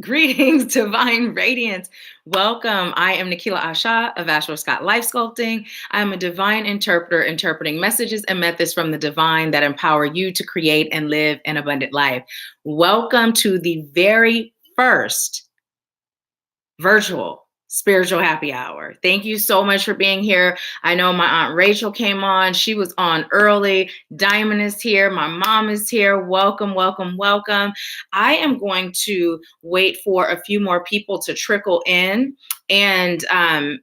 Greetings, divine radiance. Welcome. I am Nahkila Isha of Astro Scott Life Sculpting. I am a divine interpreter interpreting messages and methods from the divine that empower you to create and live an abundant life. Welcome to the very first virtual spiritual happy hour. Thank you so much for being here. I know my Aunt Rachel came on. She was on early. Diamond is here. My mom is here. Welcome, welcome, welcome. I am going to wait for a few more people to trickle in and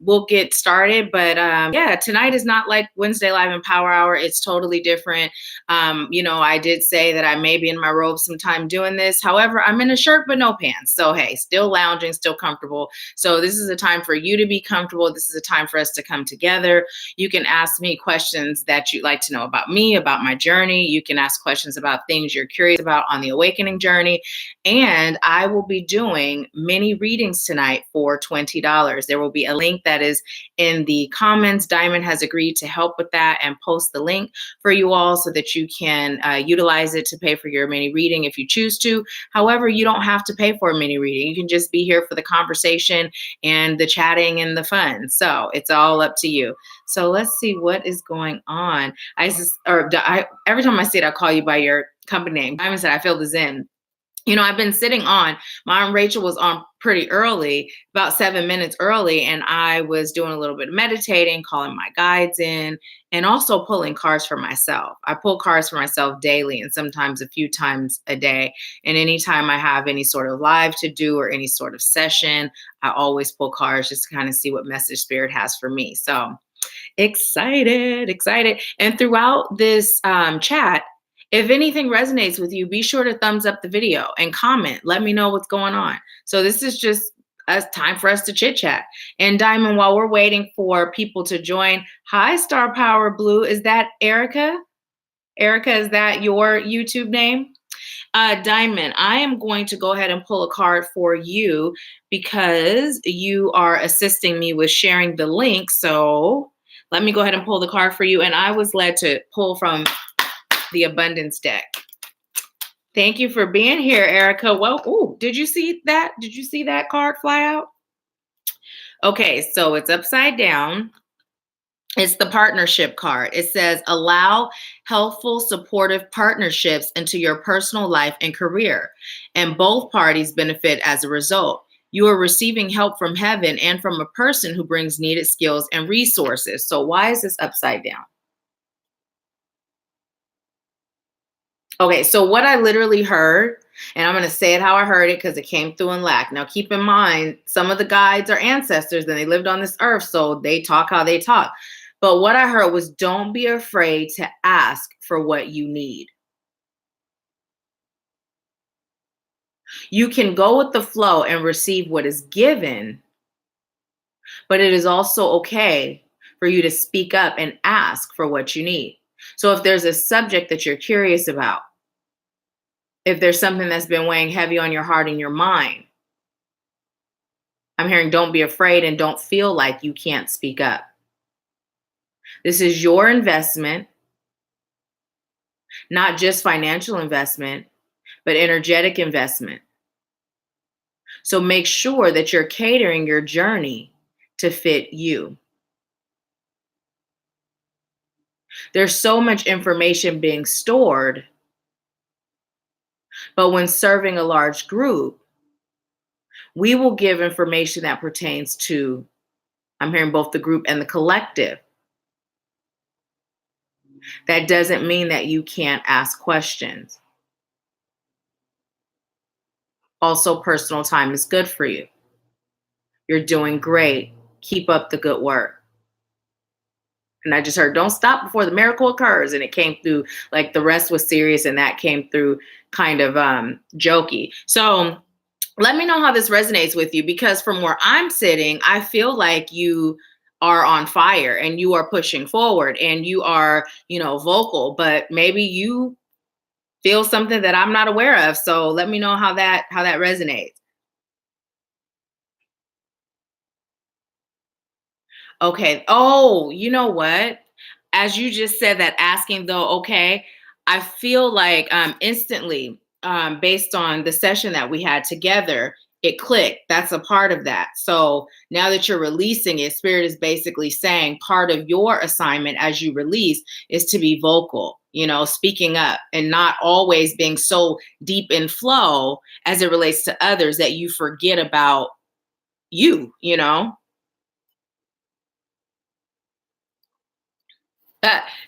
we'll get started. But yeah, tonight is not like Wednesday Live and Power Hour. It's totally different. I did say that I may be in my robe sometime doing this. However, I'm in a shirt but no pants. So hey, still lounging, still comfortable. So this is a time for you to be comfortable. This is a time for us to come together. You can ask me questions that you'd like to know about me, about my journey. You can ask questions about things you're curious about on the awakening journey. And I will be doing mini readings tonight for $20. There will be a link that is in the comments. Diamond has agreed to help with that and post the link for you all so that you can utilize it to pay for your mini reading if you choose to. However, you don't have to pay for a mini reading. You can just be here for the conversation and the chatting and the fun. So it's all up to you. So let's see what is going on. Every time I see it, I call you by your company name. Diamond said, I feel the Zen. I've been sitting on, my Aunt Rachel was on pretty early, about 7 minutes early, and I was doing a little bit of meditating, calling my guides in, and also pulling cards for myself. I pull cards for myself daily and sometimes a few times a day. And anytime I have any sort of live to do or any sort of session, I always pull cards just to kind of see what message Spirit has for me. So excited. And throughout this chat, if anything resonates with you, be sure to thumbs up the video and comment. Let me know what's going on. So this is just a time for us to chit chat. And Diamond, while we're waiting for people to join, hi, Star Power Blue. Is that Erica? Erica, is that your YouTube name? Diamond, I am going to go ahead and pull a card for you because you are assisting me with sharing the link. So let me go ahead and pull the card for you. And I was led to pull from the abundance deck. Thank you for being here, Erica. Well, ooh, did you see that? Did you see that card fly out? Okay, so it's upside down. It's the partnership card. It says, allow healthful, supportive partnerships into your personal life and career, and both parties benefit as a result. You are receiving help from heaven and from a person who brings needed skills and resources. So why is this upside down? Okay, so what I literally heard, and I'm going to say it how I heard it because it came through in lack. Now, keep in mind, some of the guides are ancestors and they lived on this earth, so they talk how they talk. But what I heard was, don't be afraid to ask for what you need. You can go with the flow and receive what is given, but it is also okay for you to speak up and ask for what you need. So if there's a subject that you're curious about, if there's something that's been weighing heavy on your heart and your mind, I'm hearing don't be afraid and don't feel like you can't speak up. This is your investment, not just financial investment, but energetic investment. So make sure that you're catering your journey to fit you. There's so much information being stored, but when serving a large group, we will give information that pertains to, I'm hearing both the group and the collective. That doesn't mean that you can't ask questions. Also, personal time is good for you. You're doing great. Keep up the good work. And I just heard, don't stop before the miracle occurs. And it came through like the rest was serious and that came through kind of jokey. So let me know how this resonates with you, because from where I'm sitting, I feel like you are on fire and you are pushing forward and you are, vocal, but maybe you feel something that I'm not aware of. So let me know how that resonates. Okay. Oh, you know what? As you just said that asking though, okay, I feel like instantly, based on the session that we had together, it clicked. That's a part of that. So now that you're releasing it, Spirit is basically saying part of your assignment as you release is to be vocal, speaking up and not always being so deep in flow as it relates to others that you forget about you.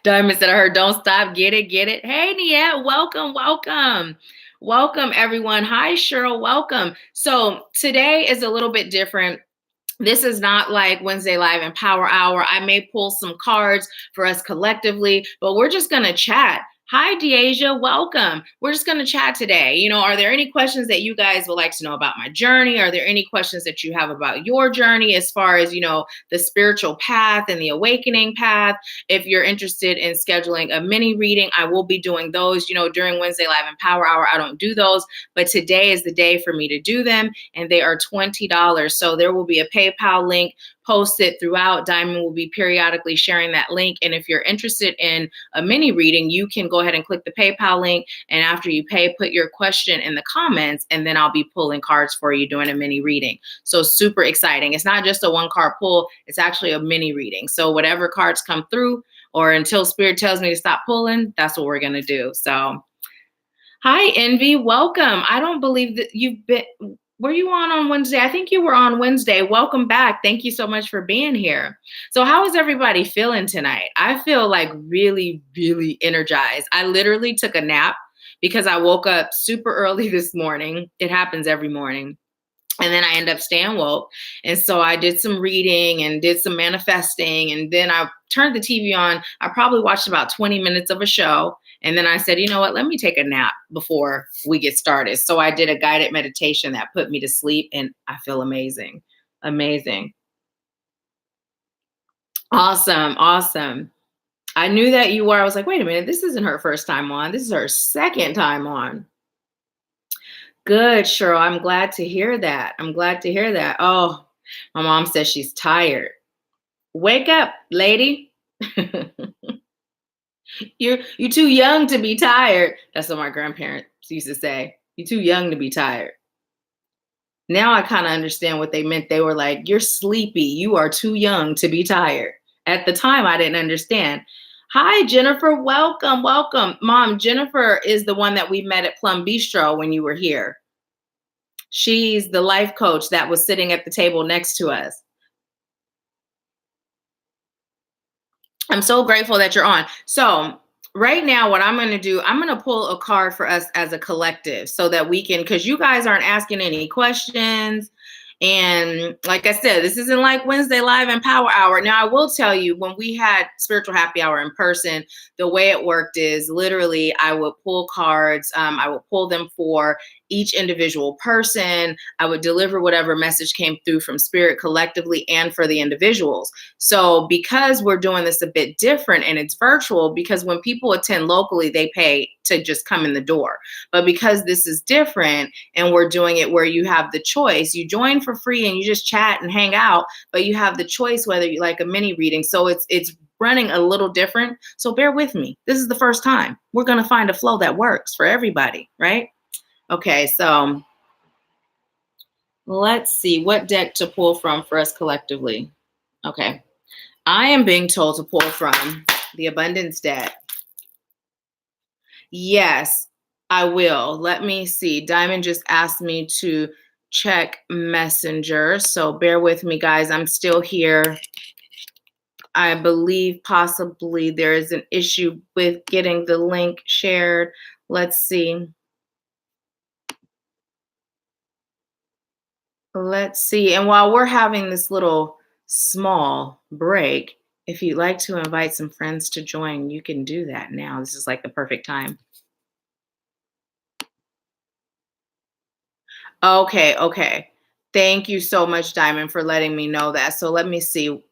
Diamond said, I heard, don't stop, get it, get it. Hey, Nia, welcome, welcome. Welcome, everyone. Hi, Cheryl, welcome. So today is a little bit different. This is not like Wednesday Live and Power Hour. I may pull some cards for us collectively, but we're just going to chat. Hi, Deasia. Welcome. We're just going to chat today. Are there any questions that you guys would like to know about my journey? Are there any questions that you have about your journey as far as, the spiritual path and the awakening path? If you're interested in scheduling a mini reading, I will be doing those, during Wednesday Live and Power Hour. I don't do those, but today is the day for me to do them, and they are $20. So there will be a PayPal link posted throughout. Diamond will be periodically sharing that link. And if you're interested in a mini reading, you can go ahead and click the PayPal link. And after you pay, put your question in the comments, and then I'll be pulling cards for you doing a mini reading. So super exciting. It's not just a one card pull, it's actually a mini reading. So whatever cards come through, or until Spirit tells me to stop pulling, that's what we're going to do. So hi, Envy. Welcome. I don't believe that you've been... Were you on Wednesday? I think you were on Wednesday. Welcome back. Thank you so much for being here. So how is everybody feeling tonight? I feel like really, really energized. I literally took a nap because I woke up super early this morning. It happens every morning. And then I end up staying woke. And so I did some reading and did some manifesting. And then I turned the TV on. I probably watched about 20 minutes of a show. And then I said, you know what, let me take a nap before we get started. So I did a guided meditation that put me to sleep, and I feel amazing. Amazing. Awesome. Awesome. I knew that you were. I was like, wait a minute, this isn't her first time on. This is her second time on. Good, Cheryl. I'm glad to hear that. I'm glad to hear that. Oh, my mom says she's tired. Wake up, lady. You're too young to be tired. That's what my grandparents used to say. You're too young to be tired. Now I kind of understand what they meant. They were like, you're sleepy. You are too young to be tired. At the time, I didn't understand. Hi, Jennifer. Welcome. Welcome. Mom, Jennifer is the one that we met at Plum Bistro when you were here. She's the life coach that was sitting at the table next to us. I'm so grateful that you're on. So right now, what I'm going to do, I'm going to pull a card for us as a collective so that we can, because you guys aren't asking any questions. And like I said, this isn't like Wednesday Live and Power Hour. Now, I will tell you, when we had Spiritual Happy Hour in person, the way it worked is literally I would pull cards. I would pull them for each individual person. I would deliver whatever message came through from Spirit collectively and for the individuals. So because we're doing this a bit different and it's virtual, because when people attend locally, they pay to just come in the door. But because this is different and we're doing it where you have the choice, you join for free and you just chat and hang out, but you have the choice whether you like a mini reading. So it's running a little different. So bear with me. This is the first time. We're going to find a flow that works for everybody, right? Okay, so let's see what deck to pull from for us collectively. Okay, I am being told to pull from the Abundance deck. Yes, I will. Let me see. Diamond just asked me to check Messenger, so bear with me, guys. I'm still here. I believe possibly there is an issue with getting the link shared. Let's see. Let's see. And while we're having this little small break, if you'd like to invite some friends to join, you can do that now. This is like the perfect time. Okay, okay. Thank you so much, Diamond, for letting me know that. So let me see.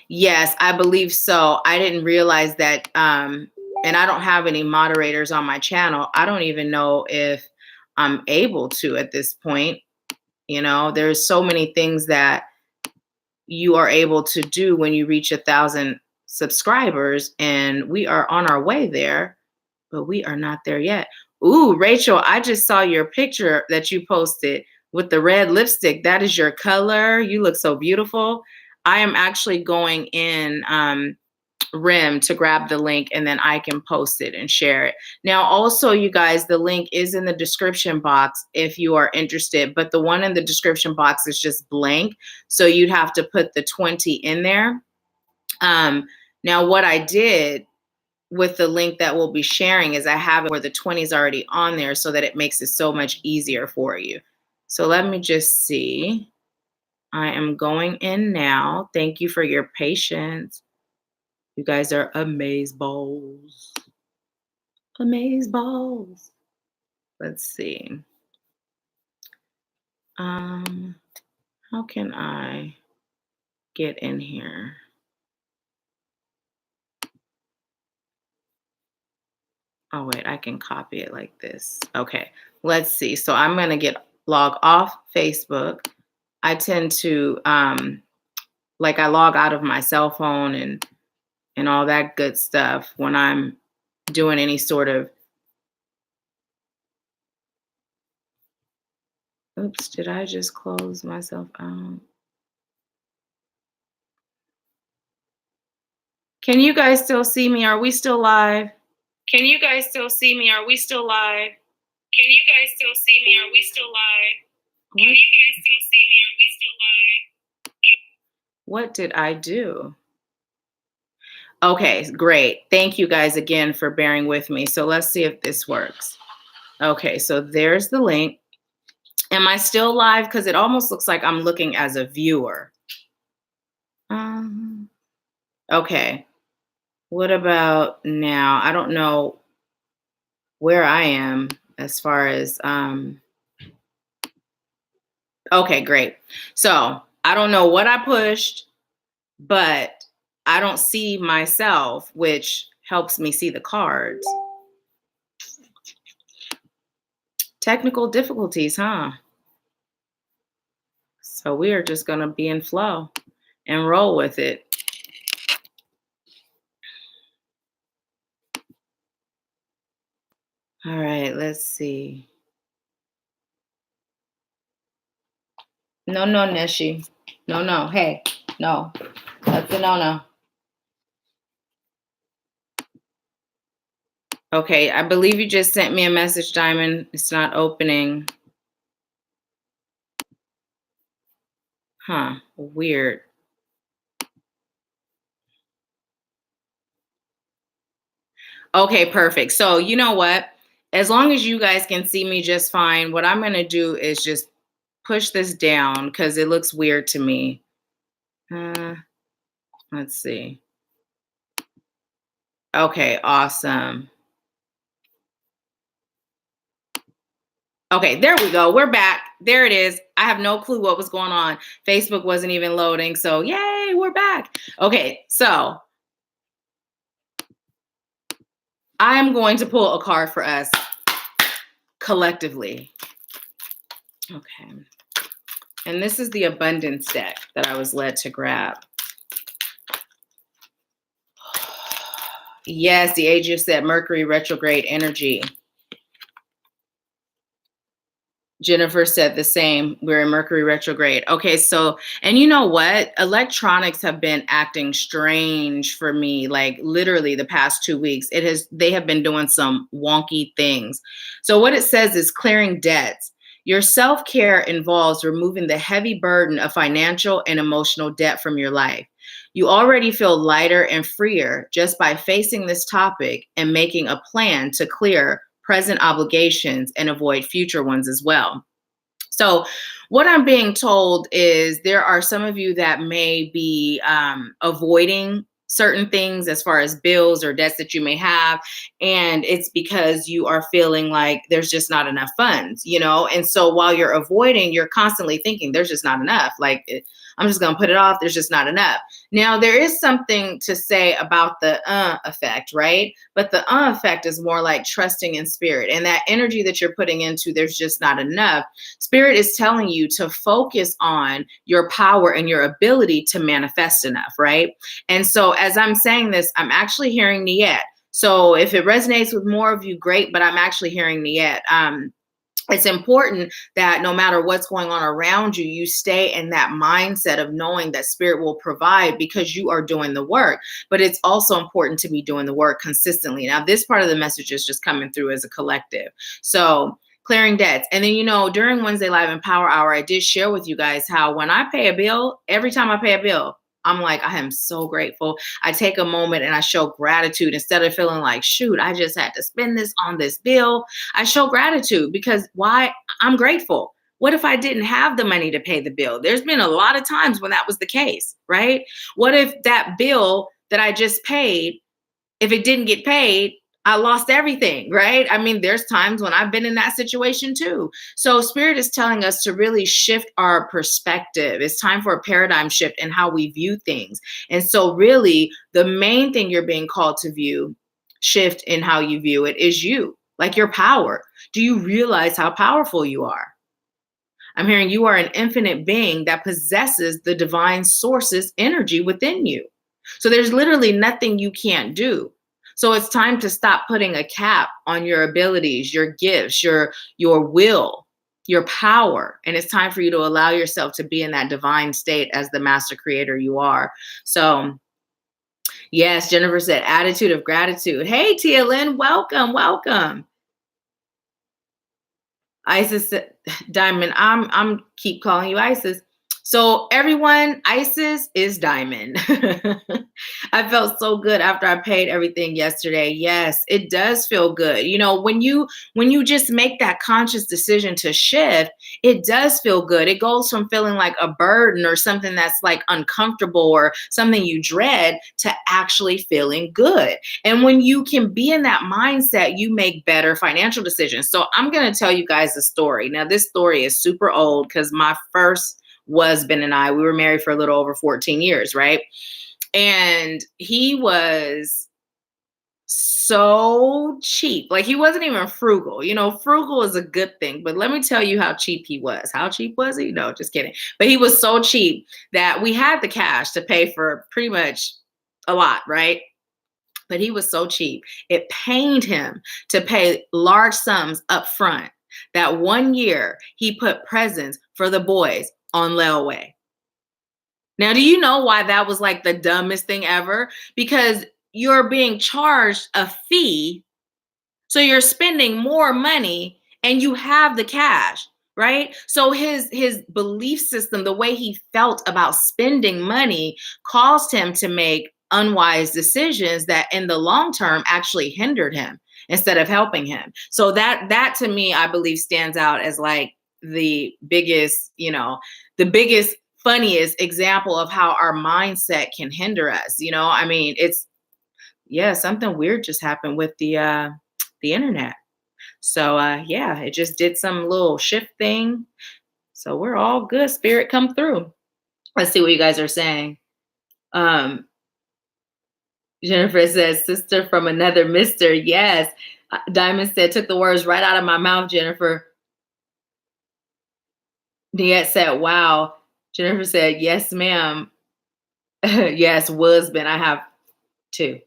Yes, I believe so. I didn't realize that. And I don't have any moderators on my channel. I don't even know if I'm able to at this point. There's so many things that you are able to do when you reach 1,000 subscribers, and we are on our way there. but we are not there yet. Ooh, Rachel, I just saw your picture that you posted with the red lipstick. That is your color. You look so beautiful. I am actually going in Rim to grab the link, and then I can post it and share it. Now, also, you guys, the link is in the description box if you are interested, but the one in the description box is just blank. So you'd have to put the 20 in there. Now, what I did with the link that we'll be sharing is I have it where the 20 is already on there so that it makes it so much easier for you. So let me just see. I am going in now. Thank you for your patience. You guys are amazeballs. Amazeballs. Let's see. How can I get in here? Oh, wait, I can copy it like this. Okay, let's see. So I'm going to log off Facebook. I tend to, I log out of my cell phone and all that good stuff when I'm doing any sort of, oops, did I just close myself out? Can you guys still see me? Are we still live? Can you guys still see me? Are we still live? Can you guys still see me? Are we still live? Can you guys still see me? Are we still live? What did I do? Okay, great. Thank you guys again for bearing with me. So let's see if this works. Okay, so there's the link. Am I still live? Because it almost looks like I'm looking as a viewer. Okay. What about now? I don't know where I am as far as, okay, great. So I don't know what I pushed, but I don't see myself, which helps me see the cards. Technical difficulties, huh? So we are just going to be in flow and roll with it. All right, let's see. No, Neshi. No. Hey, no. That's a no. Okay, I believe you just sent me a message, Diamond. It's not opening. Huh, weird. Okay, perfect. So you know what? As long as you guys can see me just fine, what I'm going to do is just push this down because it looks weird to me. Let's see. Okay, awesome. Okay, there we go. We're back. There it is. I have no clue what was going on. Facebook wasn't even loading. So yay, we're back. Okay, so I am going to pull a card for us collectively. Okay. And this is the abundance deck that I was led to grab. Yes, the age of set, Mercury retrograde energy. Jennifer said the same. We're in Mercury retrograde. Okay, so, and you know what? Electronics have been acting strange for me, like literally the past 2 weeks. They have been doing some wonky things. So what it says is clearing debts. Your self-care involves removing the heavy burden of financial and emotional debt from your life. You already feel lighter and freer just by facing this topic and making a plan to clear present obligations and avoid future ones as well. So what I'm being told is there are some of you that may be avoiding certain things as far as bills or debts that you may have. And it's because you are feeling like there's just not enough funds, you know? And so while you're avoiding, you're constantly thinking there's just not enough. Like, I'm just going to put it off. There's just not enough. Now, there is something to say about the effect, right? But the effect is more like trusting in spirit. And that energy that you're putting into there's just not enough. Spirit is telling you to focus on your power and your ability to manifest enough, right? And so as I'm saying this, I'm actually hearing Niet. So if it resonates with more of you, great, but I'm actually hearing Niet. It's important that no matter what's going on around you, you stay in that mindset of knowing that spirit will provide because you are doing the work. But it's also important to be doing the work consistently. Now, this part of the message is just coming through as a collective. So clearing debts. And then, during Wednesday Live and Power Hour, I did share with you guys how when I pay a bill, every time I pay a bill, I'm like, I am so grateful. I take a moment and I show gratitude instead of feeling like, shoot, I just had to spend this on this bill. I show gratitude because why? I'm grateful. What if I didn't have the money to pay the bill? There's been a lot of times when that was the case, right? What if that bill that I just paid, if it didn't get paid, I lost everything, right? I mean, there's times when I've been in that situation too. So Spirit is telling us to really shift our perspective. It's time for a paradigm shift in how we view things. And so really the main thing you're being called to view, shift in how you view it, is you, like your power. Do you realize how powerful you are? I'm hearing you are an infinite being that possesses the divine source's energy within you. So there's literally nothing you can't do. So it's time to stop putting a cap on your abilities, your gifts, your will, your power. And it's time for you to allow yourself to be in that divine state as the master creator you are. So yes, Jennifer said attitude of gratitude. Hey, Tia Lynn, welcome, welcome. Isis Diamond. I'm keep calling you Isis. So everyone, Isis is Diamond. I felt so good after I paid everything yesterday. Yes, it does feel good. When you just make that conscious decision to shift, it does feel good. It goes from feeling like a burden or something that's like uncomfortable or something you dread to actually feeling good. And when you can be in that mindset, you make better financial decisions. So I'm going to tell you guys a story. Now, this story is super old because my first husband and I, we were married for a little over 14 years, right? And he was so cheap. Like, he wasn't even frugal. Frugal is a good thing, but let me tell you how cheap he was. How cheap was he? No, just kidding. But he was so cheap that we had the cash to pay for pretty much a lot, right? But he was so cheap. It pained him to pay large sums up front. That one year he put presents for the boys on layaway. Now, do you know why that was like the dumbest thing ever? Because you're being charged a fee. So you're spending more money and you have the cash, right? So his belief system, the way he felt about spending money, caused him to make unwise decisions that in the long term actually hindered him instead of helping him. So that to me, I believe, stands out as like the biggest, the biggest funniest example of how our mindset can hinder us. I mean, something weird just happened with the internet. So yeah, it just did some little shift thing. So we're all good. Spirit, come through. Let's see what you guys are saying. Jennifer says, sister from another mister. Yes. Diamond said, took the words right out of my mouth, Jennifer. Diet said, wow. Jennifer said, yes, ma'am. Yes, husband. I have two.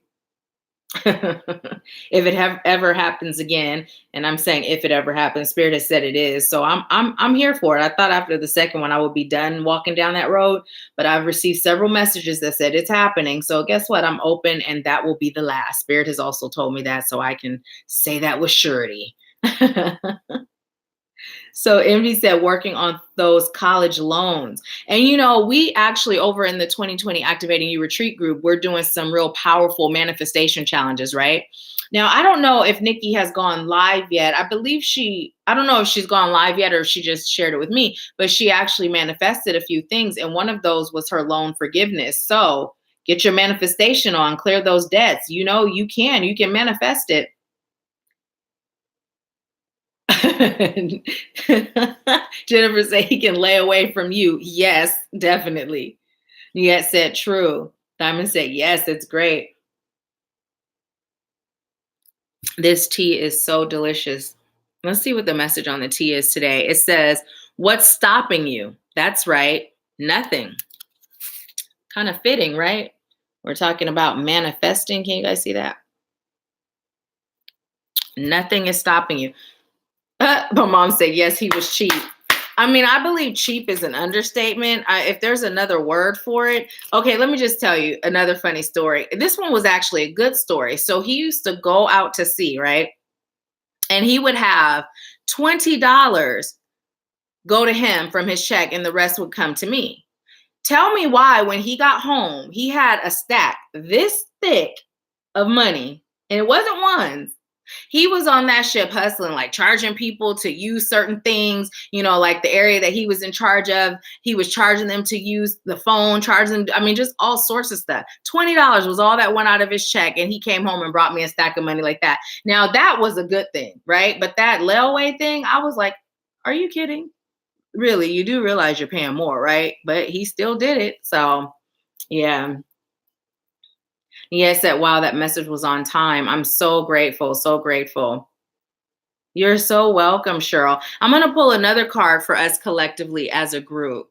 If it ever happens again, and I'm saying if it ever happens, Spirit has said it is. So I'm here for it. I thought after the second one I would be done walking down that road, but I've received several messages that said it's happening. So guess what? I'm open, and that will be the last. Spirit has also told me that, so I can say that with surety. So MD said working on those college loans. And, we actually over in the 2020 Activating You Retreat group, we're doing some real powerful manifestation challenges, right? Now, I don't know if Nikki has gone live yet. I don't know if she's gone live yet or she just shared it with me, but she actually manifested a few things. And one of those was her loan forgiveness. So get your manifestation on, clear those debts. You can manifest it. Jennifer said he can lay away from you. Yes, definitely. Yet said true. Diamond said, yes, it's great. This tea is so delicious. Let's see what the message on the tea is today. It says, what's stopping you? That's right. Nothing. Kind of fitting, right? We're talking about manifesting. Can you guys see that? Nothing is stopping you. My mom said, yes, he was cheap. I mean, I believe cheap is an understatement. If there's another word for it. Okay, let me just tell you another funny story. This one was actually a good story. So he used to go out to sea, right? And he would have $20 go to him from his check and the rest would come to me. Tell me why when he got home, he had a stack this thick of money, and it wasn't ones. He was on that ship hustling, like charging people to use certain things, like the area that he was in charge of. He was charging them to use the phone, charging, just all sorts of stuff. $20 was all that went out of his check. And he came home and brought me a stack of money like that. Now that was a good thing, right? But that layaway thing, I was like, are you kidding? Really, you do realize you're paying more, right? But he still did it. So yeah. Yes, that wow, that message was on time. I'm so grateful, so grateful. You're so welcome, Cheryl. I'm going to pull another card for us collectively as a group.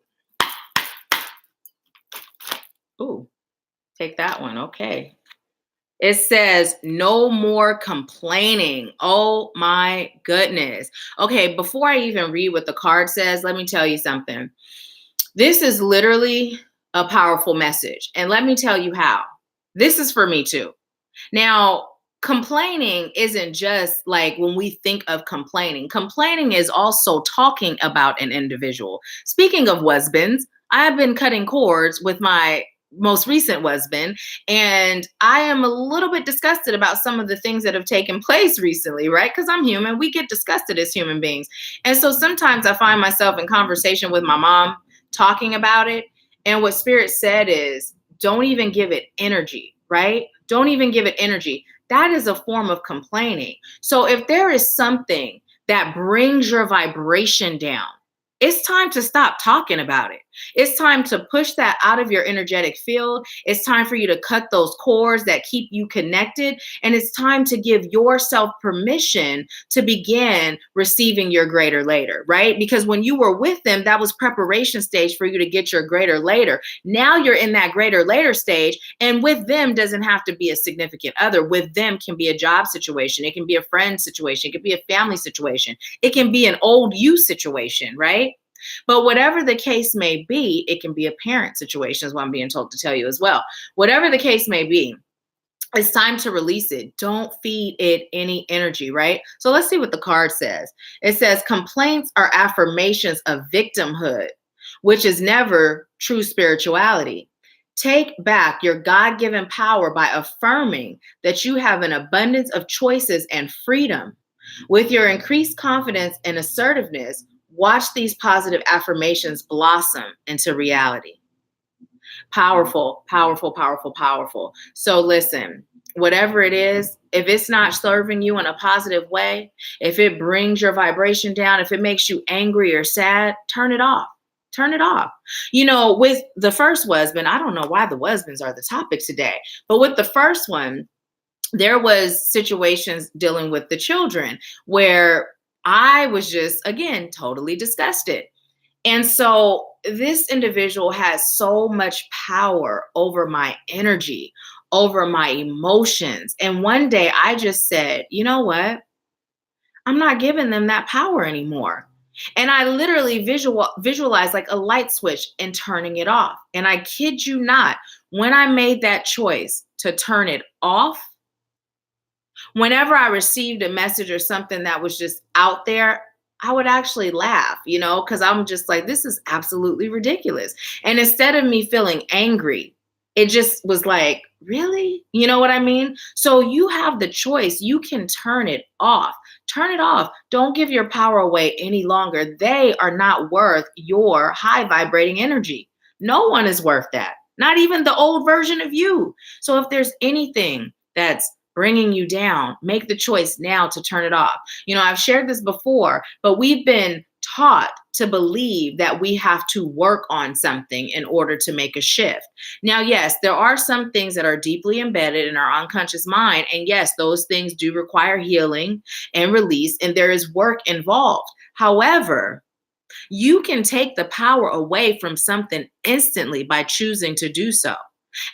Ooh, take that one. Okay. It says, no more complaining. Oh my goodness. Okay, before I even read what the card says, let me tell you something. This is literally a powerful message. And let me tell you how. This is for me too. Now, complaining isn't just like when we think of complaining. Complaining is also talking about an individual. Speaking of husbands, I've been cutting cords with my most recent husband, and I am a little bit disgusted about some of the things that have taken place recently, right? Because I'm human. We get disgusted as human beings. And so sometimes I find myself in conversation with my mom talking about it. And what Spirit said is, don't even give it energy, right? Don't even give it energy. That is a form of complaining. So if there is something that brings your vibration down, it's time to stop talking about it. It's time to push that out of your energetic field. It's time for you to cut those cords that keep you connected. And it's time to give yourself permission to begin receiving your greater later, right? Because when you were with them, that was preparation stage for you to get your greater later. Now you're in that greater later stage. And with them doesn't have to be a significant other. With them can be a job situation. It can be a friend situation. It can be a family situation. It can be an old you situation, right? But whatever the case may be, it can be a parent situation, is what I'm being told to tell you as well. Whatever the case may be, it's time to release it. Don't feed it any energy, right? So let's see what the card says. It says, complaints are affirmations of victimhood, which is never true spirituality. Take back your God-given power by affirming that you have an abundance of choices and freedom. With your increased confidence and assertiveness, watch these positive affirmations blossom into reality. Powerful, powerful, powerful, powerful. So listen, whatever it is, if it's not serving you in a positive way, if it brings your vibration down, if it makes you angry or sad, turn it off. Turn it off. With the first husband, I don't know why the husbands are the topic today, but with the first one, there was situations dealing with the children where I was just, again, totally disgusted. And so this individual has so much power over my energy, over my emotions. And one day I just said, you know what? I'm not giving them that power anymore. And I literally visualized like a light switch and turning it off. And I kid you not, when I made that choice to turn it off, whenever I received a message or something that was just out there, I would actually laugh, because I'm just like, this is absolutely ridiculous. And instead of me feeling angry, it just was like, really? You know what I mean? So you have the choice. You can turn it off. Turn it off. Don't give your power away any longer. They are not worth your high vibrating energy. No one is worth that. Not even the old version of you. So if there's anything that's bringing you down, make the choice now to turn it off. I've shared this before, but we've been taught to believe that we have to work on something in order to make a shift. Now, yes, there are some things that are deeply embedded in our unconscious mind. And yes, those things do require healing and release, and there is work involved. However, you can take the power away from something instantly by choosing to do so.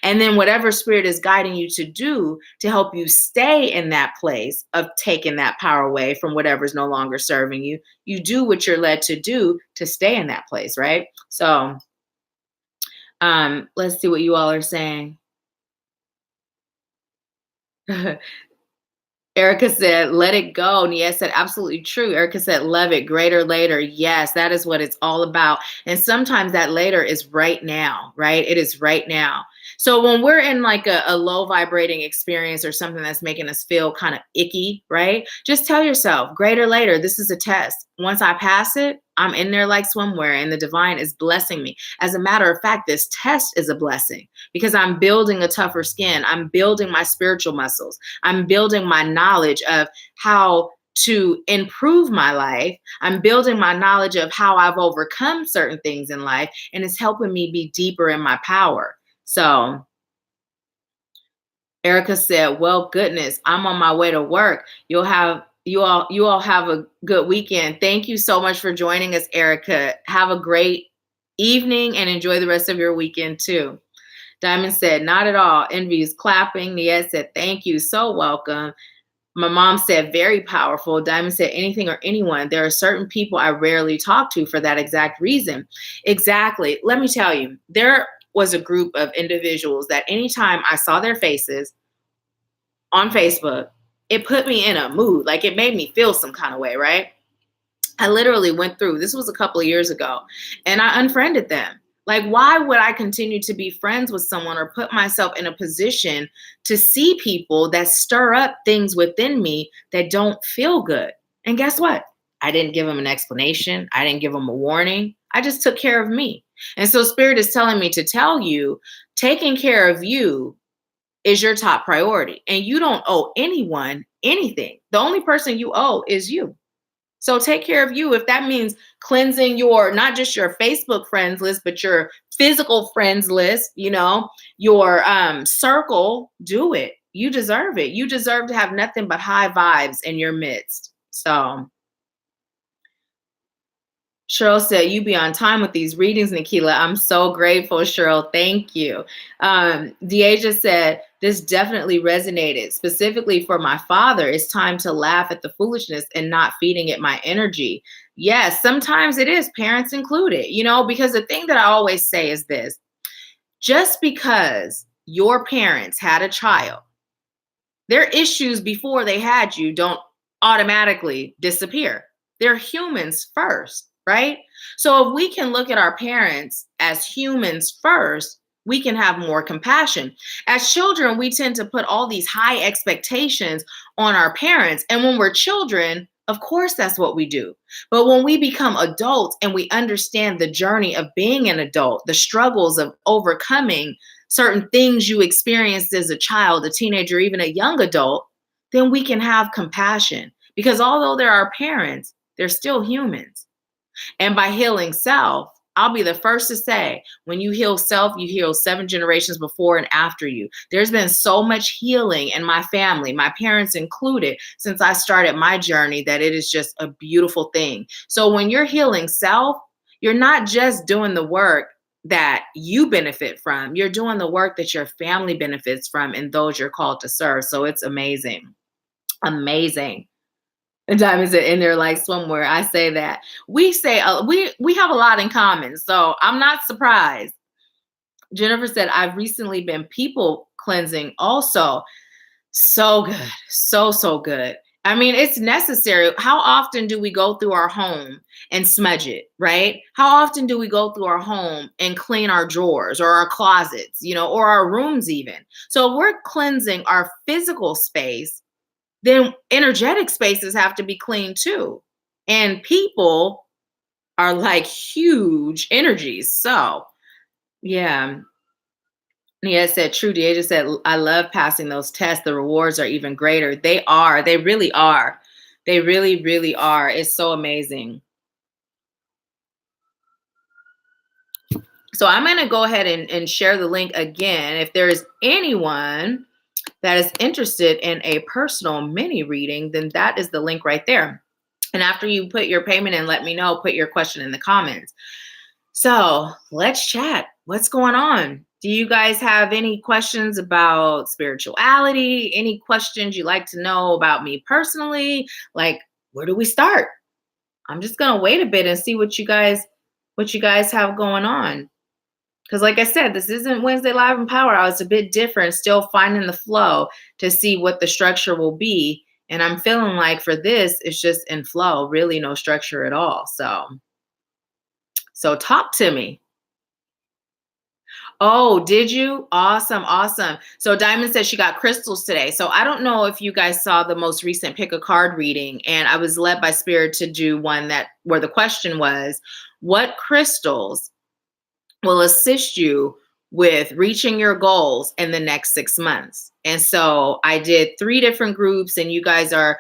And then whatever spirit is guiding you to do to help you stay in that place of taking that power away from whatever's no longer serving you, you do what you're led to do to stay in that place, right? So let's see what you all are saying. Erica said, let it go. Nia said, absolutely true. Erica said, love it. Greater later. Yes, that is what it's all about. And sometimes that later is right now, right? It is right now. So when we're in like a low vibrating experience or something that's making us feel kind of icky, right? Just tell yourself, greater later, this is a test. Once I pass it, I'm in there like swimwear and the divine is blessing me. As a matter of fact, this test is a blessing because I'm building a tougher skin. I'm building my spiritual muscles. I'm building my knowledge of how to improve my life. I'm building my knowledge of how I've overcome certain things in life, and it's helping me be deeper in my power. So Erica said, well, goodness, I'm on my way to work. You all have a good weekend. Thank you so much for joining us, Erica. Have a great evening and enjoy the rest of your weekend too. Diamond said, not at all. Envy is clapping. Nia said, thank you. So welcome. My mom said, very powerful. Diamond said, anything or anyone. There are certain people I rarely talk to for that exact reason. Exactly. Let me tell you, there was a group of individuals that anytime I saw their faces on Facebook, it put me in a mood. Like it made me feel some kind of way, right? I literally went through, this was a couple of years ago, and I unfriended them. Like, why would I continue to be friends with someone or put myself in a position to see people that stir up things within me that don't feel good? And guess what? I didn't give them an explanation. I didn't give them a warning. I just took care of me. And so Spirit is telling me to tell you, taking care of you is your top priority. And you don't owe anyone anything. The only person you owe is you. So take care of you. If that means cleansing your, not just your Facebook friends list, but your physical friends list, your circle, do it. You deserve it. You deserve to have nothing but high vibes in your midst. So Cheryl said, you be on time with these readings, Nahkila. I'm so grateful, Cheryl. Thank you. Deaja said, this definitely resonated. Specifically for my father, it's time to laugh at the foolishness and not feeding it my energy. Yes, sometimes it is, parents included, because the thing that I always say is this. Just because your parents had a child, their issues before they had you don't automatically disappear. They're humans first. Right? So if we can look at our parents as humans first, we can have more compassion. As children, we tend to put all these high expectations on our parents. And when we're children, of course, that's what we do. But when we become adults and we understand the journey of being an adult, the struggles of overcoming certain things you experienced as a child, a teenager, even a young adult, then we can have compassion. Because although they're our parents, they're still humans. And by healing self, I'll be the first to say, when you heal self, you heal 7 generations before and after you. There's been so much healing in my family, my parents included, since I started my journey, that it is just a beautiful thing. So when you're healing self, you're not just doing the work that you benefit from, you're doing the work that your family benefits from and those you're called to serve. So it's amazing. Amazing. And Diamond's in there like swimwear. I say that. We say we have a lot in common, so I'm not surprised. Jennifer said, I've recently been people cleansing also. So good. So good. I mean, it's necessary. How often do we go through our home and smudge it, right? How often do we go through our home and clean our drawers or our closets, or our rooms even? So if we're cleansing our physical space, then energetic spaces have to be clean too. And people are like huge energies. So yeah. Nia said, true. Deja said, I love passing those tests. The rewards are even greater. They are. They really are. They really, really are. It's so amazing. So I'm going to go ahead and share the link again. If there is anyone that is interested in a personal mini reading, then that is the link right there. And after you put your payment in, let me know, put your question in the comments. So let's chat. What's going on? Do you guys have any questions about spirituality? Any questions you'd like to know about me personally? Like, where do we start? I'm just gonna wait a bit and see what you guys have going on. Because like I said, this isn't Wednesday Live in Power Hour. It's a bit different, still finding the flow to see what the structure will be. And I'm feeling like for this, it's just in flow, really no structure at all. So talk to me. Oh, did you? Awesome, awesome. So Diamond says she got crystals today. So I don't know if you guys saw the most recent pick a card reading, and I was led by spirit to do one that where the question was, what crystals will assist you with reaching your goals in the next 6 months? And so I did 3 different groups, and you guys are,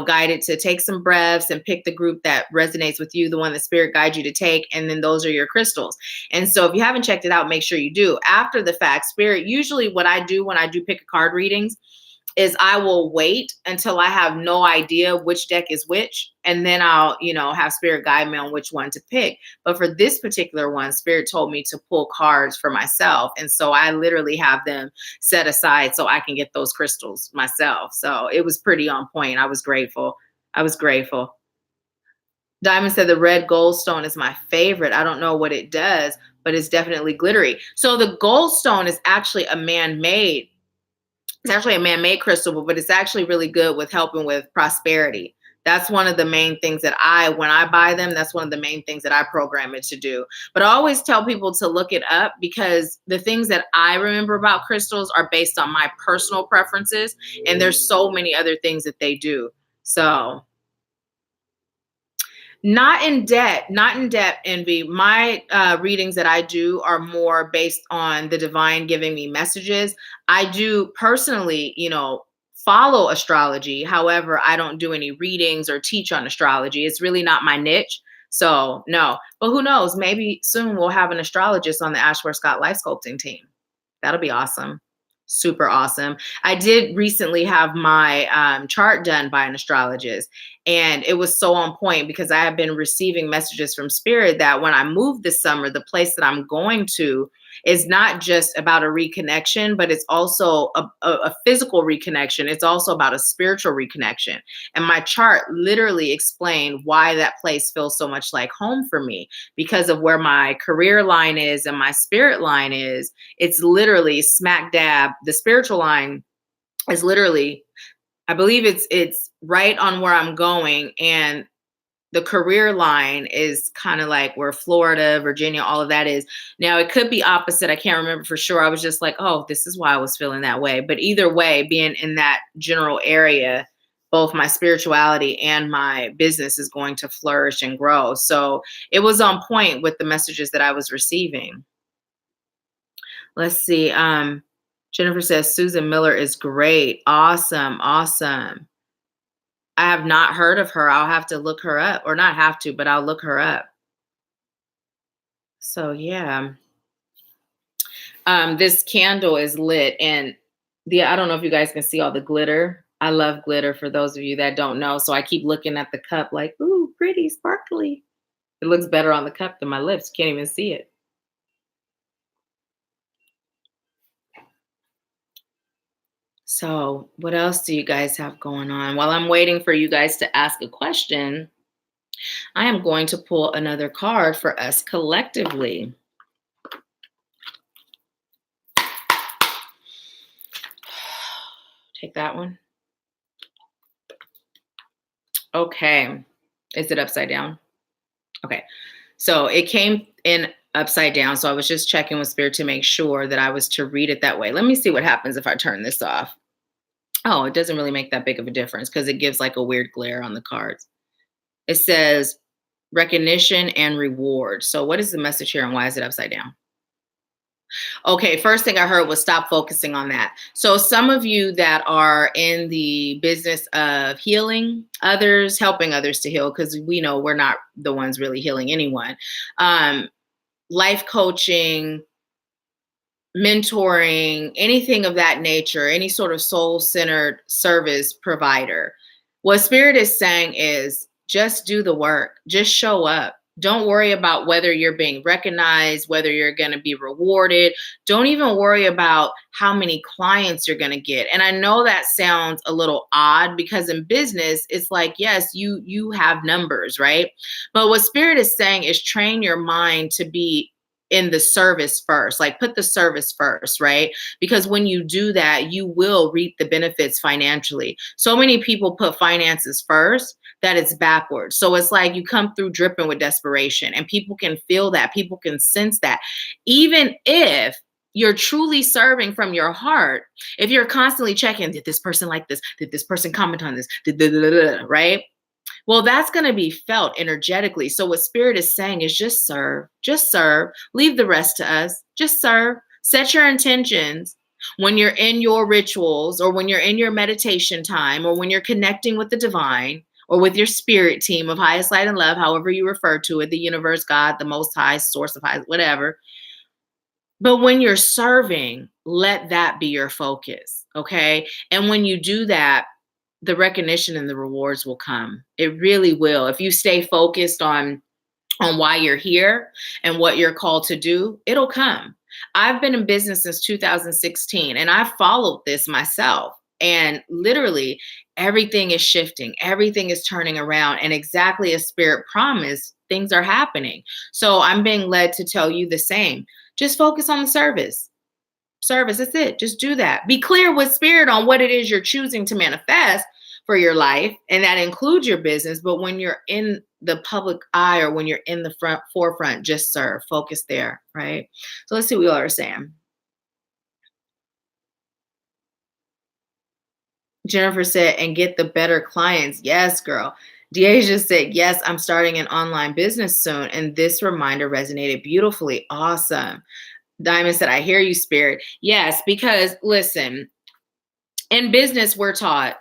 guided to take some breaths and pick the group that resonates with you, the one that spirit guides you to take. And then those are your crystals. And so if you haven't checked it out, make sure you do. After the fact, spirit, usually what I do when I do pick a card readings is I will wait until I have no idea which deck is which, and then I'll, have spirit guide me on which one to pick. But for this particular one, spirit told me to pull cards for myself. And so I literally have them set aside so I can get those crystals myself. So it was pretty on point. I was grateful. Diamond said the red gold stone is my favorite. I don't know what it does, but it's definitely glittery. So the gold stone is actually a man-made. It's actually a man-made crystal, but it's actually really good with helping with prosperity. That's one of the main things that when I buy them, that's one of the main things that I program it to do. But I always tell people to look it up because the things that I remember about crystals are based on my personal preferences. And there's so many other things that they do. So not in depth, Envy. My readings that I do are more based on the divine giving me messages. I do personally, follow astrology. However, I don't do any readings or teach on astrology. It's really not my niche. So no, but who knows? Maybe soon we'll have an astrologist on the Ashworth Scott Life Sculpting team. That'll be awesome. Super awesome. I did recently have my chart done by an astrologist, and it was so on point because I have been receiving messages from spirit that when I move this summer, the place that I'm going to is not just about a reconnection, but it's also a physical reconnection. It's also about a spiritual reconnection. And my chart literally explained why that place feels so much like home for me because of where my career line is and my spirit line is. It's literally smack dab. The spiritual line is literally, I believe it's right on where I'm going, and the career line is kind of like where Florida, Virginia, all of that is. Now it could be opposite. I can't remember for sure. I was just like, oh, this is why I was feeling that way. But either way, being in that general area, both my spirituality and my business is going to flourish and grow. So it was on point with the messages that I was receiving. Let's see. Jennifer says Susan Miller is great. Awesome. Awesome. I have not heard of her. I'll have to look her up, or not have to, but I'll look her up. So yeah. This candle is lit, and I don't know if you guys can see all the glitter. I love glitter for those of you that don't know. So I keep looking at the cup like, ooh, pretty, sparkly. It looks better on the cup than my lips. Can't even see it. So what else do you guys have going on? While I'm waiting for you guys to ask a question, I am going to pull another card for us collectively. Take that one. Okay. Is it upside down? Okay. So it came in upside down. So I was just checking with spirit to make sure that I was to read it that way. Let me see what happens if I turn this off. Oh, it doesn't really make that big of a difference because it gives like a weird glare on the cards. It says recognition and reward. So what is the message here and why is it upside down? Okay, first thing I heard was stop focusing on that. So some of you that are in the business of healing others, helping others to heal, because we know we're not the ones really healing anyone. Life coaching, mentoring, anything of that nature, any sort of soul-centered service provider. What Spirit is saying is just do the work, just show up. Don't worry about whether you're being recognized, whether you're going to be rewarded. Don't even worry about how many clients you're going to get. And I know that sounds a little odd because in business, it's like, yes, you have numbers, right? But what Spirit is saying is train your mind to be in the service first, like put the service first, right? Because when you do that, you will reap the benefits financially. So many people put finances first that it's backwards. So it's like you come through dripping with desperation, and people can feel that, people can sense that. Even if you're truly serving from your heart, if you're constantly checking, did this person like this? Did this person comment on this? Right? Well, that's going to be felt energetically. So what Spirit is saying is just serve, leave the rest to us, just serve, set your intentions. When you're in your rituals, or when you're in your meditation time, or when you're connecting with the divine, or with your spirit team of highest light and love, however you refer to it, the universe, God, the most high, source of high, whatever. But when you're serving, let that be your focus. Okay. And when you do that, the recognition and the rewards will come. It really will. If you stay focused on why you're here and what you're called to do, it'll come. I've been in business since 2016, and I followed this myself. And literally, everything is shifting, everything is turning around. And exactly as Spirit promised, things are happening. So I'm being led to tell you the same. Just focus on the service. Service, that's it. Just do that. Be clear with Spirit on what it is you're choosing to manifest for your life, and that includes your business. But when you're in the public eye, or when you're in the forefront, just serve. Focus there, right? So let's see what you all are saying. Jennifer said, and get the better clients. Yes, girl. Deasia said, yes, I'm starting an online business soon. And this reminder resonated beautifully. Awesome. Diamond said, I hear you, Spirit. Yes, because listen, in business, we're taught,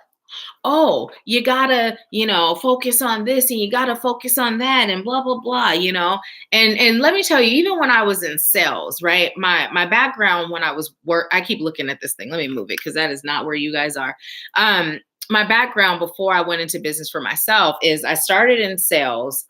oh, you gotta, focus on this, and you gotta focus on that, and blah, blah, blah, And let me tell you, even when I was in sales, right? My background when I was I keep looking at this thing. Let me move it because that is not where you guys are. My background before I went into business for myself is I started in sales.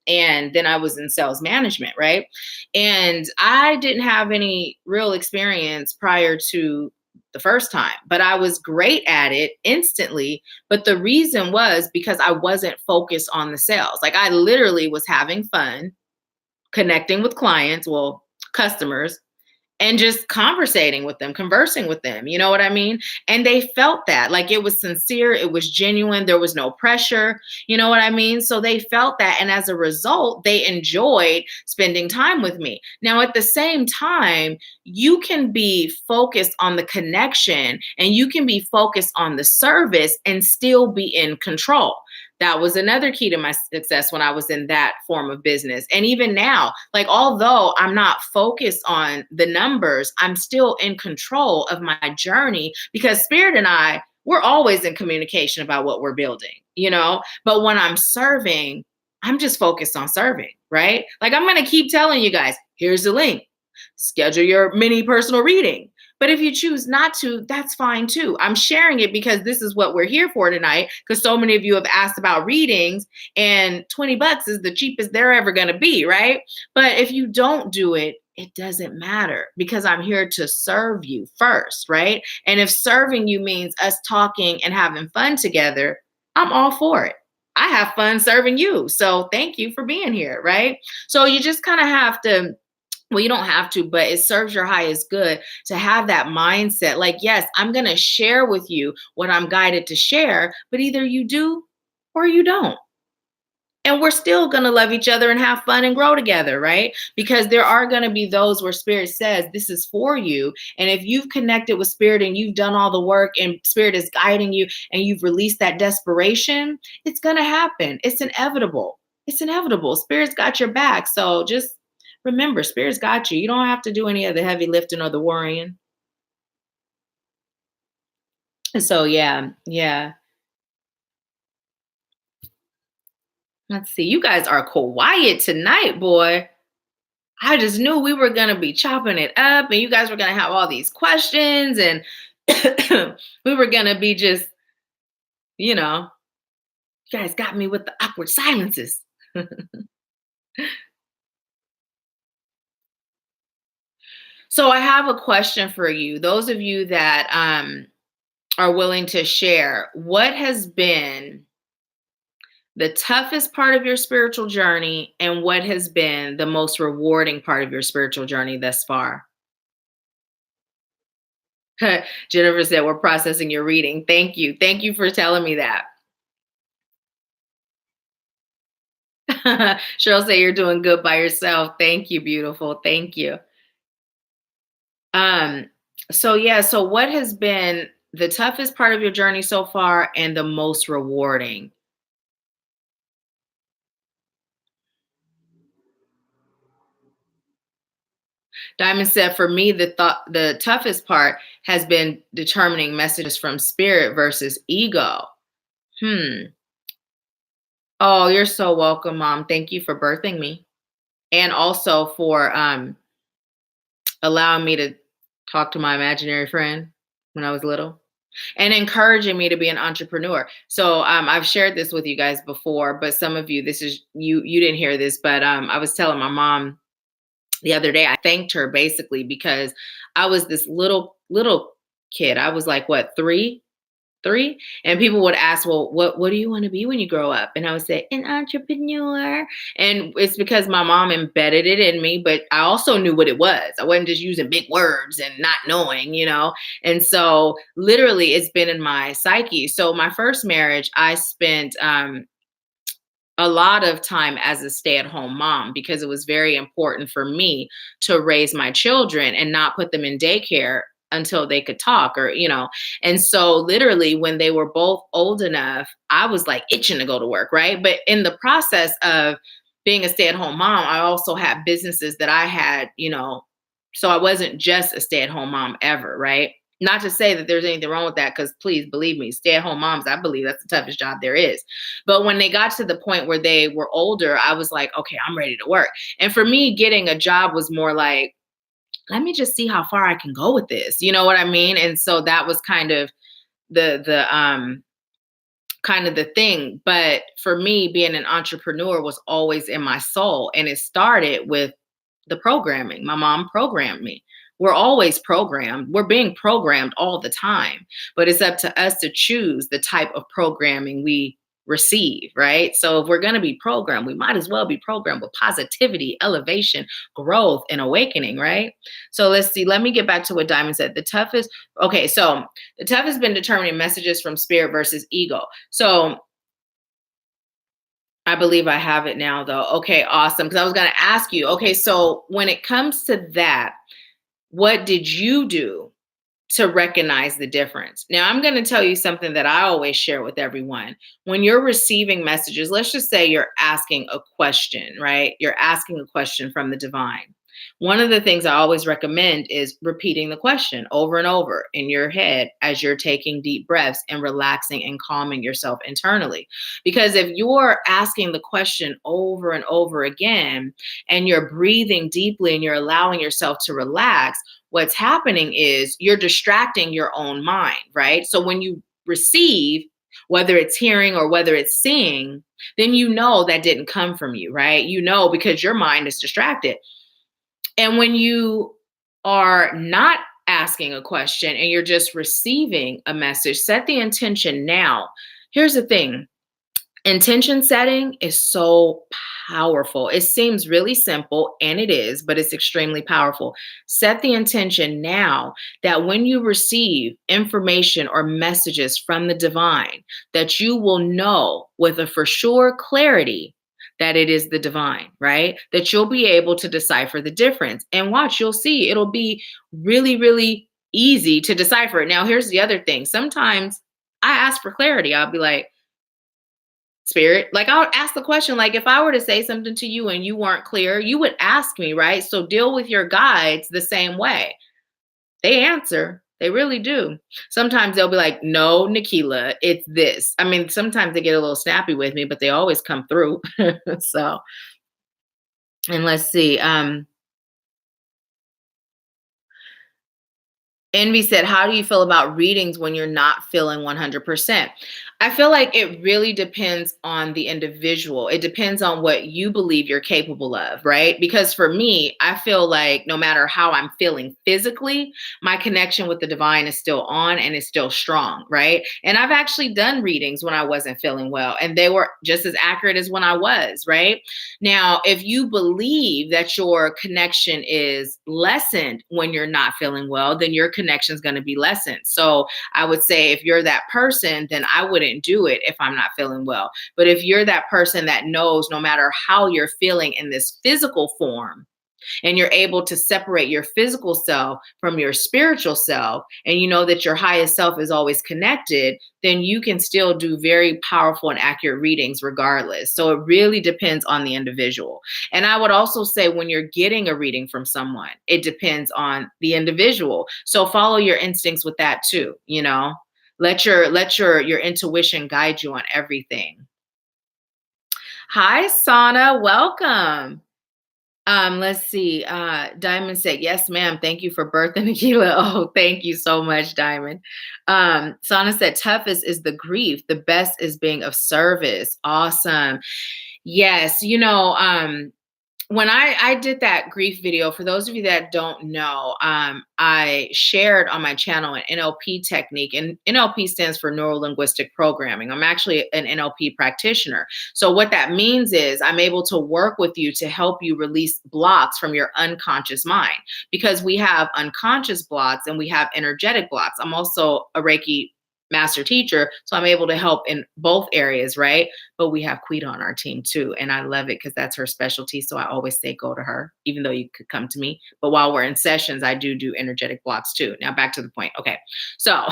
And then I was in sales management, right? And I didn't have any real experience prior to the first time, but I was great at it instantly. But the reason was because I wasn't focused on the sales. Like I literally was having fun connecting with clients, well, customers, and just conversating with them, conversing with them. You know what I mean? And they felt that, like it was sincere, it was genuine, there was no pressure. You know what I mean? So they felt that. And as a result, they enjoyed spending time with me. Now, at the same time, you can be focused on the connection, and you can be focused on the service and still be in control. That was another key to my success when I was in that form of business. And even now, like, although I'm not focused on the numbers, I'm still in control of my journey, because Spirit and we're always in communication about what we're building. But when I'm serving, I'm just focused on serving, right? Like, I'm going to keep telling you guys, here's the link, schedule your mini personal reading. But if you choose not to, that's fine too. I'm sharing it because this is what we're here for tonight, because so many of you have asked about readings, and $20 is the cheapest they're ever going to be, right? But if you don't do it, it doesn't matter, because I'm here to serve you first, right? And if serving you means us talking and having fun together, I'm all for it. I have fun serving you. So thank you for being here, right? So you just kind of have to, well, you don't have to, but it serves your highest good to have that mindset. Like, yes, I'm going to share with you what I'm guided to share, but either you do or you don't. And we're still going to love each other and have fun and grow together, right? Because there are going to be those where Spirit says, this is for you. And if you've connected with Spirit and you've done all the work and Spirit is guiding you and you've released that desperation, it's going to happen. It's inevitable. It's inevitable. Spirit's got your back. So just remember, Spirit's got you. You don't have to do any of the heavy lifting or the worrying. So yeah. Let's see. You guys are quiet tonight, boy. I just knew we were going to be chopping it up, and you guys were going to have all these questions, and we were going to be just, you guys got me with the awkward silences. So I have a question for you. Those of you that are willing to share, what has been the toughest part of your spiritual journey and what has been the most rewarding part of your spiritual journey thus far? Jennifer said, we're processing your reading. Thank you. Thank you for telling me that. Cheryl said, you're doing good by yourself. Thank you, beautiful. Thank you. Um, so yeah, so what has been the toughest part of your journey so far and the most rewarding? Diamond said, for me, the toughest part has been determining messages from spirit versus ego. Hmm. Oh, you're so welcome, Mom. Thank you for birthing me. And also for allowing me to talk to my imaginary friend when I was little and encouraging me to be an entrepreneur. So I've shared this with you guys before, but some of you, this is you didn't hear this, but I was telling my mom the other day, I thanked her basically because I was this little kid. I was like, what, three? And people would ask, well, what do you want to be when you grow up? And I would say, an entrepreneur. And it's because my mom embedded it in me, but I also knew what it was. I wasn't just using big words and not knowing, you know? And so literally it's been in my psyche. So my first marriage, I spent a lot of time as a stay-at-home mom because it was very important for me to raise my children and not put them in daycare until they could talk or and so literally when they were both old enough I was like itching to go to work, right? But in the process of being a stay-at-home mom I also had businesses that I had, so I wasn't just a stay-at-home mom ever, right? Not to say that there's anything wrong with that, because please believe me, stay at home moms, I believe that's the toughest job there is. But when they got to the point where they were older, I was like, okay, I'm ready to work. And for me, getting a job was more like, let me just see how far I can go with this. You know what I mean? And so that was the kind of the thing. But for me, being an entrepreneur was always in my soul. And it started with the programming. My mom programmed me. We're always programmed. We're being programmed all the time, but it's up to us to choose the type of programming we receive, right? So if we're going to be programmed, we might as well be programmed with positivity, elevation, growth, and awakening, right? So let's see. Let me get back to what Diamond said. Okay, so the toughest been determining messages from spirit versus ego. So I believe I have it now, though. Okay, awesome. Because I was going to ask you, okay, so when it comes to that, what did you do to recognize the difference? Now, I'm going to tell you something that I always share with everyone. When you're receiving messages, let's just say you're asking a question, right? You're asking a question from the divine. One of the things I always recommend is repeating the question over and over in your head as you're taking deep breaths and relaxing and calming yourself internally. Because if you're asking the question over and over again and you're breathing deeply and you're allowing yourself to relax, what's happening is you're distracting your own mind, right? So when you receive, whether it's hearing or whether it's seeing, then you know that didn't come from you, right? You know, because your mind is distracted. And when you are not asking a question and you're just receiving a message, set the intention now. Here's the thing. Intention setting is so powerful. It seems really simple, and it is, but it's extremely powerful. Set the intention now that when you receive information or messages from the divine, that you will know with a for sure clarity that it is the divine, right? That you'll be able to decipher the difference. And watch, you'll see it'll be really, really easy to decipher it. Now, here's the other thing. Sometimes I ask for clarity. I'll be like, Spirit, like I'll ask the question, like if I were to say something to you and you weren't clear, you would ask me, right? So deal with your guides the same way. They answer. They really do. Sometimes they'll be like, no, Nahkila, it's this. I mean, sometimes they get a little snappy with me, but they always come through. So, and let's see. Envy said, how do you feel about readings when you're not feeling 100%? I feel like it really depends on the individual. It depends on what you believe you're capable of, right? Because for me, I feel like no matter how I'm feeling physically, my connection with the divine is still on and is still strong, right? And I've actually done readings when I wasn't feeling well, and they were just as accurate as when I was, right? Now, if you believe that your connection is lessened when you're not feeling well, then your connection is going to be lessened. So I would say if you're that person, then I wouldn't do it if I'm not feeling well. But if you're that person that knows no matter how you're feeling in this physical form, and you're able to separate your physical self from your spiritual self, and you know that your highest self is always connected, then you can still do very powerful and accurate readings regardless. So it really depends on the individual. And I would also say when you're getting a reading from someone, it depends on the individual. So follow your instincts with that too, you know. Let your intuition guide you on everything. Hi, Sana, welcome. Let's see. Diamond said, yes, ma'am. Thank you for birthing Aquila. Oh, thank you so much, Diamond. Sana said, toughest is the grief. The best is being of service. Awesome. Yes, when I did that grief video, for those of you that don't know, I shared on my channel an NLP technique, and NLP stands for neuro linguistic programming. I'm actually an NLP practitioner. So what that means is I'm able to work with you to help you release blocks from your unconscious mind, because we have unconscious blocks and we have energetic blocks. I'm also a Reiki master teacher, so I'm able to help in both areas, right? But we have Quita on our team too. And I love it because that's her specialty. So I always say go to her, even though you could come to me. But while we're in sessions, I do energetic blocks too. Now back to the point. Okay. So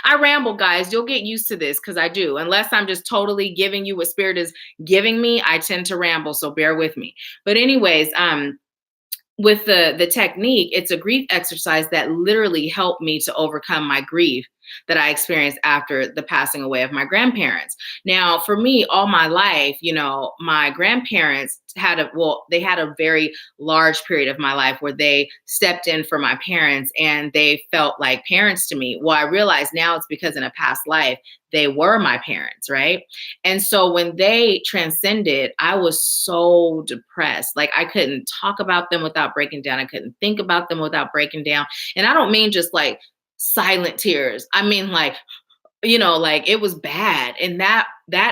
I ramble, guys. You'll get used to this because I do. Unless I'm just totally giving you what spirit is giving me, I tend to ramble. So bear with me. But anyways, with the technique, it's a grief exercise that literally helped me to overcome my grief that I experienced after the passing away of my grandparents. Now, for me, all my life, my grandparents they had a very large period of my life where they stepped in for my parents and they felt like parents to me. Well, I realize now it's because in a past life, they were my parents, right? And so when they transcended, I was so depressed. Like I couldn't talk about them without breaking down. I couldn't think about them without breaking down. And I don't mean just like silent tears. I mean like, like it was bad. And that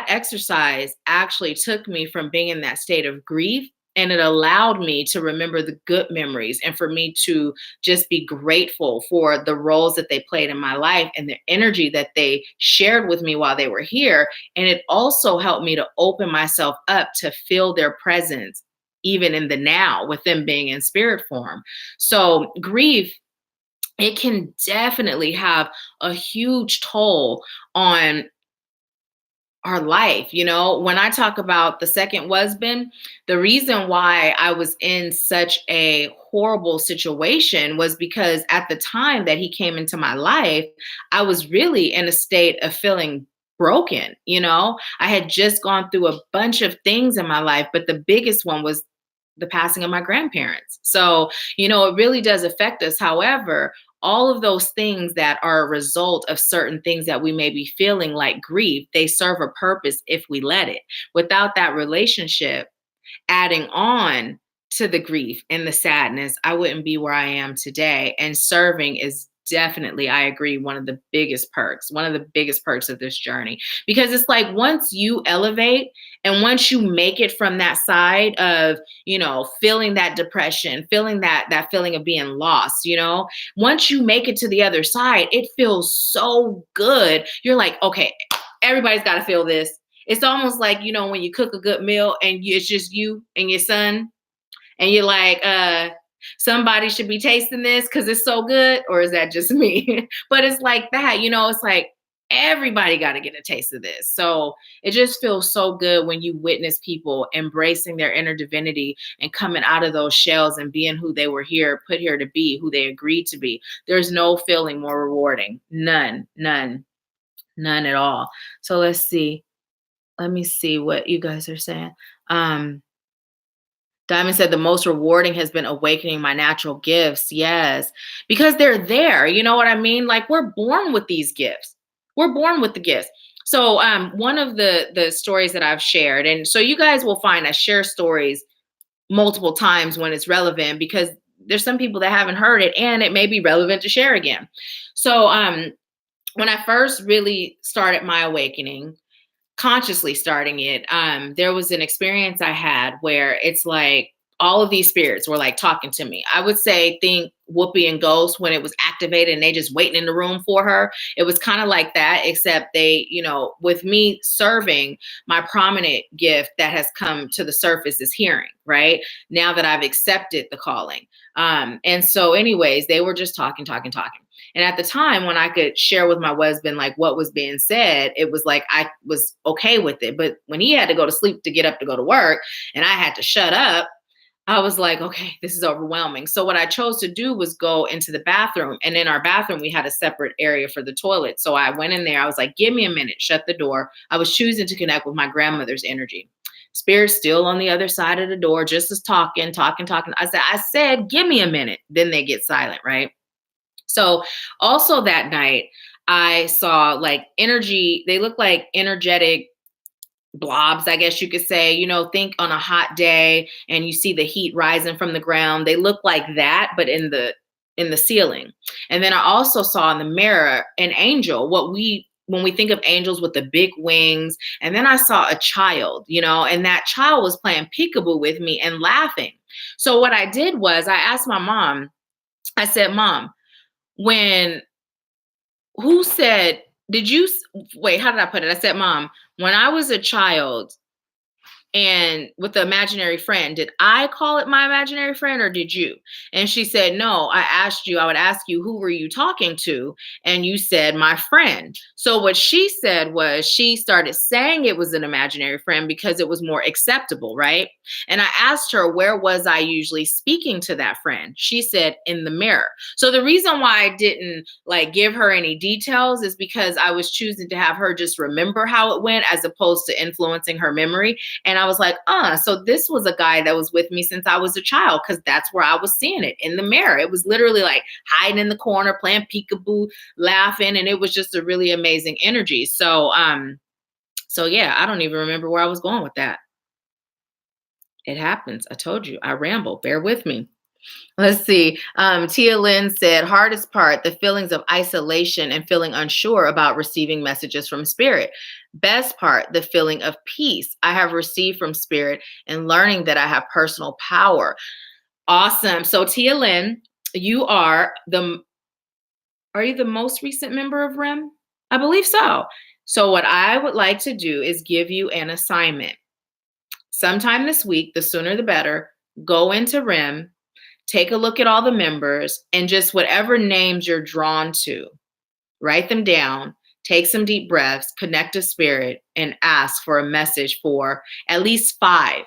exercise actually took me from being in that state of grief, and it allowed me to remember the good memories and for me to just be grateful for the roles that they played in my life and the energy that they shared with me while they were here. And it also helped me to open myself up to feel their presence even in the now with them being in spirit form. So grief, it can definitely have a huge toll on our life. When I talk about the second husband, the reason why I was in such a horrible situation was because at the time that he came into my life, I was really in a state of feeling broken. I had just gone through a bunch of things in my life, but the biggest one was the passing of my grandparents. So, it really does affect us. However, all of those things that are a result of certain things that we may be feeling like grief, they serve a purpose if we let it. Without that relationship adding on to the grief and the sadness, I wouldn't be where I am today. And serving is definitely, I agree, one of the biggest perks of this journey. Because it's like once you elevate and once you make it from that side of, feeling that depression, feeling that feeling of being lost, once you make it to the other side, it feels so good. You're like, okay, everybody's got to feel this. It's almost like, when you cook a good meal and it's just you and your son, and you're like, somebody should be tasting this because it's so good, or is that just me? But it's like that, it's like everybody got to get a taste of this. So it just feels so good when you witness people embracing their inner divinity and coming out of those shells and being who they were put here to be, who they agreed to be. There's no feeling more rewarding. None at all. So let's see. Let me see what you guys are saying. Diamond said the most rewarding has been awakening my natural gifts. Yes, because they're there. You know what I mean? Like we're born with these gifts. We're born with the gifts. So one of the stories that I've shared, and so you guys will find I share stories multiple times when it's relevant because there's some people that haven't heard it and it may be relevant to share again. So when I first really started my awakening, consciously starting it, there was an experience I had where it's like all of these spirits were like talking to me. I would say, think Whoopi and Ghost when it was activated and they just waiting in the room for her. It was kind of like that, except they, with me serving, my prominent gift that has come to the surface is hearing, right? Now that I've accepted the calling. And so anyways, they were just talking. And at the time when I could share with my husband, like what was being said, it was like, I was okay with it. But when he had to go to sleep to get up to go to work and I had to shut up, I was like, okay, this is overwhelming. So what I chose to do was go into the bathroom. And in our bathroom, we had a separate area for the toilet. So I went in there. I was like, give me a minute, shut the door. I was choosing to connect with my grandmother's energy. Spirit's still on the other side of the door, just as talking. I said, give me a minute. Then they get silent, right? So also that night, I saw like energy. They look like energetic blobs, I guess you could say. Think on a hot day and you see the heat rising from the ground. They look like that, but in the ceiling. And then I also saw in the mirror an angel, when we think of angels with the big wings. And then I saw a child, and that child was playing peekaboo with me and laughing. So what I did was I asked my mom, I said, Mom, who said, wait, how did I put it? I said, Mom, when I was a child and with the imaginary friend, did I call it my imaginary friend or did you? And she said, no, I would ask you, who were you talking to? And you said, my friend. So what she said was she started saying it was an imaginary friend because it was more acceptable, right? And I asked her, where was I usually speaking to that friend? She said, in the mirror. So the reason why I didn't like give her any details is because I was choosing to have her just remember how it went as opposed to influencing her memory. And I was like, so this was a guy that was with me since I was a child, because that's where I was seeing it, in the mirror. It was literally like hiding in the corner, playing peekaboo, laughing, and it was just a really amazing energy. So yeah, I don't even remember where I was going with that. It happens. I told you, I ramble. Bear with me. Let's see. Tia Lynn said, hardest part, the feelings of isolation and feeling unsure about receiving messages from spirit. Best part, the feeling of peace I have received from spirit and learning that I have personal power. Awesome. So Tia Lynn, are you the most recent member of REM? I believe so. So what I would like to do is give you an assignment. Sometime this week, the sooner the better, go into REM, take a look at all the members, and just whatever names you're drawn to, write them down, take some deep breaths, connect to spirit, and ask for a message for at least five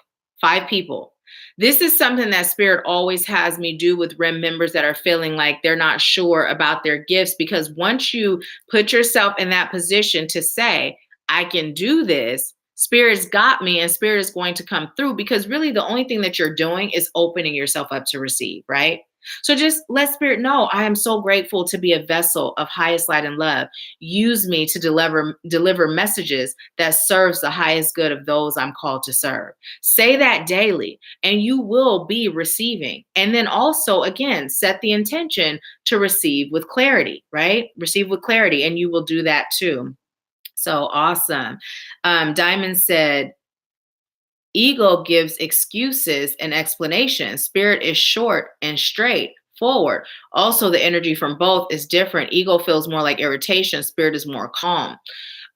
people. This is something that spirit always has me do with REM members that are feeling like they're not sure about their gifts, because once you put yourself in that position to say, I can do this, Spirit's got me, and spirit is going to come through, because really the only thing that you're doing is opening yourself up to receive, right? So just let spirit know, I am so grateful to be a vessel of highest light and love. Use me to deliver messages that serves the highest good of those I'm called to serve. Say that daily and you will be receiving. And then also, again, set the intention to receive with clarity, right? Receive with clarity, and you will do that too. So awesome. Diamond said, ego gives excuses and explanations. Spirit is short and straight forward. Also, the energy from both is different. Ego feels more like irritation. Spirit is more calm.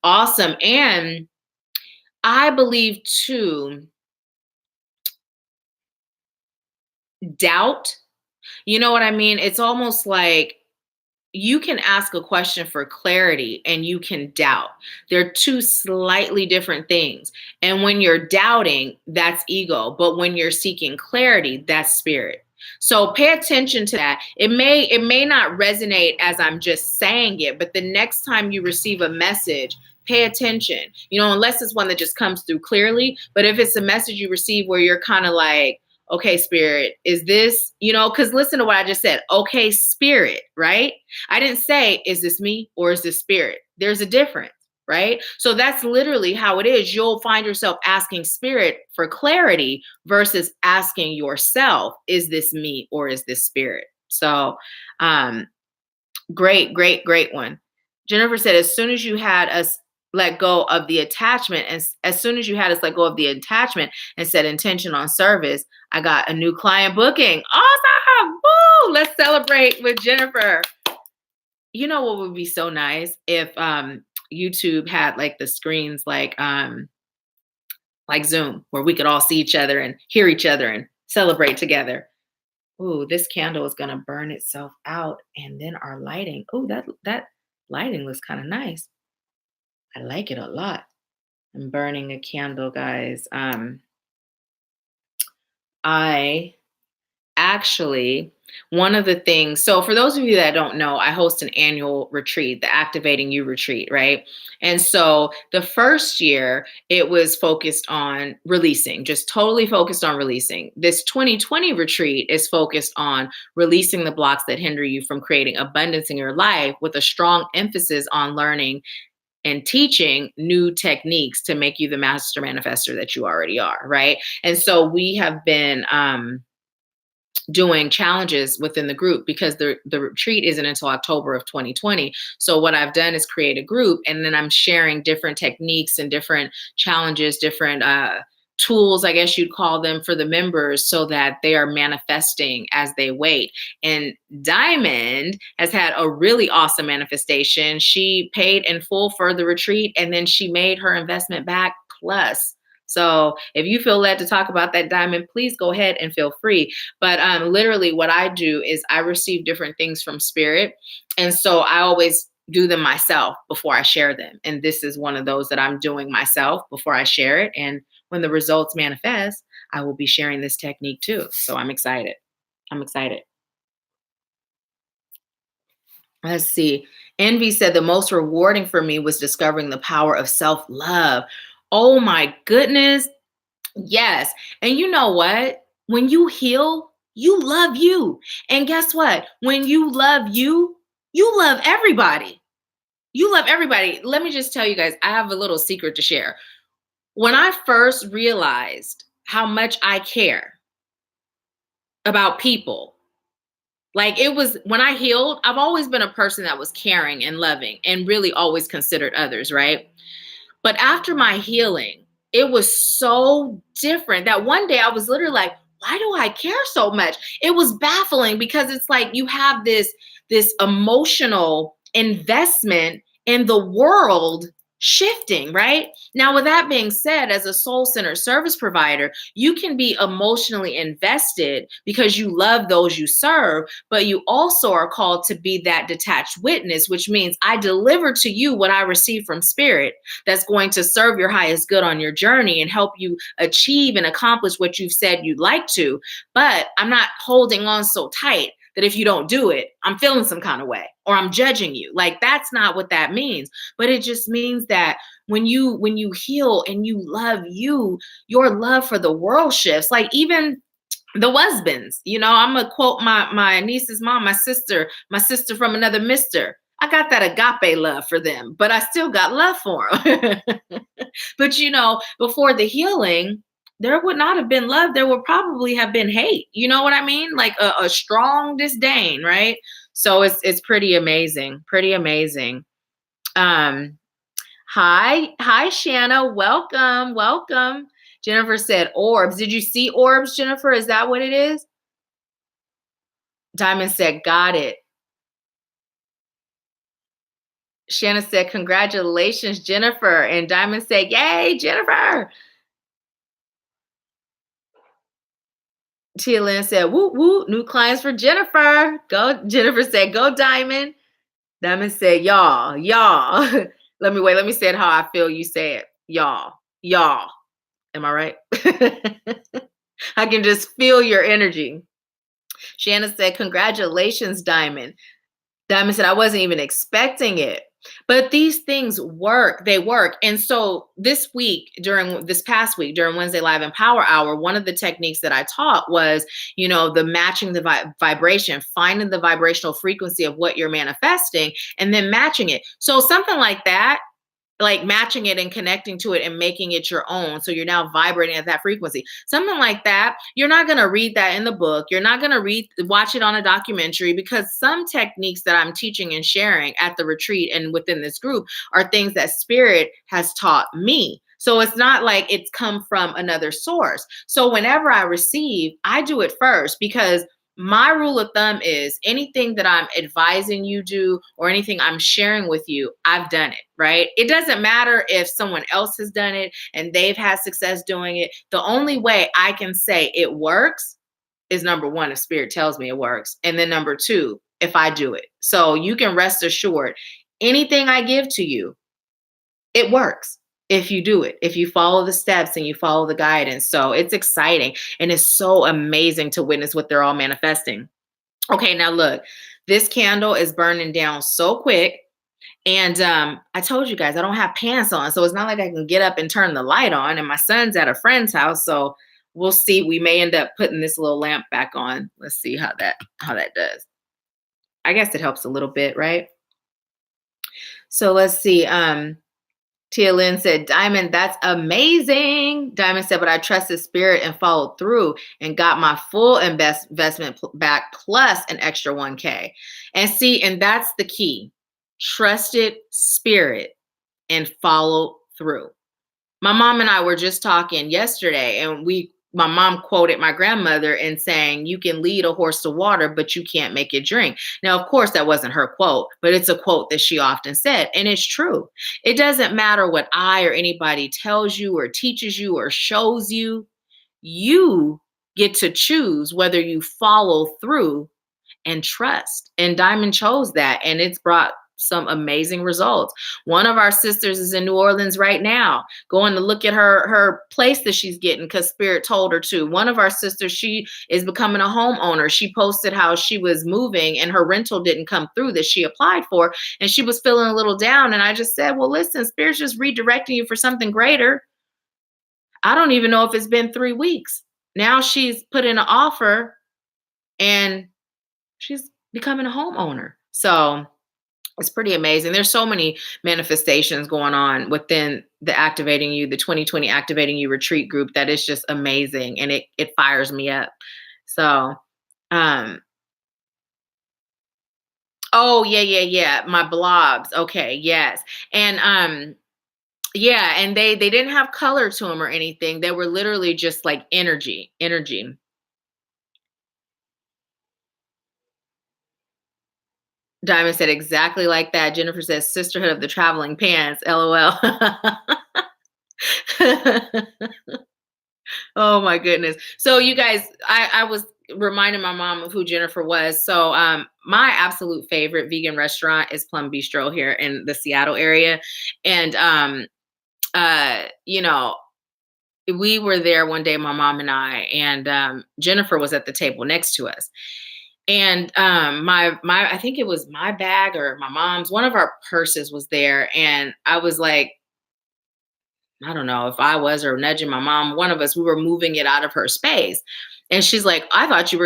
Awesome. And I believe too, doubt, you know what I mean? It's almost like you can ask a question for clarity and you can doubt. They're two slightly different things. And when you're doubting, that's ego. But when you're seeking clarity, that's spirit. So pay attention to that. It may not resonate as I'm just saying it, but the next time you receive a message, pay attention, unless it's one that just comes through clearly. But if it's a message you receive where you're kind of like, okay, spirit, is this, because listen to what I just said. Okay, spirit, right? I didn't say, is this me or is this spirit? There's a difference, right? So that's literally how it is. You'll find yourself asking spirit for clarity versus asking yourself, is this me or is this spirit? So, great, great, great one. Jennifer said, as soon as you had us let go of the attachment, and as soon as you had us let go of the attachment and set intention on service, I got a new client booking. Awesome. Woo! Let's celebrate with Jennifer. You know what would be so nice if YouTube had like the screens like Zoom, where we could all see each other and hear each other and celebrate together. Ooh, this candle is gonna burn itself out, and then our lighting. Oh, that lighting looks kind of nice. I like it a lot. I'm burning a candle, guys. I actually, one of the things, so for those of you that don't know, I host an annual retreat, the Activating You retreat, right? And so the first year it was focused on releasing, just totally focused on releasing. This 2020 retreat is focused on releasing the blocks that hinder you from creating abundance in your life, with a strong emphasis on learning and teaching new techniques to make you the master manifester that you already are, right? And so we have been doing challenges within the group, because the retreat isn't until October of 2020. So what I've done is create a group, and then I'm sharing different techniques and different challenges, different tools, I guess you'd call them, for the members, so that they are manifesting as they wait. And Diamond has had a really awesome manifestation. She paid in full for the retreat, and then she made her investment back plus. So if you feel led to talk about that, Diamond, please go ahead and feel free. But literally what I do is I receive different things from spirit. And so I always do them myself before I share them. And this is one of those that I'm doing myself before I share it. And when the results manifest, I will be sharing this technique too. So I'm excited. I'm excited. Let's see. Envy said the most rewarding for me was discovering the power of self-love. Oh my goodness. Yes. And you know what? When you heal, you love you. And guess what? When you love you love everybody. You love everybody. Let me just tell you guys, I have a little secret to share. When I first realized how much I care about people, like, it was when I healed, I've always been a person that was caring and loving and really always considered others, right? But after my healing, it was so different that one day I was literally like, why do I care so much? It was baffling, because it's like you have this emotional investment in the world shifting, right? Now, with that being said, as a soul-centered service provider, you can be emotionally invested because you love those you serve, but you also are called to be that detached witness, which means I deliver to you what I receive from spirit that's going to serve your highest good on your journey and help you achieve and accomplish what you've said you'd like to. But I'm not holding on so tight that if you don't do it, I'm feeling some kind of way or I'm judging you. Like, that's not what that means. But it just means that when you heal and you love you, your love for the world shifts. Like, even the husbands, I'm gonna quote my niece's mom, my sister from another mister. I got that agape love for them, but I still got love for them. But before the healing, there would not have been love. There would probably have been hate. You know what I mean? Like a strong disdain, right? So it's pretty amazing. Pretty amazing. Um, hi, Shanna. Welcome, welcome. Jennifer said orbs. Did you see orbs, Jennifer? Is that what it is? Diamond said, got it. Shanna said, congratulations, Jennifer. And Diamond said, yay, Jennifer. Tia Lynn said, woo, woo, new clients for Jennifer. Go. Jennifer said, go, Diamond. Diamond said, y'all. Let me say it how I feel you say it. Y'all. Am I right? I can just feel your energy. Shanna said, congratulations, Diamond. Diamond said, I wasn't even expecting it. But these things work. They work. And so this past week, during Wednesday Live and Power Hour, one of the techniques that I taught was, the matching the vibration, finding the vibrational frequency of what you're manifesting, and then matching it. So something like that, like matching it and connecting to it and making it your own. So you're now vibrating at that frequency. Something like that, you're not going to read that in the book. You're not going to watch it on a documentary, because some techniques that I'm teaching and sharing at the retreat and within this group are things that spirit has taught me. So it's not like it's come from another source. So whenever I receive, I do it first, because my rule of thumb is anything that I'm advising you do or anything I'm sharing with you, I've done it, right? It doesn't matter if someone else has done it and they've had success doing it. The only way I can say it works is, number one, if spirit tells me it works. And then number two, if I do it. So you can rest assured, anything I give to you, it works if you do it, if you follow the steps and you follow the guidance. So it's exciting and it's so amazing to witness what they're all manifesting. Okay, now look, this candle is burning down so quick. And I told you guys I don't have pants on, so it's not like I can get up and turn the light on. And my son's at a friend's house, so we'll see. We may end up putting this little lamp back on. Let's see how that does. I guess it helps a little bit, right? So let's see. Tia Lynn said, Diamond, that's amazing. Diamond said, but I trusted spirit and followed through and got my full investment back plus an extra 1K. And see, and that's the key. Trusted spirit and follow through. My mom and I were just talking yesterday, and my mom quoted my grandmother in saying, you can lead a horse to water, but you can't make it drink. Now, of course, that wasn't her quote, but it's a quote that she often said. And it's true. It doesn't matter what I or anybody tells you or teaches you or shows you. You get to choose whether you follow through and trust. And Diamond chose that, and it's brought some amazing results. One of our sisters is in New Orleans right now, going to look at her place that she's getting because spirit told her to. One of our sisters, she is becoming a homeowner. She posted how she was moving and her rental didn't come through that she applied for, and she was feeling a little down. And I just said, well, listen, spirit's just redirecting you for something greater. I don't even know if it's been 3 weeks. Now she's put in an offer and she's becoming a homeowner. So it's pretty amazing. There's so many manifestations going on within the 2020 Activating You retreat group that is just amazing, and it fires me up. So, oh yeah, my blogs. Okay, yes, and yeah, and they didn't have color to them or anything. They were literally just like energy. Diamond said exactly like that. Jennifer says, Sisterhood of the Traveling Pants, LOL. Oh my goodness. So you guys, I was reminding my mom of who Jennifer was. So my absolute favorite vegan restaurant is Plum Bistro here in the Seattle area. And we were there one day, my mom and I, and Jennifer was at the table next to us. And my I think it was my bag or my mom's, one of our purses was there. And I was like, I don't know if I was or nudging my mom, one of us, we were moving it out of her space. And she's like, I thought you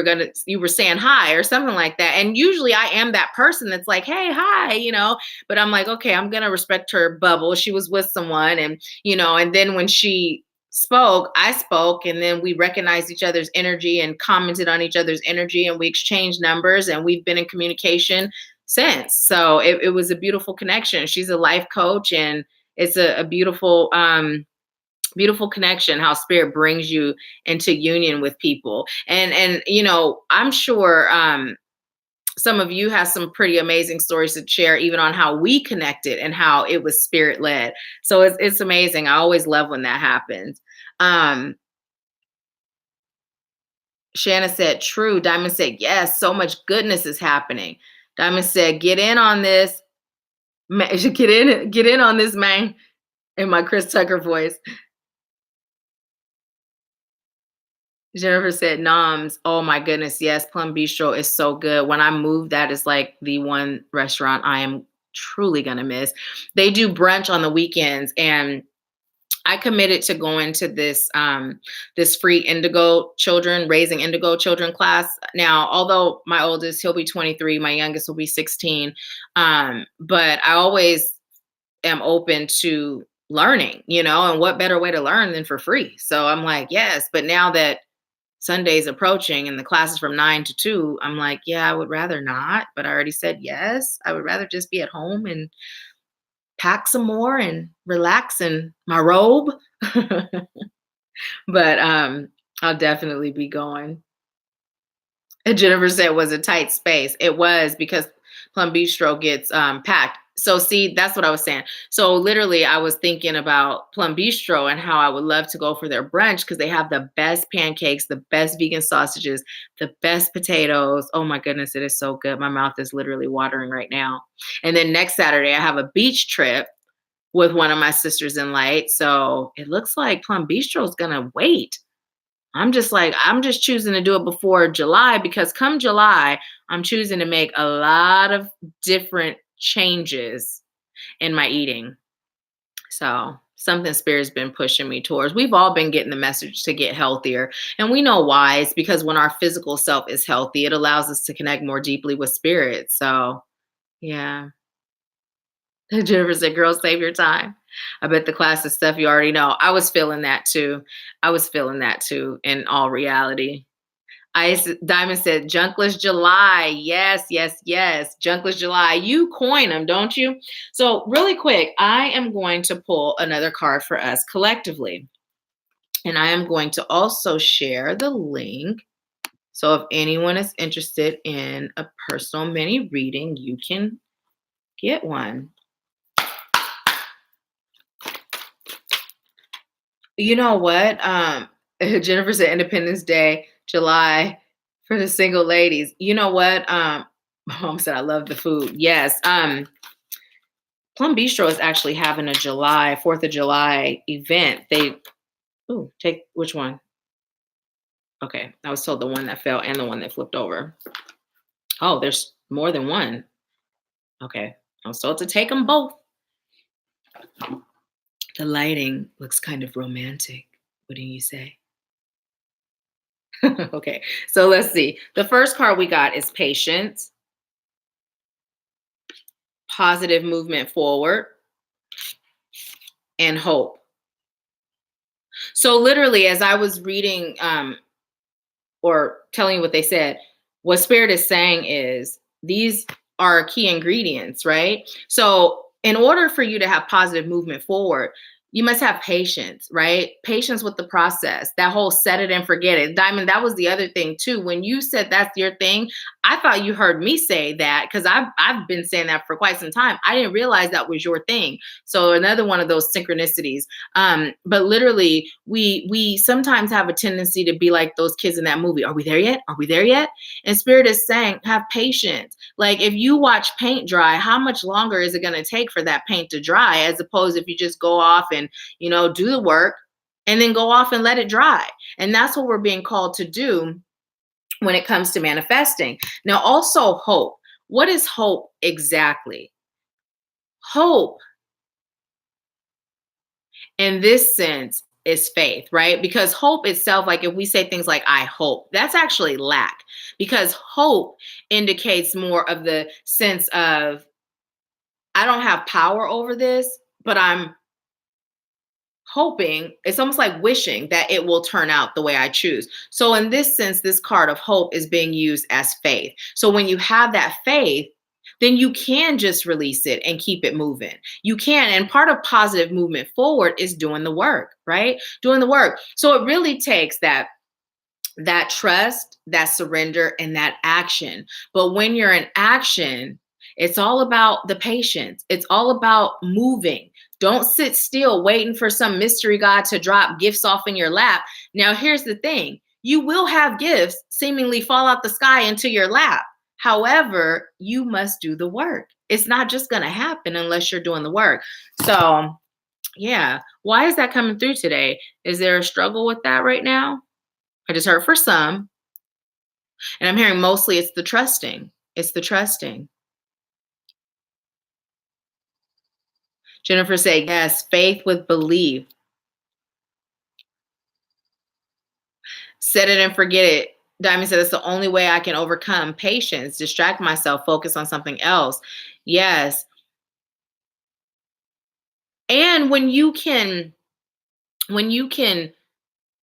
were saying hi or something like that. And usually I am that person that's like, hey, hi, but I'm like, okay, I'm going to respect her bubble. She was with someone and then when she spoke, I spoke, and then we recognized each other's energy and commented on each other's energy, and we exchanged numbers, and we've been in communication since. So it was a beautiful connection. She's a life coach, and it's a beautiful beautiful connection, how spirit brings you into union with people. And I'm sure some of you have some pretty amazing stories to share, even on how we connected and how it was spirit led. So it's amazing. I always love when that happens. Shanna said, true. Diamond said, yes, so much goodness is happening. Diamond said, get in on this. Get in on this, man. In my Chris Tucker voice. Jennifer said, Noms. Oh my goodness. Yes. Plum Bistro is so good. When I moved, that is like the one restaurant I am truly gonna miss. They do brunch on the weekends, and I committed to going to this free raising indigo children class. Now, although my oldest, he'll be 23, my youngest will be 16. But I always am open to learning, and what better way to learn than for free? So I'm like, yes. But now that Sunday's approaching and the class is from 9 to 2, I'm like, yeah, I would rather not. But I already said yes. I would rather just be at home and pack some more and relax in my robe. But I'll definitely be going. And Jennifer said it was a tight space. It was because Plum Bistro gets packed. So see, that's what I was saying. So literally, I was thinking about Plum Bistro and how I would love to go for their brunch because they have the best pancakes, the best vegan sausages, the best potatoes. Oh my goodness, it is so good. My mouth is literally watering right now. And then next Saturday, I have a beach trip with one of my sisters in light. So it looks like Plum Bistro is going to wait. I'm just choosing to do it before July because come July, I'm choosing to make a lot of different changes in my eating. So something Spirit's been pushing me towards. We've all been getting the message to get healthier. And we know why. It's because when our physical self is healthy, it allows us to connect more deeply with Spirit. So yeah. Jennifer said, girl, save your time. I bet the class is stuff you already know. I was feeling that too. In all reality. Diamond said, Junkless July. Yes, yes, yes. Junkless July. You coin them, don't you? So, really quick, I am going to pull another card for us collectively. And I am going to also share the link. So, if anyone is interested in a personal mini reading, you can get one. You know what? Jennifer said Independence Day, July for the single ladies. You know what? Mom said I love the food. Yes. Plum Bistro is actually having a 4th of July event. Take which one? Okay. I was told the one that fell and the one that flipped over. Oh, there's more than one. Okay. I was told to take them both. The lighting looks kind of romantic, wouldn't you say? Okay, so let's see. The first card we got is patience, positive movement forward, and hope. So literally, as I was reading or telling you what they said, what Spirit is saying is these are key ingredients, right? So in order for you to have positive movement forward, you must have patience, right? Patience with the process. That whole set it and forget it. Diamond, that was the other thing too. When you said that's your thing, I thought you heard me say that because I've been saying that for quite some time. I didn't realize that was your thing. So another one of those synchronicities. But literally, we sometimes have a tendency to be like those kids in that movie. Are we there yet? Are we there yet? And Spirit is saying, have patience. Like if you watch paint dry, how much longer is it going to take for that paint to dry? As opposed if you just go off and do the work and then go off and let it dry. And that's what we're being called to do when it comes to manifesting. Now, also hope. What is hope exactly? Hope in this sense is faith, right? Because hope itself, like if we say things like, I hope, that's actually lack because hope indicates more of the sense of, I don't have power over this, but I'm hoping, it's almost like wishing that it will turn out the way I choose. So in this sense, this card of hope is being used as faith. So when you have that faith, then you can just release it and keep it moving. You can. And part of positive movement forward is doing the work, right? Doing the work. So it really takes that trust, that surrender, and that action. But when you're in action, it's all about the patience. It's all about moving. Don't sit still waiting for some mystery God to drop gifts off in your lap. Now, here's the thing. You will have gifts seemingly fall out the sky into your lap. However, you must do the work. It's not just going to happen unless you're doing the work. So, yeah. Why is that coming through today? Is there a struggle with that right now? I just heard for some. And I'm hearing mostly it's the trusting. It's the trusting. Jennifer said, yes, faith with belief. Set it and forget it. Diamond said, it's the only way I can overcome patience, distract myself, focus on something else. Yes. And when you can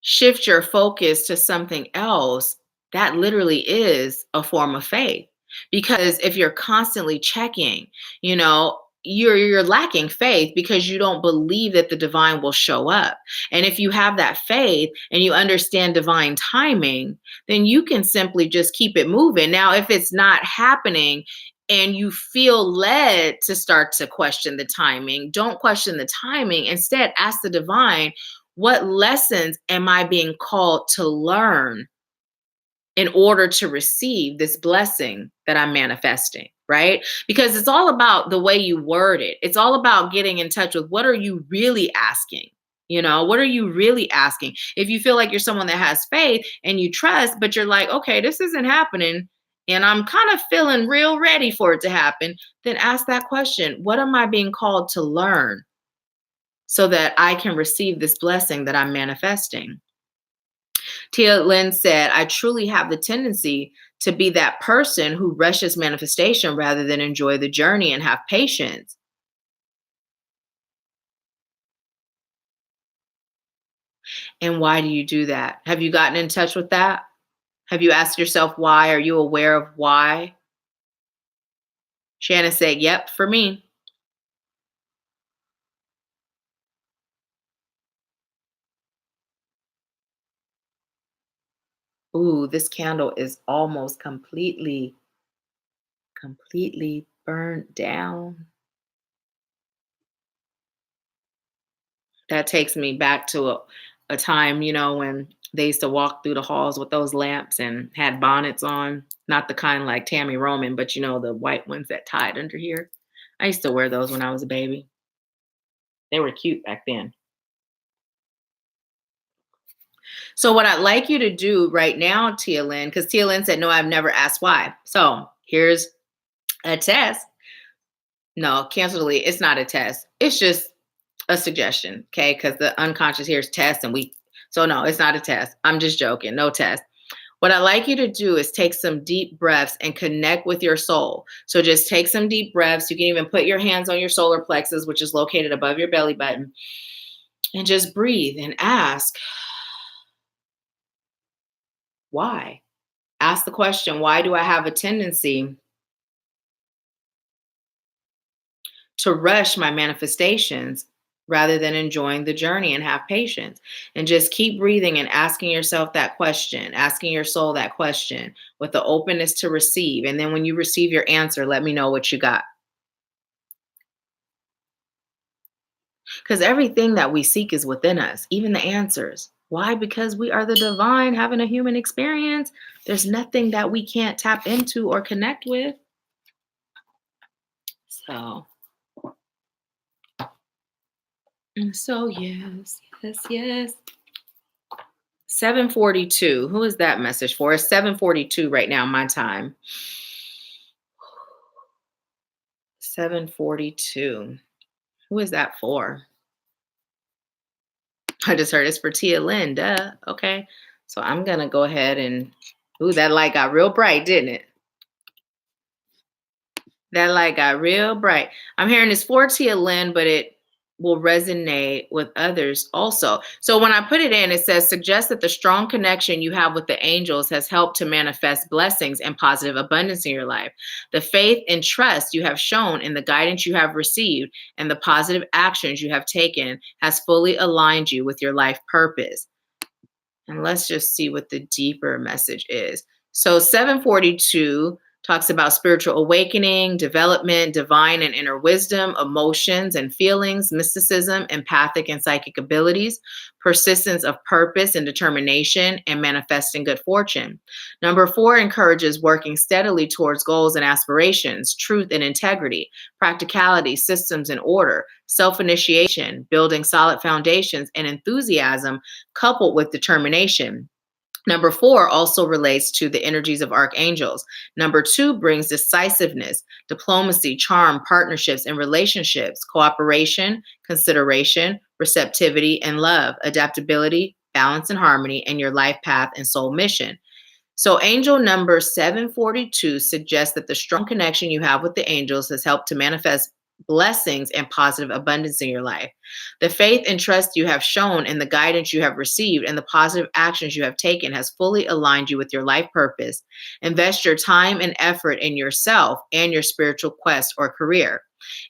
shift your focus to something else, that literally is a form of faith. Because if you're constantly checking, you're lacking faith because you don't believe that the divine will show up. And if you have that faith and you understand divine timing, then you can simply just keep it moving. Now, if it's not happening and you feel led to start to question the timing, don't question the timing. Instead, ask the divine, what lessons am I being called to learn in order to receive this blessing that I'm manifesting, right? Because it's all about the way you word it. It's all about getting in touch with what are you really asking? What are you really asking? If you feel like you're someone that has faith and you trust, but you're like, okay, this isn't happening, and I'm kind of feeling real ready for it to happen, then ask that question. What am I being called to learn so that I can receive this blessing that I'm manifesting? Tia Lynn said, I truly have the tendency to be that person who rushes manifestation rather than enjoy the journey and have patience. And why do you do that? Have you gotten in touch with that? Have you asked yourself why? Are you aware of why? Shannon said, yep, for me. Ooh, this candle is almost completely burnt down. That takes me back to a time, when they used to walk through the halls with those lamps and had bonnets on, not the kind like Tammy Roman, but the white ones that tied under here. I used to wear those when I was a baby. They were cute back then. So what I'd like you to do right now, Tia Lynn, because Tia Lynn said, no, I've never asked why. So here's a test. No, cancel delete. It's not a test. It's just a suggestion, okay? Because the unconscious here is test, so no, it's not a test. I'm just joking. No test. What I'd like you to do is take some deep breaths and connect with your soul. So just take some deep breaths. You can even put your hands on your solar plexus, which is located above your belly button, and just breathe and ask, why? Ask the question, why do I have a tendency to rush my manifestations rather than enjoying the journey and have patience? And just keep breathing and asking yourself that question, asking your soul that question with the openness to receive. And then when you receive your answer, let me know what you got. Because everything that we seek is within us, even the answers. Why? Because we are the divine having a human experience. There's nothing that we can't tap into or connect with. So yes. 7:42. Who is that message for? It's 7:42 right now, my time. 7:42. Who is that for? I just heard it's for Tia Lynn. Duh. Okay. So I'm going to go ahead and, ooh, that light got real bright, didn't it? That light got real bright. I'm hearing this for Tia Lynn, but it will resonate with others also. So when I put it in, it says, suggest that the strong connection you have with the angels has helped to manifest blessings and positive abundance in your life. The faith and trust you have shown in the guidance you have received and the positive actions you have taken has fully aligned you with your life purpose. And let's just see what the deeper message is. So 742 talks about spiritual awakening, development, divine and inner wisdom, emotions and feelings, mysticism, empathic and psychic abilities, persistence of purpose and determination, and manifesting good fortune. Number 4 encourages working steadily towards goals and aspirations, truth and integrity, practicality, systems and order, self-initiation, building solid foundations, and enthusiasm coupled with determination. Number 4 also relates to the energies of archangels. Number 2 brings decisiveness, diplomacy, charm, partnerships and relationships, cooperation, consideration, receptivity, and love, adaptability, balance and harmony, and your life path and soul mission. So, angel number 742 suggests that the strong connection you have with the angels has helped to manifest blessings and positive abundance in your life. The faith and trust you have shown and the guidance you have received and the positive actions you have taken has fully aligned you with your life purpose. Invest your time and effort in yourself and your spiritual quest or career.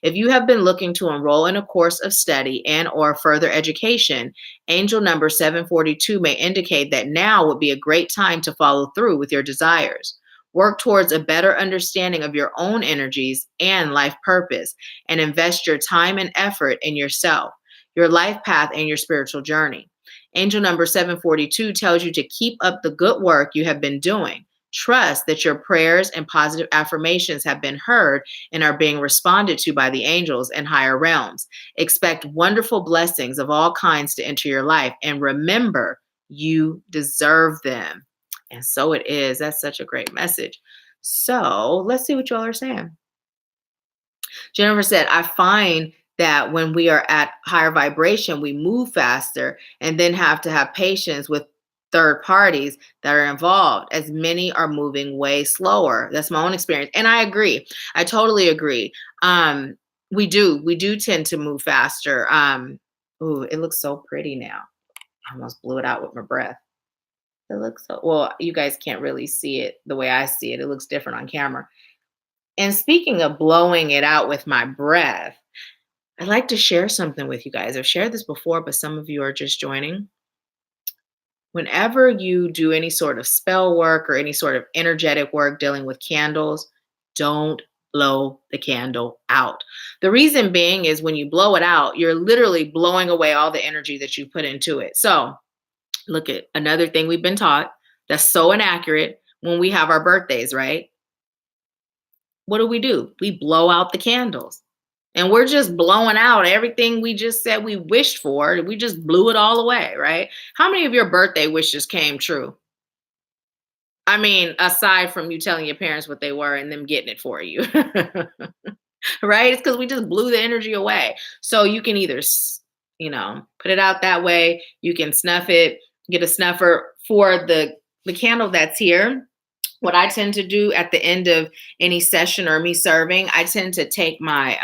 If you have been looking to enroll in a course of study and or further education, angel number 742 may indicate that now would be a great time to follow through with your desires. Work towards a better understanding of your own energies and life purpose, and invest your time and effort in yourself, your life path, and your spiritual journey. Angel number 742 tells you to keep up the good work you have been doing. Trust that your prayers and positive affirmations have been heard and are being responded to by the angels and higher realms. Expect wonderful blessings of all kinds to enter your life, and remember, you deserve them. And so it is. That's such a great message. So let's see what y'all are saying. Jennifer said, I find that when we are at higher vibration, we move faster and then have to have patience with third parties that are involved, as many are moving way slower. That's my own experience. And I agree. I totally agree. We do tend to move faster. Ooh, it looks so pretty now. I almost blew it out with my breath. It looks so well, you guys can't really see it the way I see it. It looks different on camera. And speaking of blowing it out with my breath, I'd like to share something with you guys. I've shared this before, but some of you are just joining. Whenever you do any sort of spell work or any sort of energetic work dealing with candles, don't blow the candle out. The reason being is when you blow it out, you're literally blowing away all the energy that you put into it. So, look at another thing we've been taught that's so inaccurate when we have our birthdays, right? What do? We blow out the candles. And we're just blowing out everything we just said we wished for. We just blew it all away, right? How many of your birthday wishes came true? I mean, aside from you telling your parents what they were and them getting it for you, right? It's because we just blew the energy away. So you can either, put it out that way. You can snuff it, get a snuffer for the candle that's here. What I tend to do at the end of any session or me serving, I tend to take my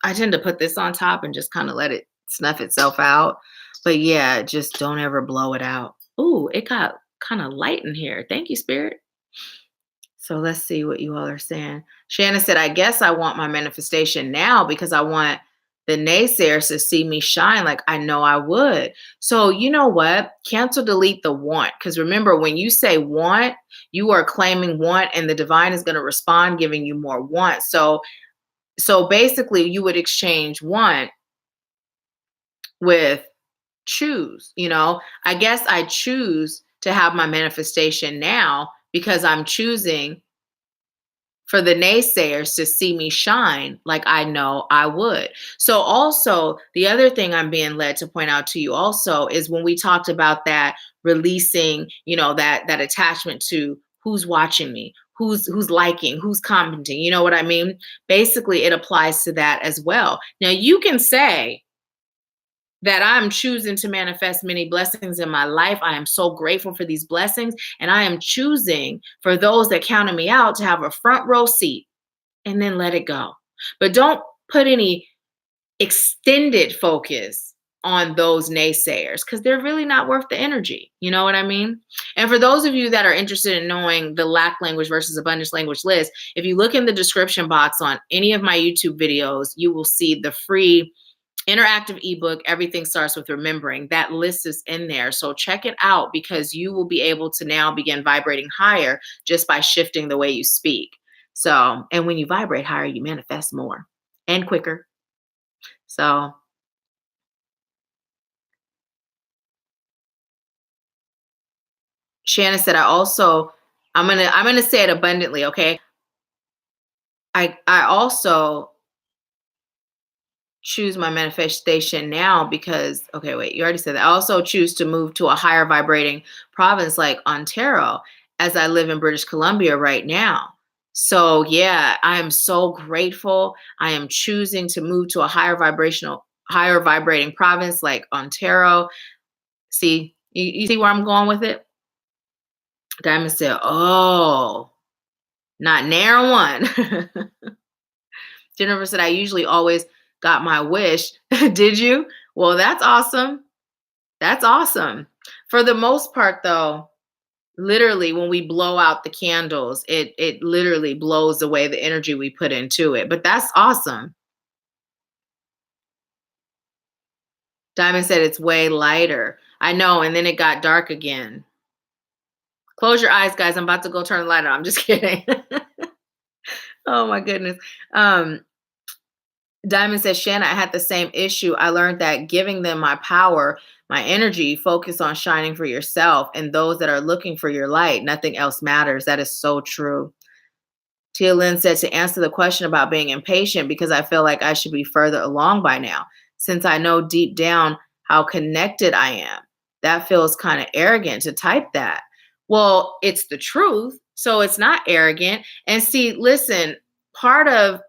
I tend to put this on top and just kind of let it snuff itself out. But yeah, just don't ever blow it out. Ooh, it got kind of light in here. Thank you, Spirit. So let's see what you all are saying. Shanna said, I guess I want my manifestation now because I want the naysayers to see me shine like I know I would. So you know what? Cancel, delete the want. Because remember, when you say want, you are claiming want, and the divine is going to respond, giving you more want. So basically, you would exchange want with choose. I guess I choose to have my manifestation now because I'm choosing for the naysayers to see me shine like I know I would. So also, the other thing I'm being led to point out to you also is when we talked about that releasing, that attachment to who's watching me, who's liking, who's commenting, you know what I mean? Basically, it applies to that as well. Now, you can say that I'm choosing to manifest many blessings in my life. I am so grateful for these blessings. And I am choosing for those that counted me out to have a front row seat, and then let it go. But don't put any extended focus on those naysayers because they're really not worth the energy. You know what I mean? And for those of you that are interested in knowing the lack language versus abundance language list, if you look in the description box on any of my YouTube videos, you will see the free interactive ebook, Everything Starts with Remembering. That list is in there. So check it out because you will be able to now begin vibrating higher just by shifting the way you speak. So, and when you vibrate higher, you manifest more and quicker. So, Shanna said, I'm gonna say it abundantly, okay? I also choose my manifestation now because, okay, wait, you already said that. I also choose to move to a higher vibrating province like Ontario as I live in British Columbia right now. So, yeah, I am so grateful. I am choosing to move to a higher vibrating province like Ontario. See, you see where I'm going with it? Diamond said, oh, not narrow one. Jennifer said, I usually always got my wish. Did you? Well, that's awesome. That's awesome. For the most part, though, literally when we blow out the candles, it literally blows away the energy we put into it. But that's awesome. Diamond said it's way lighter. I know, and then it got dark again. Close your eyes, guys. I'm about to go turn the light on. I'm just kidding. Oh my goodness. Um, Diamond says, Shanna, I had the same issue. I learned that giving them my power, my energy, focus on shining for yourself and those that are looking for your light. Nothing else matters. That is so true. Tia Lynn said to answer the question about being impatient because I feel like I should be further along by now, since I know deep down how connected I am. That feels kind of arrogant to type that. Well, it's the truth, so it's not arrogant. And see, listen, part of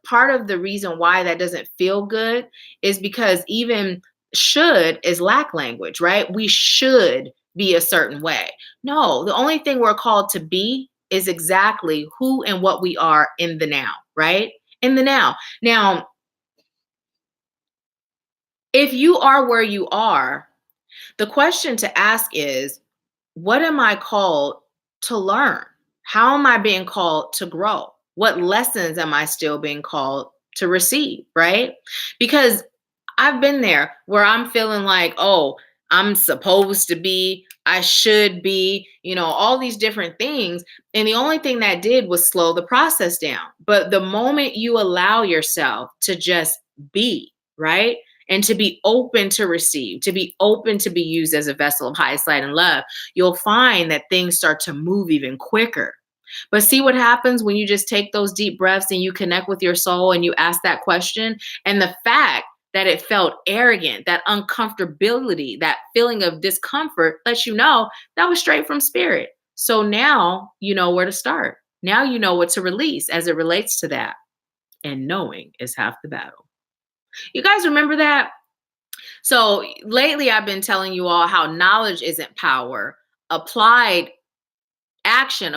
the reason why that doesn't feel good is because even should is lack language, right? We should be a certain way. No, the only thing we're called to be is exactly who and what we are in the now, right? In the now. Now, if you are where you are, the question to ask is, what am I called to learn? How am I being called to grow? What lessons am I still being called to receive, right? Because I've been there where I'm feeling like, oh, I'm supposed to be, I should be, all these different things. And the only thing that did was slow the process down. But the moment you allow yourself to just be, right? And to be open to receive, to be open to be used as a vessel of highest light and love, you'll find that things start to move even quicker. But see what happens when you just take those deep breaths and you connect with your soul and you ask that question. And the fact that it felt arrogant, that uncomfortability, that feeling of discomfort lets you know that was straight from spirit. So now you know where to start. Now you know what to release as it relates to that. And knowing is half the battle. You guys remember that? So lately I've been telling you all how knowledge isn't power. Applied action,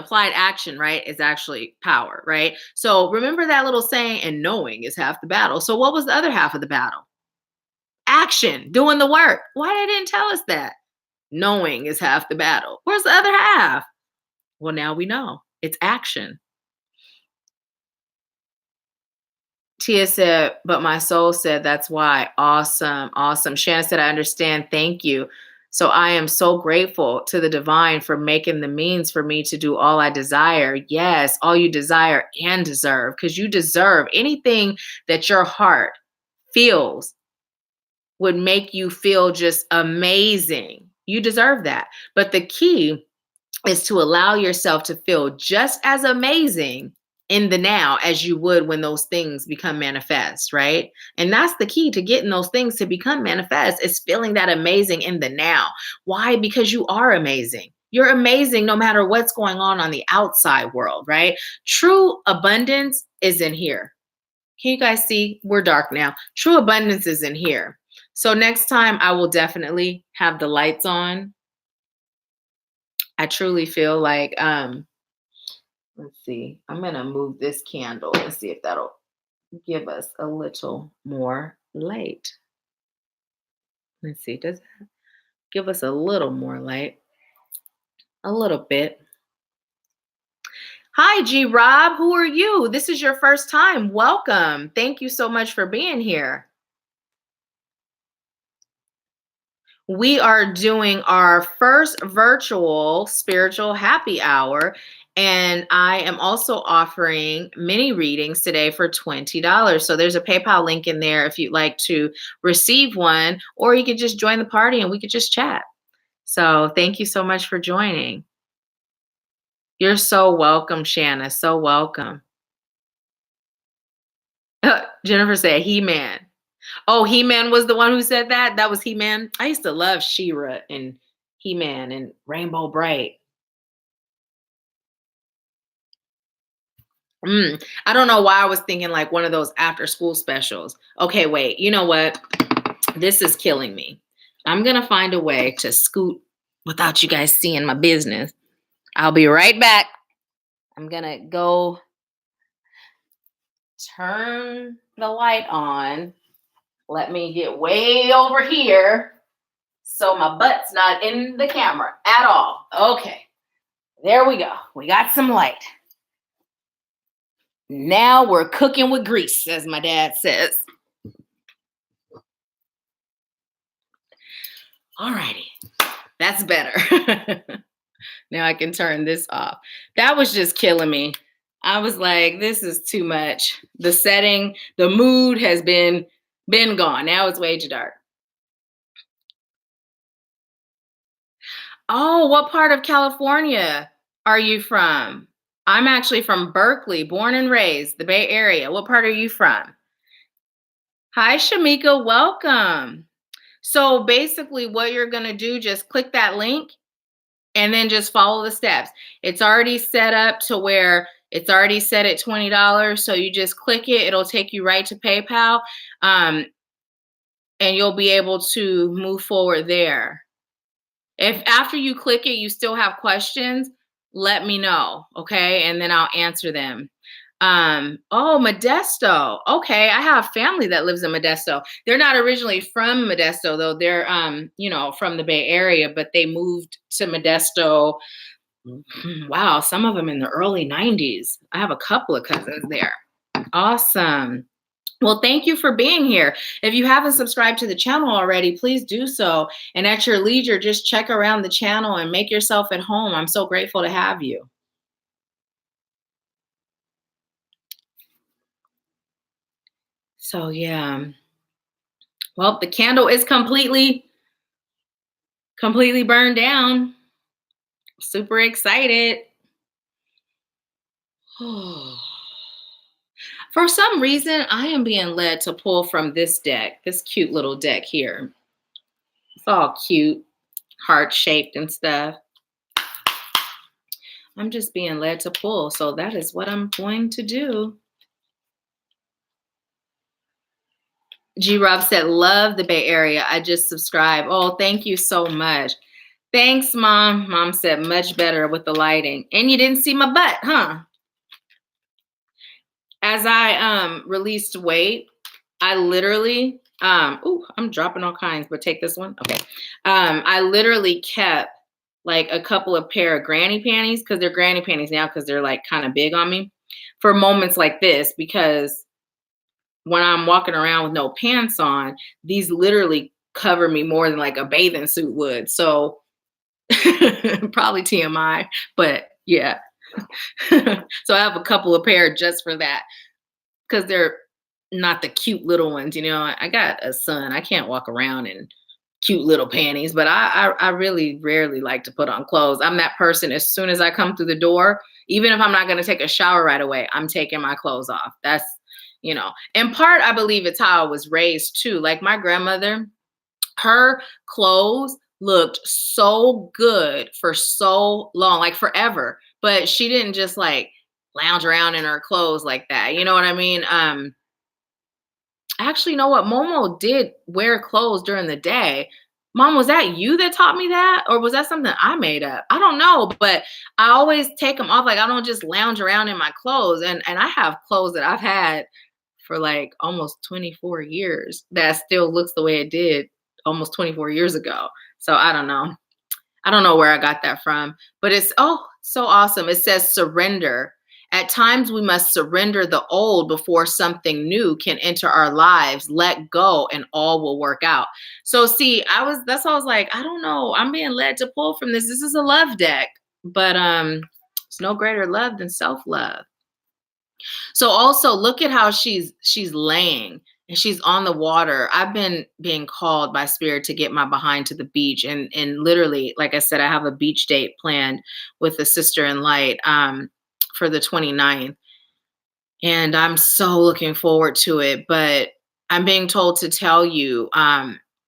right, is actually power, right? So remember that little saying, and knowing is half the battle. So what was the other half of the battle? Action, doing the work. Why they didn't tell us that? Knowing is half the battle. Where's the other half? Well, now we know. It's action. Tia said, but my soul said that's why. Awesome. Awesome. Shanna said, I understand. Thank you. So I am so grateful to the divine for making the means for me to do all I desire. Yes, all you desire and deserve, because you deserve anything that your heart feels would make you feel just amazing. You deserve that. But the key is to allow yourself to feel just as amazing in the now as you would when those things become manifest, right? And that's the key to getting those things to become manifest, is feeling that amazing in the now. Why? Because you are amazing. You're amazing no matter what's going on the outside world, right? True abundance is in here. Can you guys see? We're dark now. True abundance is in here. So next time I will definitely have the lights on. I truly feel like let's see. I'm going to move this candle and see if that'll give us a little more light. Let's see. Does that give us a little more light? A little bit. Hi, G Rob. Who are you? This is your first time. Welcome. Thank you so much for being here. We are doing our first virtual spiritual happy hour. And I am also offering mini readings today for $20. So there's a PayPal link in there if you'd like to receive one, or you could just join the party and we could just chat. So thank you so much for joining. You're so welcome, Shanna. So welcome. Jennifer said, He-Man. Oh, He-Man was the one who said that? That was He-Man? I used to love She-Ra and He-Man and Rainbow Bright. I don't know why I was thinking like one of those after school specials. Okay, wait. You know what? This is killing me. I'm going to find a way to scoot without you guys seeing my business. I'll be right back. I'm going to go turn the light on. Let me get way over here so my butt's not in the camera at all. Okay, there we go. We got some light. Now we're cooking with grease, as my dad says. All righty, that's better. Now I can turn this off. That was just killing me. I was like, this is too much. The setting, the mood has been gone. Now it's way too dark. Oh, what part of California are you from? I'm actually from Berkeley, born and raised, the Bay Area. What part are you from? Hi, Shamika. Welcome. So basically, what you're going to do, just click that link and then just follow the steps. It's already set up to where it's already set at $20. So you just click it. It'll take you right to PayPal. And you'll be able to move forward there. If after you click it, you still have questions, let me know, okay? And then I'll answer them. Oh, Modesto. Okay, I have family that lives in Modesto. They're not originally from Modesto, though. They're, from the Bay Area, but they moved to Modesto. Wow, some of them in the early 90s. I have a couple of cousins there. Awesome. Well, thank you for being here. If you haven't subscribed to the channel already, please do so. And at your leisure, just check around the channel and make yourself at home. I'm so grateful to have you. So yeah. Well, the candle is completely burned down. Super excited. For some reason, I am being led to pull from this deck, this cute little deck here. It's all cute, heart-shaped and stuff. I'm just being led to pull, so that is what I'm going to do. G-Rob said, love the Bay Area. I just subscribed. Oh, thank you so much. Thanks, Mom. Mom said, much better with the lighting. And you didn't see my butt, huh? As I released weight, I literally, I'm dropping all kinds, but take this one. Okay. I literally kept like a couple of pair of granny panties, because they're granny panties now because they're like kind of big on me, for moments like this, because when I'm walking around with no pants on, these literally cover me more than like a bathing suit would. So probably TMI, but yeah. So I have a couple of pair just for that, because they're not the cute little ones. I got a son. I can't walk around in cute little panties, but I really rarely like to put on clothes. I'm that person, as soon as I come through the door, even if I'm not going to take a shower right away, I'm taking my clothes off. That's, in part, I believe it's how I was raised too. Like my grandmother, her clothes looked so good for so long, like forever, but she didn't just like lounge around in her clothes like that. You know what I mean? Actually, you know what? Momo did wear clothes during the day. Mom, was that you that taught me that? Or was that something I made up? I don't know, but I always take them off. Like I don't just lounge around in my clothes. And I have clothes that I've had for like almost 24 years that still looks the way it did almost 24 years ago. So I don't know. I don't know where I got that from, but it's, so awesome. It says surrender. At times we must surrender the old before something new can enter our lives. Let go and all will work out. So see, that's why I was like, I don't know. I'm being led to pull from this. This is a love deck, but it's no greater love than self-love. So also look at how she's laying and she's on the water. I've been being called by spirit to get my behind to the beach. And literally, like I said, I have a beach date planned with a sister in light for the 29th. And I'm so looking forward to it. But I'm being told to tell you,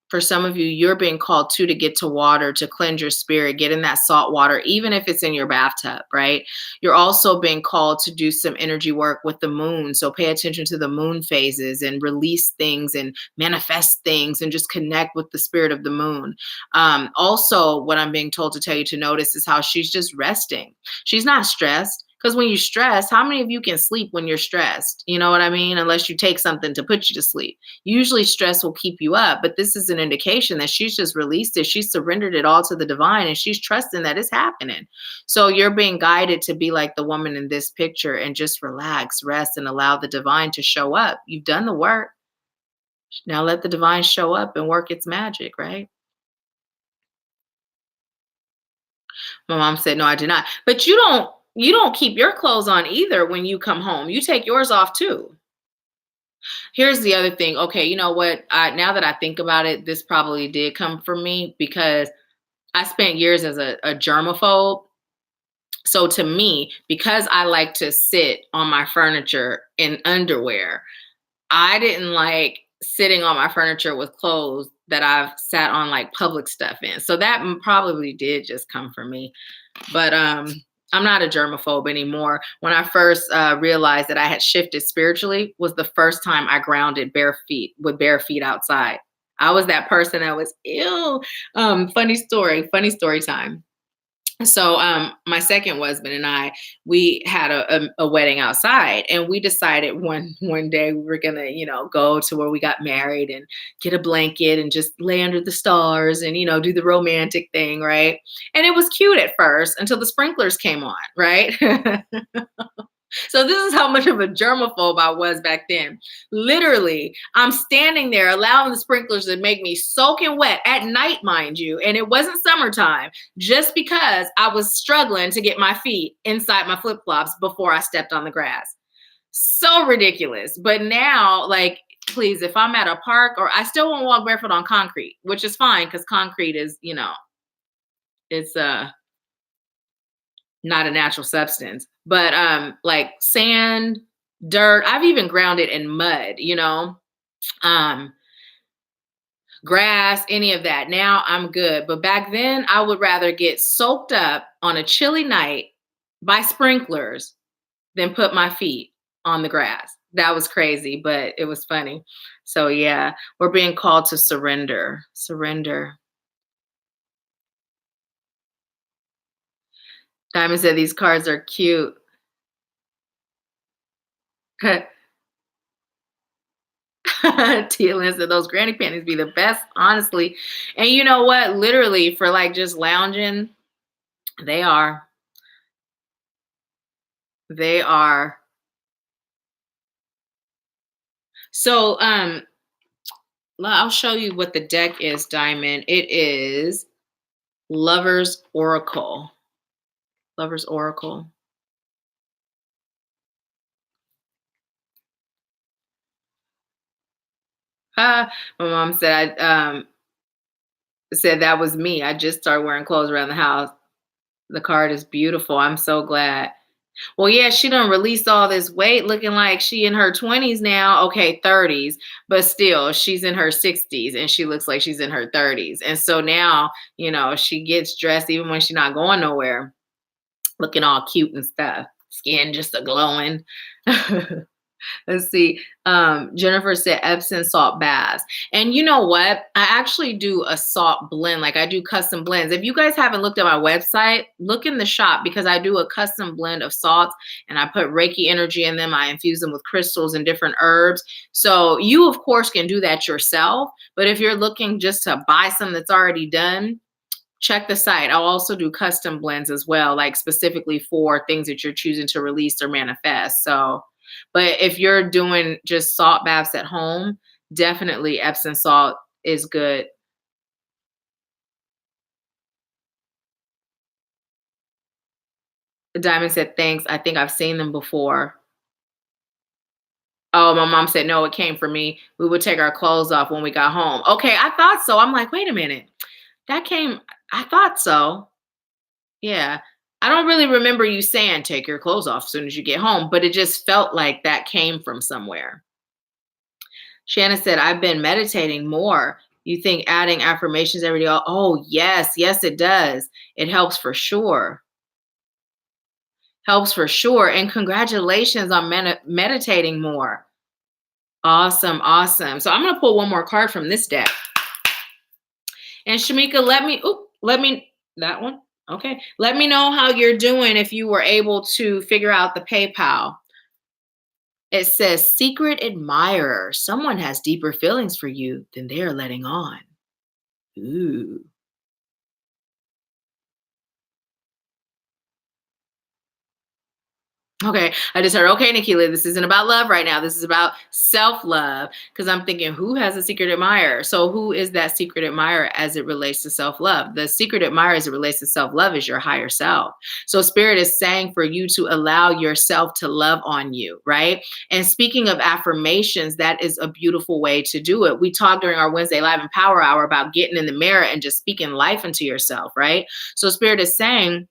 for some of you, you're being called to get to water, to cleanse your spirit, get in that salt water, even if it's in your bathtub, right? You're also being called to do some energy work with the moon. So pay attention to the moon phases and release things and manifest things and just connect with the spirit of the moon. Also, what I'm being told to tell you to notice is how she's just resting. She's not stressed. Because when you stress, how many of you can sleep when you're stressed? You know what I mean? Unless you take something to put you to sleep. Usually stress will keep you up, but this is an indication that she's just released it. She's surrendered it all to the divine and she's trusting that it's happening. So you're being guided to be like the woman in this picture and just relax, rest, and allow the divine to show up. You've done the work. Now let the divine show up and work its magic, right? My mom said, no, I did not. But you don't keep your clothes on either when you come home. You take yours off too. Here's the other thing. Okay, you know what? Now that I think about it, this probably did come from me because I spent years as a germaphobe. So to me, because I like to sit on my furniture in underwear, I didn't like sitting on my furniture with clothes that I've sat on like public stuff in. So that probably did just come from me. But I'm not a germaphobe anymore. When I first realized that I had shifted spiritually, was the first time I grounded bare feet with bare feet outside. I was that person that was ew. Funny story time. So my second husband and I, we had a wedding outside, and we decided one day we were gonna, go to where we got married and get a blanket and just lay under the stars and do the romantic thing, right? And it was cute at first until the sprinklers came on, right? So this is how much of a germaphobe I was back then. Literally, I'm standing there allowing the sprinklers to make me soaking wet at night, mind you. And it wasn't summertime, just because I was struggling to get my feet inside my flip-flops before I stepped on the grass. So ridiculous. But now, like, please, if I'm at a park, or I still won't walk barefoot on concrete, which is fine because concrete is, it's not a natural substance, but like sand, dirt, I've even grounded in mud, um grass, any of that. Now I'm good, but back then I would rather get soaked up on a chilly night by sprinklers than put my feet on the grass. That was crazy, but it was funny. So yeah, we're being called to surrender. Diamond said these cards are cute. Tia said those granny panties be the best, honestly. And you know what? Literally, for like just lounging, they are. They are. So I'll show you what the deck is, Diamond. It is Lover's Oracle. Lover's Oracle. My mom said said that was me. I just started wearing clothes around the house. The card is beautiful. I'm so glad. Well, yeah, she done released all this weight, looking like she in her 20s now. Okay, 30s, but still, she's in her 60s, and she looks like she's in her 30s. And so now, she gets dressed even when she's not going nowhere, looking all cute and stuff. Skin just a glowing. Let's see. Jennifer said Epsom salt baths. And you know what? I actually do a salt blend. Like I do custom blends. If you guys haven't looked at my website, look in the shop because I do a custom blend of salts and I put Reiki energy in them. I infuse them with crystals and different herbs. So you, of course, can do that yourself. But if you're looking just to buy some that's already done, check the site. I'll also do custom blends as well, like specifically for things that you're choosing to release or manifest. So, but if you're doing just salt baths at home, definitely Epsom salt is good. Diamond said, thanks. I think I've seen them before. Oh, my mom said, no, it came from me. We would take our clothes off when we got home. Okay, I thought so. I'm like, wait a minute. I thought so. Yeah. I don't really remember you saying take your clothes off as soon as you get home, but it just felt like that came from somewhere. Shanna said, I've been meditating more. You think adding affirmations every day? Oh, yes. Yes, it does. It helps for sure. Helps for sure. And congratulations on meditating more. Awesome. Awesome. So I'm going to pull one more card from this deck. And Shamika, that one. Okay. Let me know how you're doing if you were able to figure out the PayPal. It says, secret admirer. Someone has deeper feelings for you than they are letting on. Ooh. Okay, I just heard, okay, Nahkila, this isn't about love right now. This is about self-love. Because I'm thinking, who has a secret admirer? So who is that secret admirer as it relates to self-love? The secret admirer as it relates to self-love is your higher self. So Spirit is saying for you to allow yourself to love on you, right? And speaking of affirmations, that is a beautiful way to do it. We talked during our Wednesday Live and Power Hour about getting in the mirror and just speaking life into yourself, right? So Spirit is saying,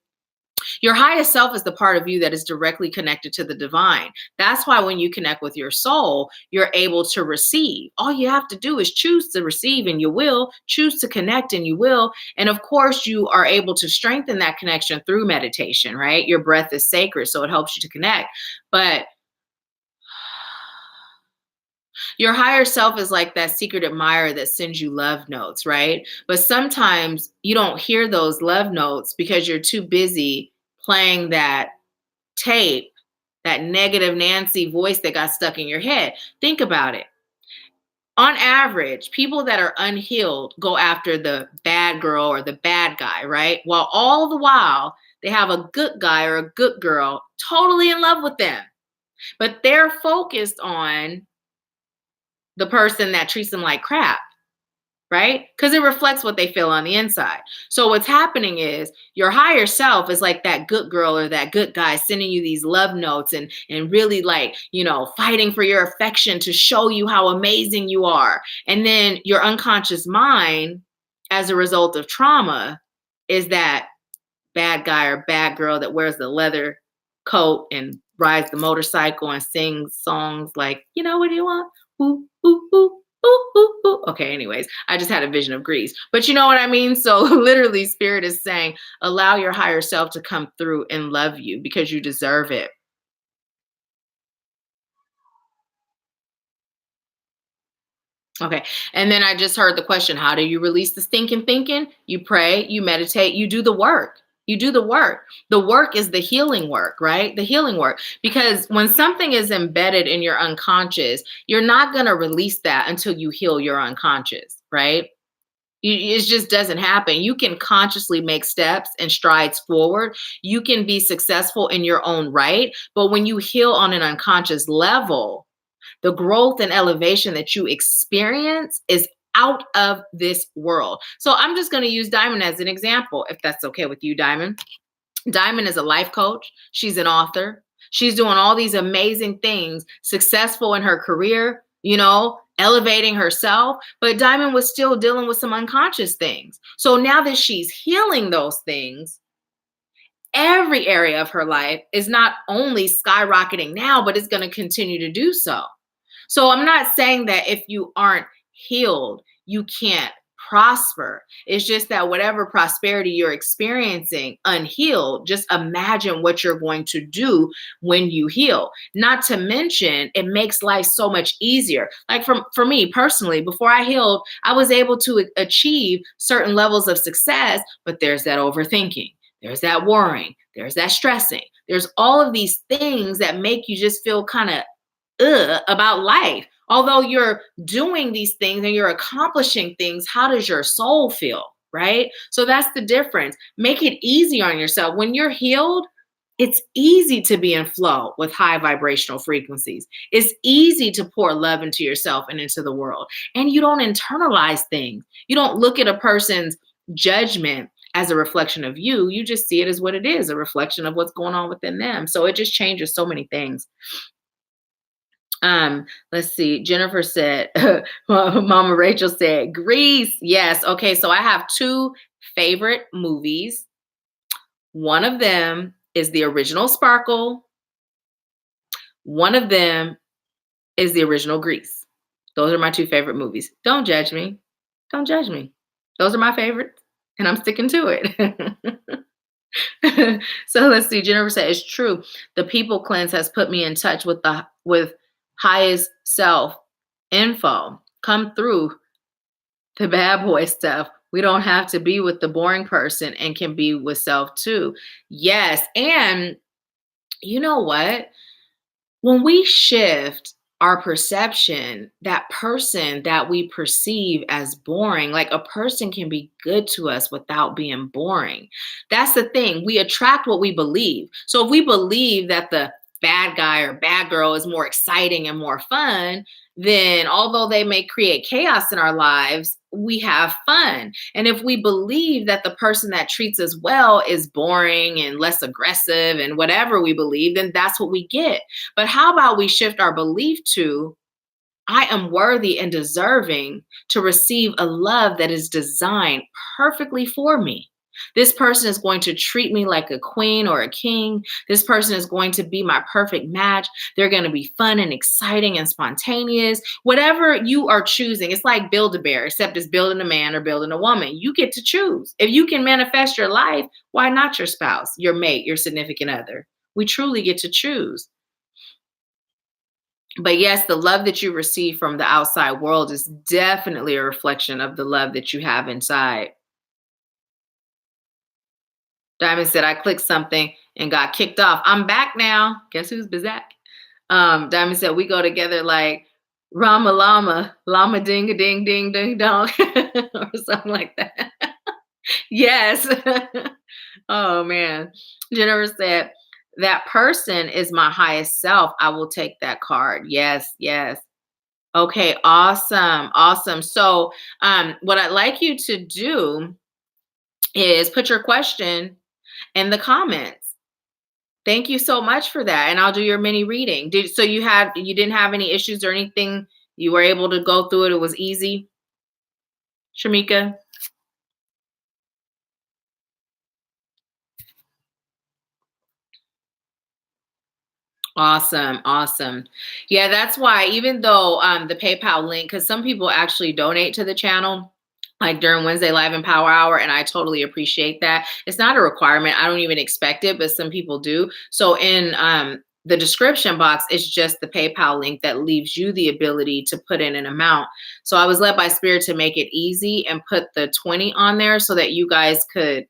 your highest self is the part of you that is directly connected to the divine. That's why when you connect with your soul, you're able to receive. All you have to do is choose to receive and you will, choose to connect and you will. And of course, you are able to strengthen that connection through meditation, right? Your breath is sacred, so it helps you to connect. But your higher self is like that secret admirer that sends you love notes, right? But sometimes you don't hear those love notes because you're too busy playing that tape, that negative Nancy voice that got stuck in your head. Think about it. On average, people that are unhealed go after the bad girl or the bad guy, right? While all the while they have a good guy or a good girl totally in love with them. But they're focused on the person that treats them like crap, right? Because it reflects what they feel on the inside. So what's happening is your higher self is like that good girl or that good guy sending you these love notes and really like, fighting for your affection to show you how amazing you are. And then your unconscious mind, as a result of trauma, is that bad guy or bad girl that wears the leather coat and rides the motorcycle and sings songs like, what do you want? Ooh, ooh, ooh. Ooh, ooh, ooh. Okay, anyways, I just had a vision of Grease. But you know what I mean? So literally, Spirit is saying, allow your higher self to come through and love you because you deserve it. Okay. And then I just heard the question, how do you release the stinking thinking? You pray, you meditate, you do the work. You do the work. The work is the healing work, right? The healing work. Because when something is embedded in your unconscious, you're not going to release that until you heal your unconscious, right? It just doesn't happen. You can consciously make steps and strides forward. You can be successful in your own right. But when you heal on an unconscious level, the growth and elevation that you experience is out of this world. So I'm just going to use Diamond as an example, if that's okay with you, Diamond. Diamond is a life coach. She's an author. She's doing all these amazing things, successful in her career, elevating herself. But Diamond was still dealing with some unconscious things. So now that she's healing those things, every area of her life is not only skyrocketing now, but it's going to continue to do so. So I'm not saying that if you aren't healed, you can't prosper. It's just that whatever prosperity you're experiencing unhealed, just imagine what you're going to do when you heal. Not to mention, it makes life so much easier. Like for me personally, before I healed, I was able to achieve certain levels of success, but there's that overthinking. There's that worrying. There's that stressing. There's all of these things that make you just feel kind of about life. Although you're doing these things and you're accomplishing things, how does your soul feel? Right? So that's the difference. Make it easy on yourself. When you're healed, it's easy to be in flow with high vibrational frequencies. It's easy to pour love into yourself and into the world. And you don't internalize things. You don't look at a person's judgment as a reflection of you. You just see it as what it is, a reflection of what's going on within them. So it just changes so many things. Let's see. Jennifer said, Mama Rachel said, Grease. Yes. Okay. So I have two favorite movies. One of them is the original Sparkle. One of them is the original Grease. Those are my two favorite movies. Don't judge me. Don't judge me. Those are my favorites, and I'm sticking to it. So let's see. Jennifer said, "It's true. The people cleanse has put me in touch with with highest self info. Come through the bad boy stuff. We don't have to be with the boring person and can be with self too." Yes, and you know what? When we shift our perception, that person that we perceive as boring, like a person can be good to us without being boring. That's the thing. We attract what we believe. So if we believe that the bad guy or bad girl is more exciting and more fun, then although they may create chaos in our lives, we have fun. And if we believe that the person that treats us well is boring and less aggressive and whatever we believe, then that's what we get. But how about we shift our belief to, I am worthy and deserving to receive a love that is designed perfectly for me. This person is going to treat me like a queen or a king. This person is going to be my perfect match. They're going to be fun and exciting and spontaneous. Whatever you are choosing, it's like Build-A-Bear, except it's building a man or building a woman. You get to choose. If you can manifest your life, why not your spouse, your mate, your significant other? We truly get to choose. But yes, the love that you receive from the outside world is definitely a reflection of the love that you have inside. Diamond said, I clicked something and got kicked off. I'm back now. Guess who's back? Diamond said, we go together like Rama Llama, Llama ding a ding ding ding dong, or something like that. Yes. Oh, man. Jennifer said, that person is my highest self. I will take that card. Yes, yes. Okay, awesome, awesome. So, what I'd like you to do is put your question in the comments. Thank you so much for that, and I'll do your mini reading. So you didn't have any issues or anything? You were able to go through it. It was easy, Shamika? Awesome, awesome. Yeah, that's why even though the PayPal link, because some people actually donate to the channel, like during Wednesday Live and Power Hour, and I totally appreciate that. It's not a requirement. I don't even expect it, but some people do. So in the description box, it's just the PayPal link that leaves you the ability to put in an amount. So I was led by Spirit to make it easy and put the 20 on there so that you guys could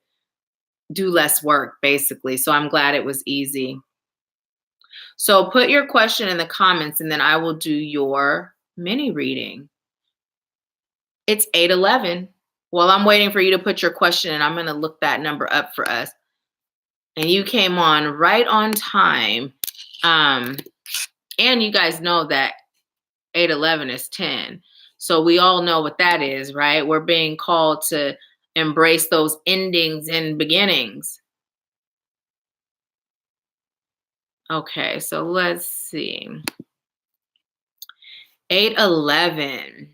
do less work, basically. So I'm glad it was easy. So put your question in the comments and then I will do your mini reading. It's 8:11. Well, I'm waiting for you to put your question and I'm going to look that number up for us. And you came on right on time. And you guys know that 8:11 is 10. So we all know what that is, right? We're being called to embrace those endings and beginnings. Okay, so let's see. 8:11.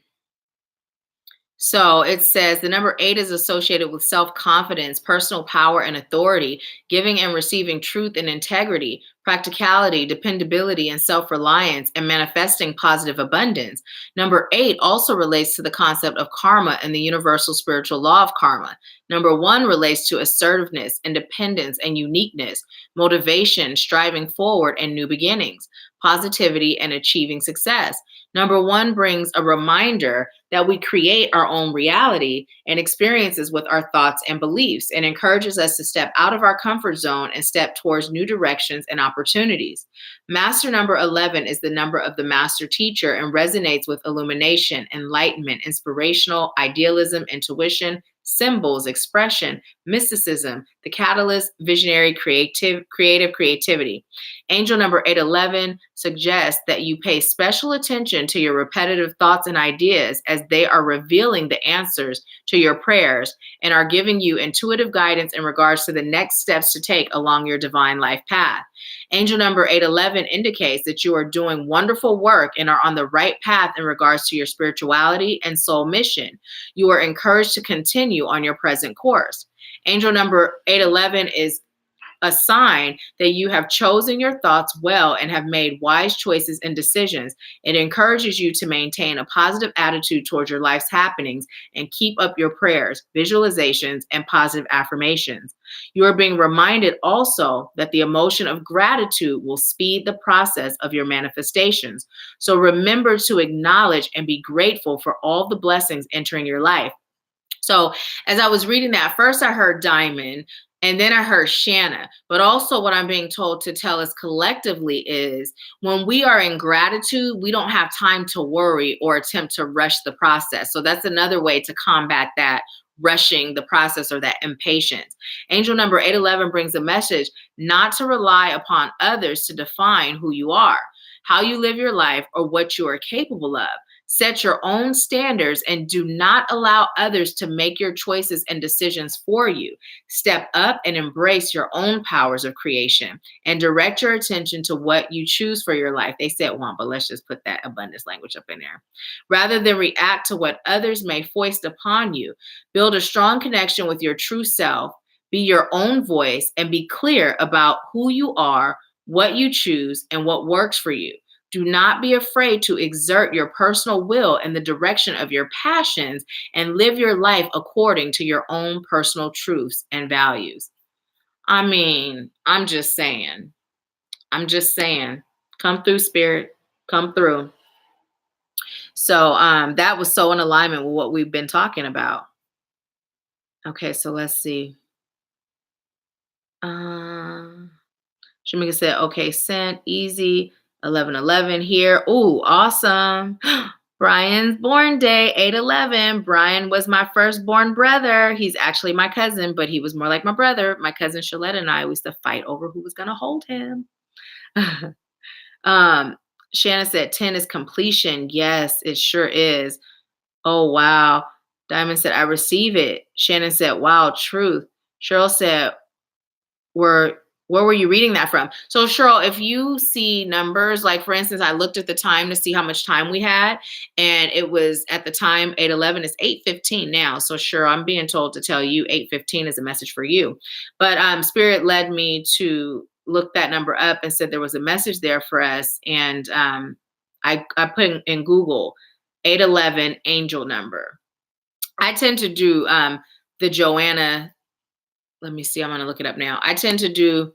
So it says the number 8 is associated with self-confidence, personal power and authority, giving and receiving truth and integrity, practicality, dependability, and self-reliance, and manifesting positive abundance. Number 8 also relates to the concept of karma and the universal spiritual law of karma. Number 1 relates to assertiveness, independence, and uniqueness, motivation, striving forward, and new beginnings, positivity, and achieving success. Number 1 brings a reminder that we create our own reality and experiences with our thoughts and beliefs, and encourages us to step out of our comfort zone and step towards new directions and opportunities. Master number 11 is the number of the master teacher and resonates with illumination, enlightenment, inspirational, idealism, intuition, symbols, expression, mysticism, the catalyst, visionary, creative creativity. Angel number 811 suggests that you pay special attention to your repetitive thoughts and ideas as they are revealing the answers to your prayers and are giving you intuitive guidance in regards to the next steps to take along your divine life path. Angel number 811 indicates that you are doing wonderful work and are on the right path in regards to your spirituality and soul mission. You are encouraged to continue on your present course. Angel number 811 is a sign that you have chosen your thoughts well and have made wise choices and decisions. It encourages you to maintain a positive attitude towards your life's happenings and keep up your prayers, visualizations, and positive affirmations. You are being reminded also that the emotion of gratitude will speed the process of your manifestations. So remember to acknowledge and be grateful for all the blessings entering your life. So as I was reading that, first I heard diamond and then I heard Shanna. But also what I'm being told to tell us collectively is when we are in gratitude, we don't have time to worry or attempt to rush the process. So that's another way to combat that rushing the process or that impatience. Angel number 811 brings a message not to rely upon others to define who you are, how you live your life, or what you are capable of. Set your own standards and do not allow others to make your choices and decisions for you. Step up and embrace your own powers of creation and direct your attention to what you choose for your life. They said one, but let's just put that abundance language up in there. Rather than react to what others may foist upon you, build a strong connection with your true self, be your own voice, and be clear about who you are, what you choose, and what works for you. Do not be afraid to exert your personal will in the direction of your passions and live your life according to your own personal truths and values. I mean, I'm just saying. I'm just saying. Come through, spirit. Come through. So that was so in alignment with what we've been talking about. Okay, so let's see. Shamika said, okay, sent, easy, 1111 here. Ooh, awesome. Brian's born day, 8/11. Brian was my firstborn brother. He's actually my cousin, but he was more like my brother. My cousin Shalette and I used to fight over who was going to hold him. Shannon said 10 is completion. Yes, it sure is. Oh, wow. Diamond said, I receive it. Shannon said, wow, truth. Cheryl said, where were you reading that from? So Cheryl, if you see numbers, like for instance, I looked at the time to see how much time we had, and it was at the time 8:11. It's 8:15 now. So sure, I'm being told to tell you 8:15 is a message for you. But Spirit led me to look that number up and said there was a message there for us. And I put in Google 8:11 angel number. I tend to do the Joanna. Let me see. I'm going to look it up now. I tend to do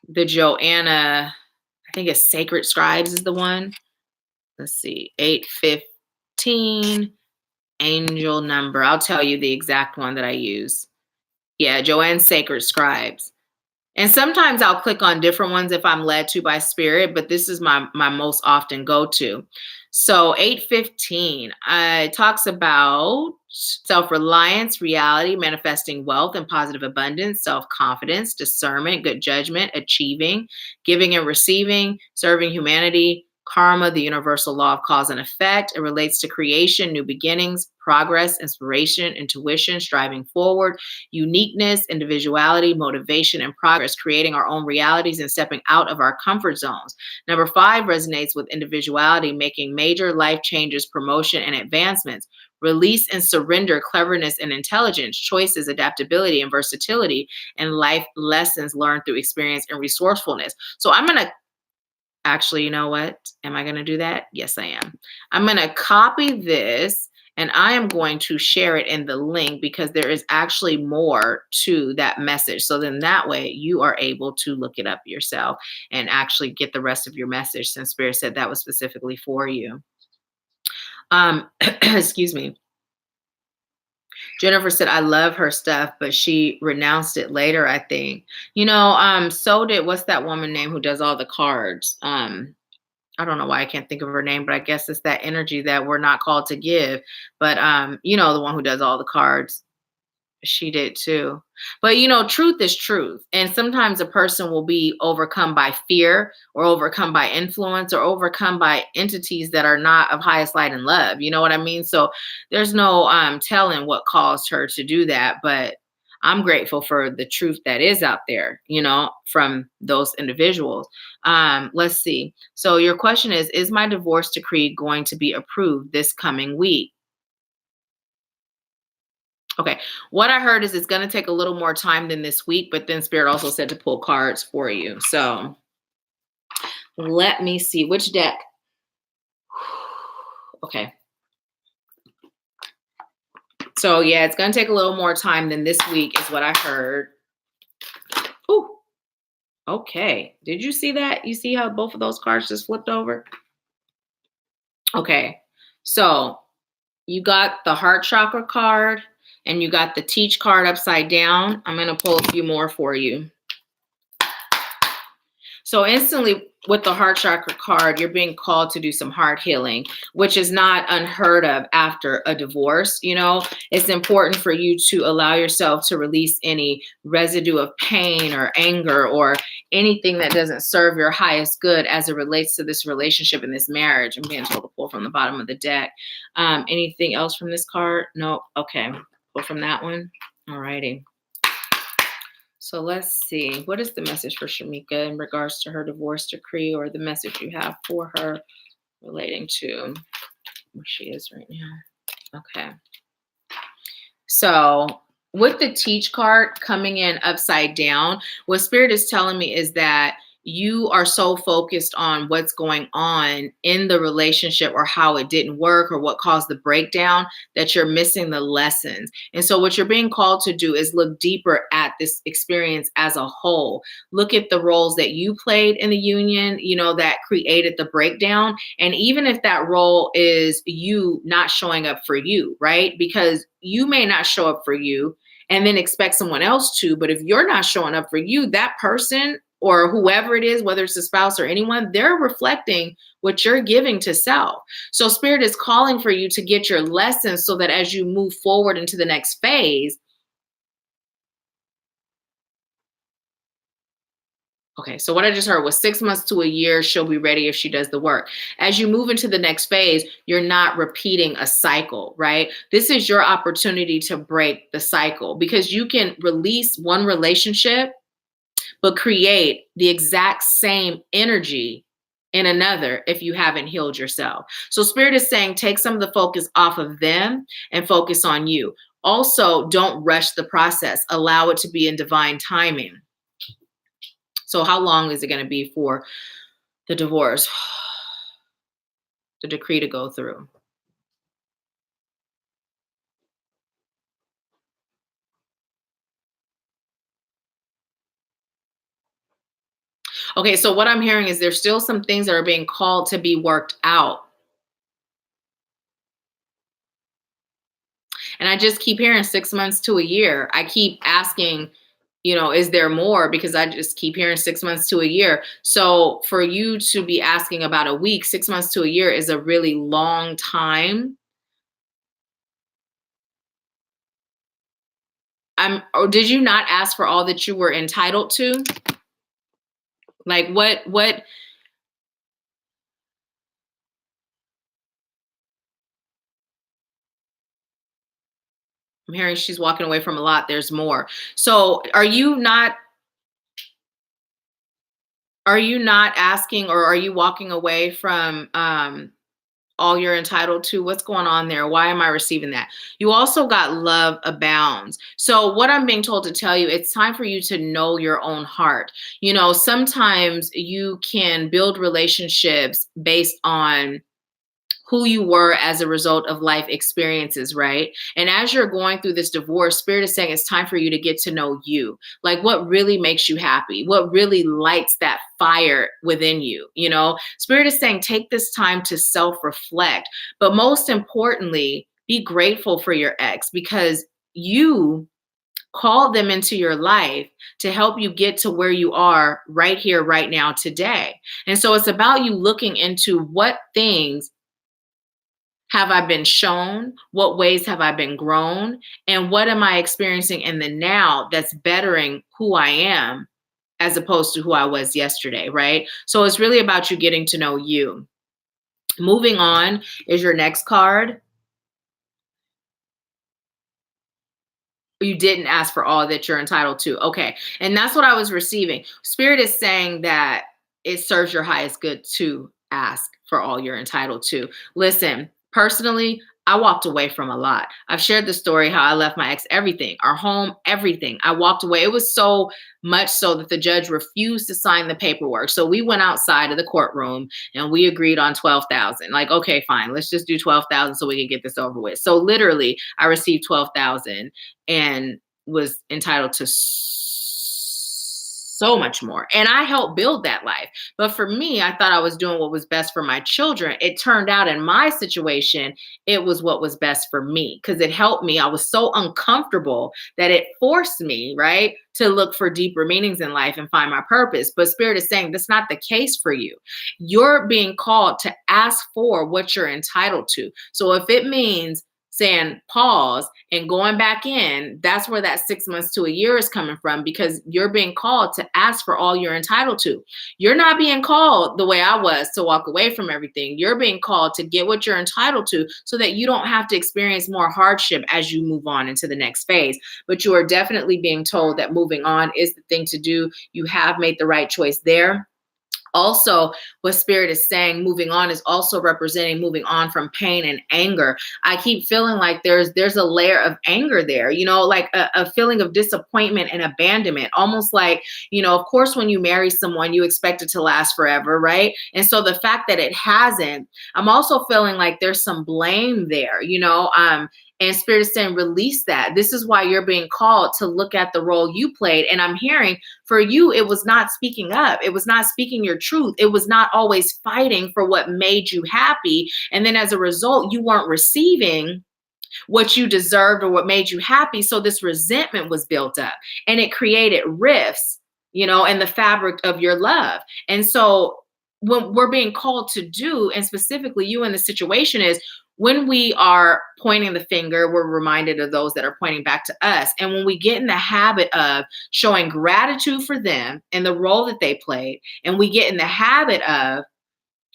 the Joanna, I think it's Sacred Scribes is the one. Let's see, 8:15 angel number. I'll tell you the exact one that I use. Yeah, Joanne's Sacred Scribes. And sometimes I'll click on different ones if I'm led to by spirit, but this is my most often go-to. So 8:15, it talks about self-reliance, reality, manifesting wealth and positive abundance, self-confidence, discernment, good judgment, achieving, giving and receiving, serving humanity, karma, the universal law of cause and effect. It relates to creation, new beginnings, progress, inspiration, intuition, striving forward, uniqueness, individuality, motivation, and progress, creating our own realities and stepping out of our comfort zones. Number 5 resonates with individuality, making major life changes, promotion, and advancements. Release and surrender, cleverness and intelligence, choices, adaptability, and versatility, and life lessons learned through experience and resourcefulness. So I'm going to actually, you know what? Am I going to do that? Yes, I am. I'm going to copy this and I am going to share it in the link because there is actually more to that message. So then that way you are able to look it up yourself and actually get the rest of your message since Spirit said that was specifically for you. Excuse me. Jennifer said, I love her stuff, but she renounced it later, I think. So did, what's that woman name who does all the cards? I don't know why I can't think of her name, but I guess it's that energy that we're not called to give. But, the one who does all the cards, she did too. But, truth is truth. And sometimes a person will be overcome by fear or overcome by influence or overcome by entities that are not of highest light and love. You know what I mean? So there's no telling what caused her to do that. But I'm grateful for the truth that is out there, from those individuals. Let's see. So your question is my divorce decree going to be approved this coming week? Okay. What I heard is it's going to take a little more time than this week, but then Spirit also said to pull cards for you. So let me see which deck. Okay. So yeah, it's going to take a little more time than this week is what I heard. Ooh. Okay. Did you see that? You see how both of those cards just flipped over? Okay. So you got the heart chakra card and you got the teach card upside down. I'm going to pull a few more for you. So instantly with the heart chakra card, you're being called to do some heart healing, which is not unheard of after a divorce. You know, it's important for you to allow yourself to release any residue of pain or anger or anything that doesn't serve your highest good as it relates to this relationship and this marriage. I'm being told to pull from the bottom of the deck. Anything else from this card? No. Okay. Pull from that one. All righty. So let's see. What is the message for Shamika in regards to her divorce decree, or the message you have for her relating to where she is right now? Okay. So with the teach card coming in upside down, what Spirit is telling me is that you are so focused on what's going on in the relationship or how it didn't work or what caused the breakdown that you're missing the lessons. And so what you're being called to do is look deeper at this experience as a whole. Look at the roles that you played in the union, you know, that created the breakdown. And even if that role is you not showing up for you, right? Because you may not show up for you and then expect someone else to, but if you're not showing up for you, that person or whoever it is, whether it's a spouse or anyone, they're reflecting what you're giving to self. So Spirit is calling for you to get your lessons so that as you move forward into the next phase. Okay, so what I just heard was 6 months to a year, she'll be ready if she does the work. As you move into the next phase, you're not repeating a cycle, right? This is your opportunity to break the cycle because you can release one relationship but create the exact same energy in another if you haven't healed yourself. So Spirit is saying take some of the focus off of them and focus on you. Also, don't rush the process. Allow it to be in divine timing. So how long is it going to be for the divorce, the decree to go through? Okay, so what I'm hearing is there's still some things that are being called to be worked out. And I just keep hearing 6 months to a year. I keep asking, you know, is there more? Because I just keep hearing 6 months to a year. So for you to be asking about a week, 6 months to a year is a really long time. Or did you not ask for all that you were entitled to? Like what I'm hearing she's walking away from a lot. There's more. So are you not asking, or are you walking away from all you're entitled to? What's going on there? Why am I receiving that? You also got love abounds. So what I'm being told to tell you, it's time for you to know your own heart. You know, sometimes you can build relationships based on who you were as a result of life experiences, right? And as you're going through this divorce, Spirit is saying it's time for you to get to know you. Like what really makes you happy? What really lights that fire within you? You know, Spirit is saying take this time to self-reflect, but most importantly, be grateful for your ex because you called them into your life to help you get to where you are right here, right now, today. And so it's about you looking into what things have I been shown? What ways have I been grown? And what am I experiencing in the now that's bettering who I am as opposed to who I was yesterday, right? So it's really about you getting to know you. Moving on is your next card. You didn't ask for all that you're entitled to. Okay. And that's what I was receiving. Spirit is saying that it serves your highest good to ask for all you're entitled to. Listen, personally, I walked away from a lot. I've shared the story how I left my ex everything, our home, everything. I walked away. It was so much so that the judge refused to sign the paperwork. So we went outside of the courtroom and we agreed on 12,000. Like, okay, fine, let's just do 12,000 so we can get this over with. So literally, I received 12,000 and was entitled to so much more. And I helped build that life. But for me, I thought I was doing what was best for my children. It turned out in my situation, it was what was best for me because it helped me. I was so uncomfortable that it forced me, right, to look for deeper meanings in life and find my purpose. But Spirit is saying that's not the case for you. You're being called to ask for what you're entitled to. So if it means saying pause and going back in, that's where that 6 months to a year is coming from, because you're being called to ask for all you're entitled to. You're not being called the way I was to walk away from everything. You're being called to get what you're entitled to so that you don't have to experience more hardship as you move on into the next phase. But you are definitely being told that moving on is the thing to do. You have made the right choice there. Also, what Spirit is saying, moving on, is also representing moving on from pain and anger. I keep feeling like there's a layer of anger there, like a feeling of disappointment and abandonment, almost like, of course, when you marry someone, you expect it to last forever, right? And so the fact that it hasn't, I'm also feeling like there's some blame there, and Spirit is saying, release that. This is why you're being called to look at the role you played. And I'm hearing for you, it was not speaking up. It was not speaking your truth. It was not always fighting for what made you happy. And then as a result, you weren't receiving what you deserved or what made you happy. So this resentment was built up and it created rifts, in the fabric of your love. And so what we're being called to do, and specifically you in the situation, is when we are pointing the finger, we're reminded of those that are pointing back to us. And when we get in the habit of showing gratitude for them and the role that they played, and we get in the habit of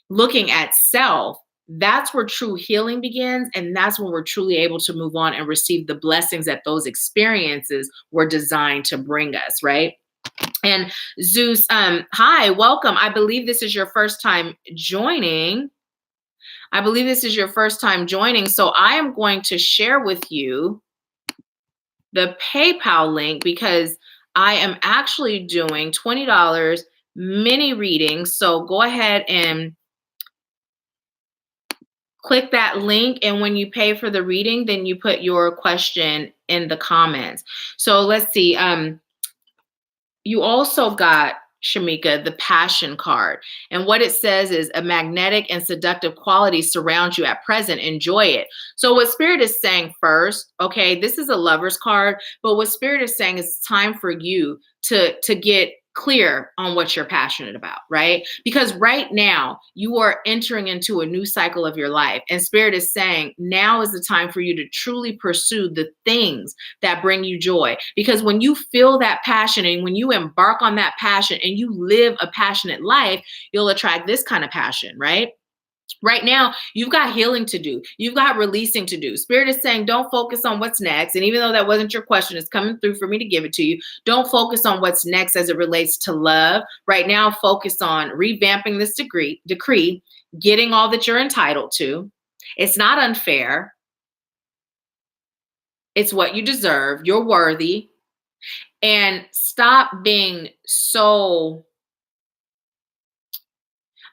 looking at self, that's where true healing begins. And that's when we're truly able to move on and receive the blessings that those experiences were designed to bring us, right? And Zeus, hi, welcome. I believe this is your first time joining. So I am going to share with you the PayPal link because I am actually doing $20 mini readings. So go ahead and click that link. And when you pay for the reading, then you put your question in the comments. So let's see. You also got, Shamika, the passion card. And what it says is a magnetic and seductive quality surrounds you at present. Enjoy it. So what Spirit is saying first, okay, this is a lover's card, but what Spirit is saying is it's time for you to get clear on what you're passionate about, right? Because right now you are entering into a new cycle of your life, and Spirit is saying now is the time for you to truly pursue the things that bring you joy. Because when you feel that passion and when you embark on that passion and you live a passionate life, you'll attract this kind of passion, right? Right now, you've got healing to do. You've got releasing to do. Spirit is saying, don't focus on what's next. And even though that wasn't your question, it's coming through for me to give it to you. Don't focus on what's next as it relates to love. Right now, focus on revamping this decree, getting all that you're entitled to. It's not unfair. It's what you deserve. You're worthy. And stop being so,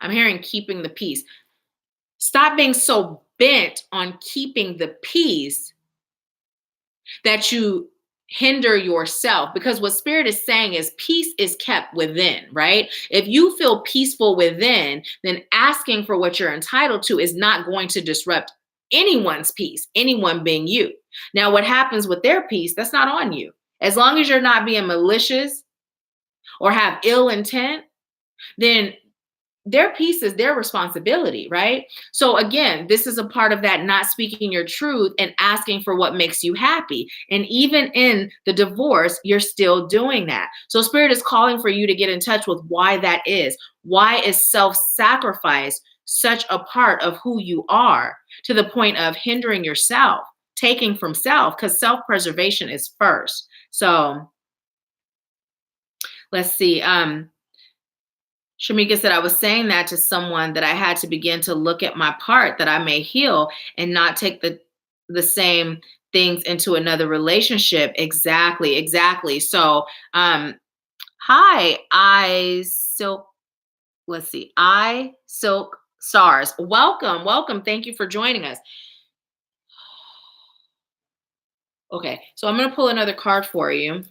I'm hearing keeping the peace. Stop being so bent on keeping the peace that you hinder yourself, because what Spirit is saying is peace is kept within, right? If you feel peaceful within, then asking for what you're entitled to is not going to disrupt anyone's peace, anyone being you. Now, what happens with their peace, that's not on you. As long as you're not being malicious or have ill intent, then their peace is their responsibility, right? So again, this is a part of that not speaking your truth and asking for what makes you happy. And even in the divorce, you're still doing that. So Spirit is calling for you to get in touch with why that is. Why is self-sacrifice such a part of who you are, to the point of hindering yourself, taking from self? Because self-preservation is first. So let's see. Shamika said, I was saying that to someone that I had to begin to look at my part that I may heal and not take the the same things into another relationship. Exactly. So, hi, I silk. Let's see, I silk stars. Welcome. Thank you for joining us. Okay, so I'm gonna pull another card for you.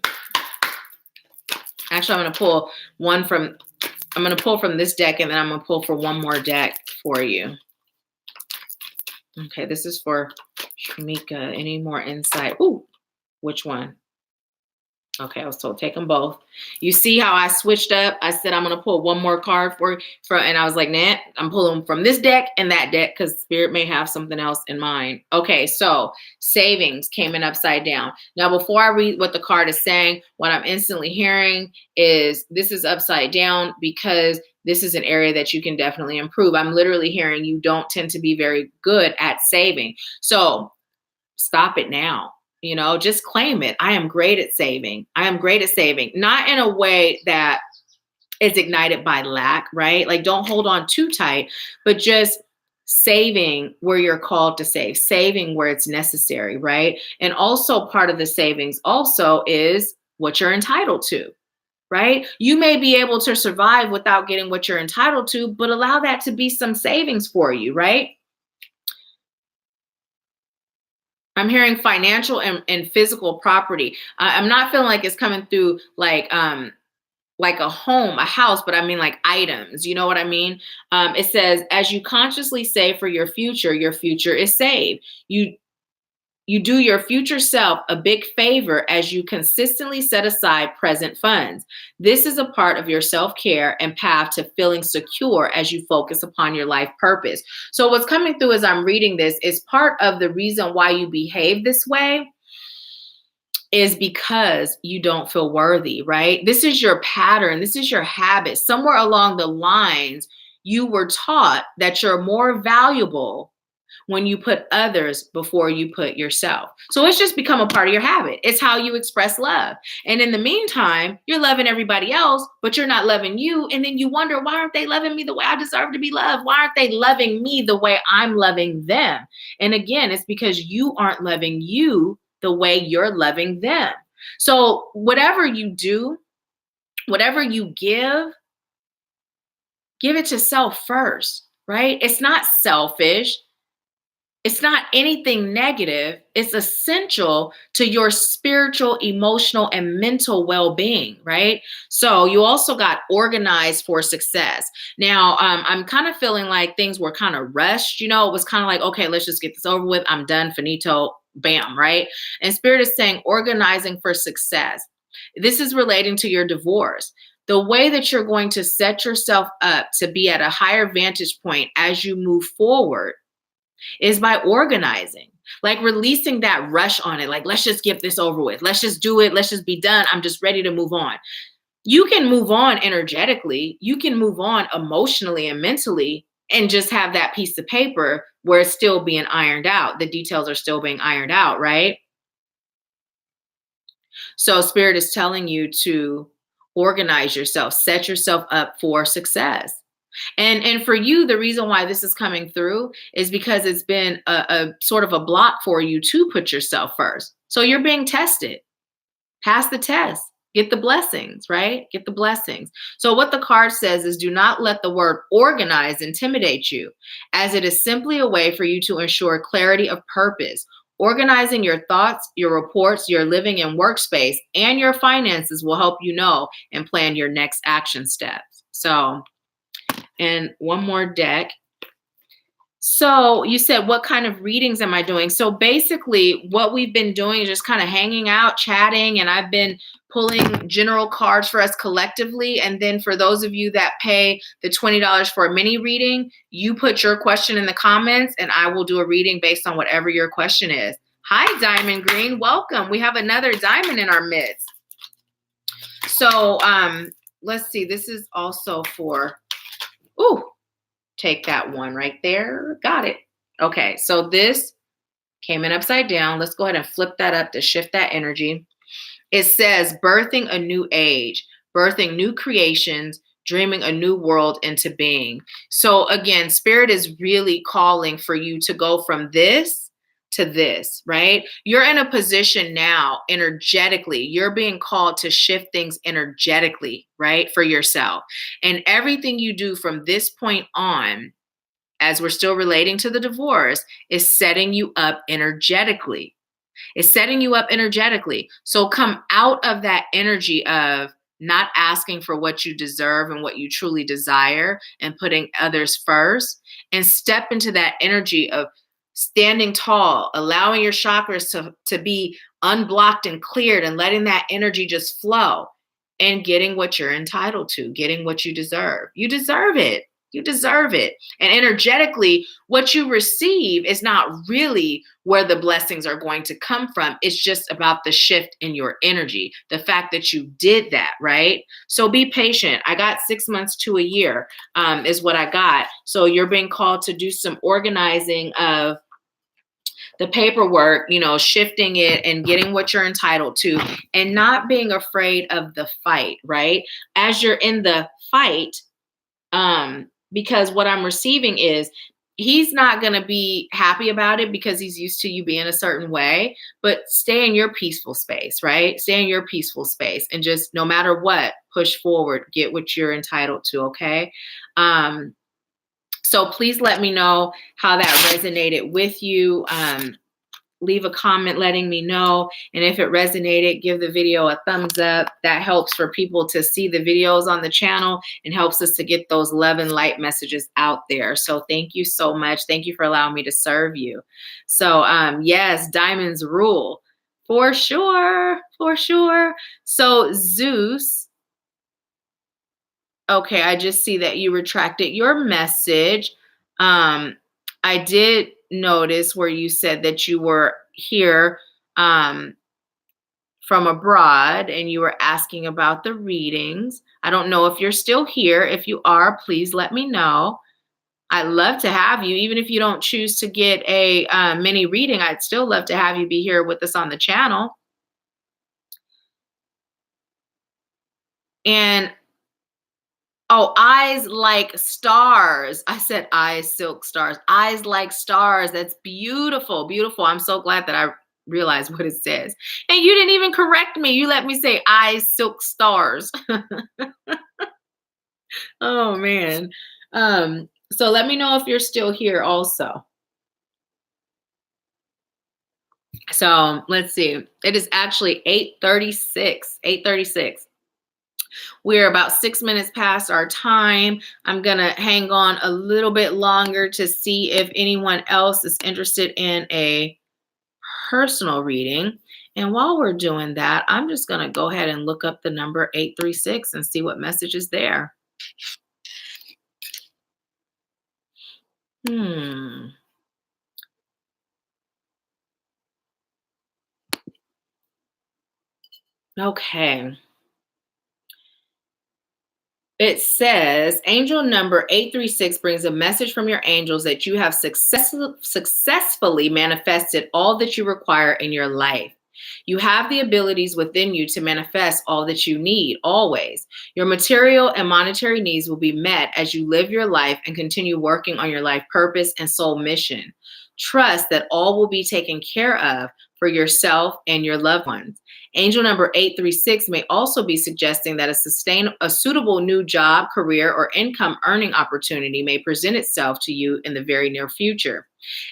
Actually, I'm gonna pull one from. I'm gonna pull from this deck, and then I'm gonna pull for one more deck for you. Okay, this is for Shamika. Any more insight? Ooh, which one? Okay, I was told take them both. You see how I switched up? I said I'm gonna pull one more card and I was like, nah, I'm pulling from this deck and that deck because Spirit may have something else in mind. Okay, so savings came in upside down. Now, before I read what the card is saying, what I'm instantly hearing is this is upside down because this is an area that you can definitely improve. I'm literally hearing you don't tend to be very good at saving. So stop it now. Just claim it. I am great at saving. Not in a way that is ignited by lack, right? Like, don't hold on too tight, but just saving where you're called to save, saving where it's necessary, right? And also part of the savings also is what you're entitled to, right? You may be able to survive without getting what you're entitled to, but allow that to be some savings for you, right? I'm hearing financial and physical property. I'm not feeling like it's coming through like a home, a house, but I mean like items. You know what I mean? It says, as you consciously save for your future is saved. You do your future self a big favor as you consistently set aside present funds. This is a part of your self-care and path to feeling secure as you focus upon your life purpose. So what's coming through as I'm reading this is part of the reason why you behave this way is because you don't feel worthy, right? This is your pattern. This is your habit. Somewhere along the lines, you were taught that you're more valuable when you put others before you put yourself. So it's just become a part of your habit. It's how you express love. And in the meantime, you're loving everybody else, but you're not loving you. And then you wonder, why aren't they loving me the way I deserve to be loved? Why aren't they loving me the way I'm loving them? And again, it's because you aren't loving you the way you're loving them. So whatever you do, whatever you give it to self first, right? It's not selfish. It's not anything negative. It's essential to your spiritual, emotional, and mental well-being, right? So you also got organized for success. Now, I'm kind of feeling like things were kind of rushed. It was kind of like, okay, let's just get this over with. I'm done, finito, bam, right? And Spirit is saying organizing for success. This is relating to your divorce. The way that you're going to set yourself up to be at a higher vantage point as you move forward is by organizing, like releasing that rush on it. Like, let's just get this over with. Let's just do it. Let's just be done. I'm just ready to move on. You can move on energetically. You can move on emotionally and mentally and just have that piece of paper where it's still being ironed out. The details are still being ironed out, right? So Spirit is telling you to organize yourself, set yourself up for success. And for you, the reason why this is coming through is because it's been a sort of a block for you to put yourself first. So you're being tested. Pass the test. Get the blessings, right? Get the blessings. So what the card says is do not let the word organize intimidate you, as it is simply a way for you to ensure clarity of purpose. Organizing your thoughts, your reports, your living and workspace, and your finances will help you know and plan your next action steps. So, and one more deck. So you said, what kind of readings am I doing? So basically what we've been doing is just kind of hanging out, chatting, and I've been pulling general cards for us collectively. And then for those of you that pay the $20 for a mini reading, you put your question in the comments and I will do a reading based on whatever your question is. Hi, Diamond Green. Welcome. We have another diamond in our midst. So let's see. This is also for, take that one right there. Got it. Okay, so this came in upside down. Let's go ahead and flip that up to shift that energy. It says birthing a new age, birthing new creations, dreaming a new world into being. So again, Spirit is really calling for you to go from this, to this, right? You're in a position now energetically. You're being called to shift things energetically, right? For yourself. And everything you do from this point on, as we're still relating to the divorce, is setting you up energetically. It's setting you up energetically. So come out of that energy of not asking for what you deserve and what you truly desire and putting others first, and step into that energy of standing tall, allowing your chakras to be unblocked and cleared, and letting that energy just flow and getting what you're entitled to, getting what you deserve. You deserve it. You deserve it. And energetically, what you receive is not really where the blessings are going to come from. It's just about the shift in your energy, the fact that you did that, right? So be patient. I got 6 months to a year, is what I got. So you're being called to do some organizing of the paperwork, shifting it and getting what you're entitled to, and not being afraid of the fight, right? As you're in the fight, because what I'm receiving is he's not going to be happy about it because he's used to you being a certain way, but stay in your peaceful space, right? Stay in your peaceful space and just, no matter what, push forward, get what you're entitled to. Okay. So please let me know how that resonated with you. Leave a comment letting me know. And if it resonated, give the video a thumbs up. That helps for people to see the videos on the channel and helps us to get those love and light messages out there. So thank you so much. Thank you for allowing me to serve you. So yes, diamonds rule. For sure. For sure. So Zeus, okay, I just see that you retracted your message. I did notice where you said that you were here from abroad and you were asking about the readings. I don't know if you're still here. If you are, please let me know. I'd love to have you, even if you don't choose to get a mini reading. I'd still love to have you be here with us on the channel. And oh, eyes like stars. I said eyes, silk stars. Eyes like stars. That's beautiful, beautiful. I'm so glad that I realized what it says. And you didn't even correct me. You let me say eyes, silk stars. Oh, man. So let me know if you're still here also. So let's see. It is actually 8:36. 8:36. We're about 6 minutes past our time. I'm going to hang on a little bit longer to see if anyone else is interested in a personal reading. And while we're doing that, I'm just going to go ahead and look up the number 836 and see what message is there. Okay. It says angel number 836 brings a message from your angels that you have successfully manifested all that you require in your life. You have the abilities within you to manifest all that you need always. Your material and monetary needs will be met as you live your life and continue working on your life purpose and soul mission. Trust that all will be taken care of for yourself and your loved ones. Angel number 836 may also be suggesting that a suitable new job, career, or income earning opportunity may present itself to you in the very near future.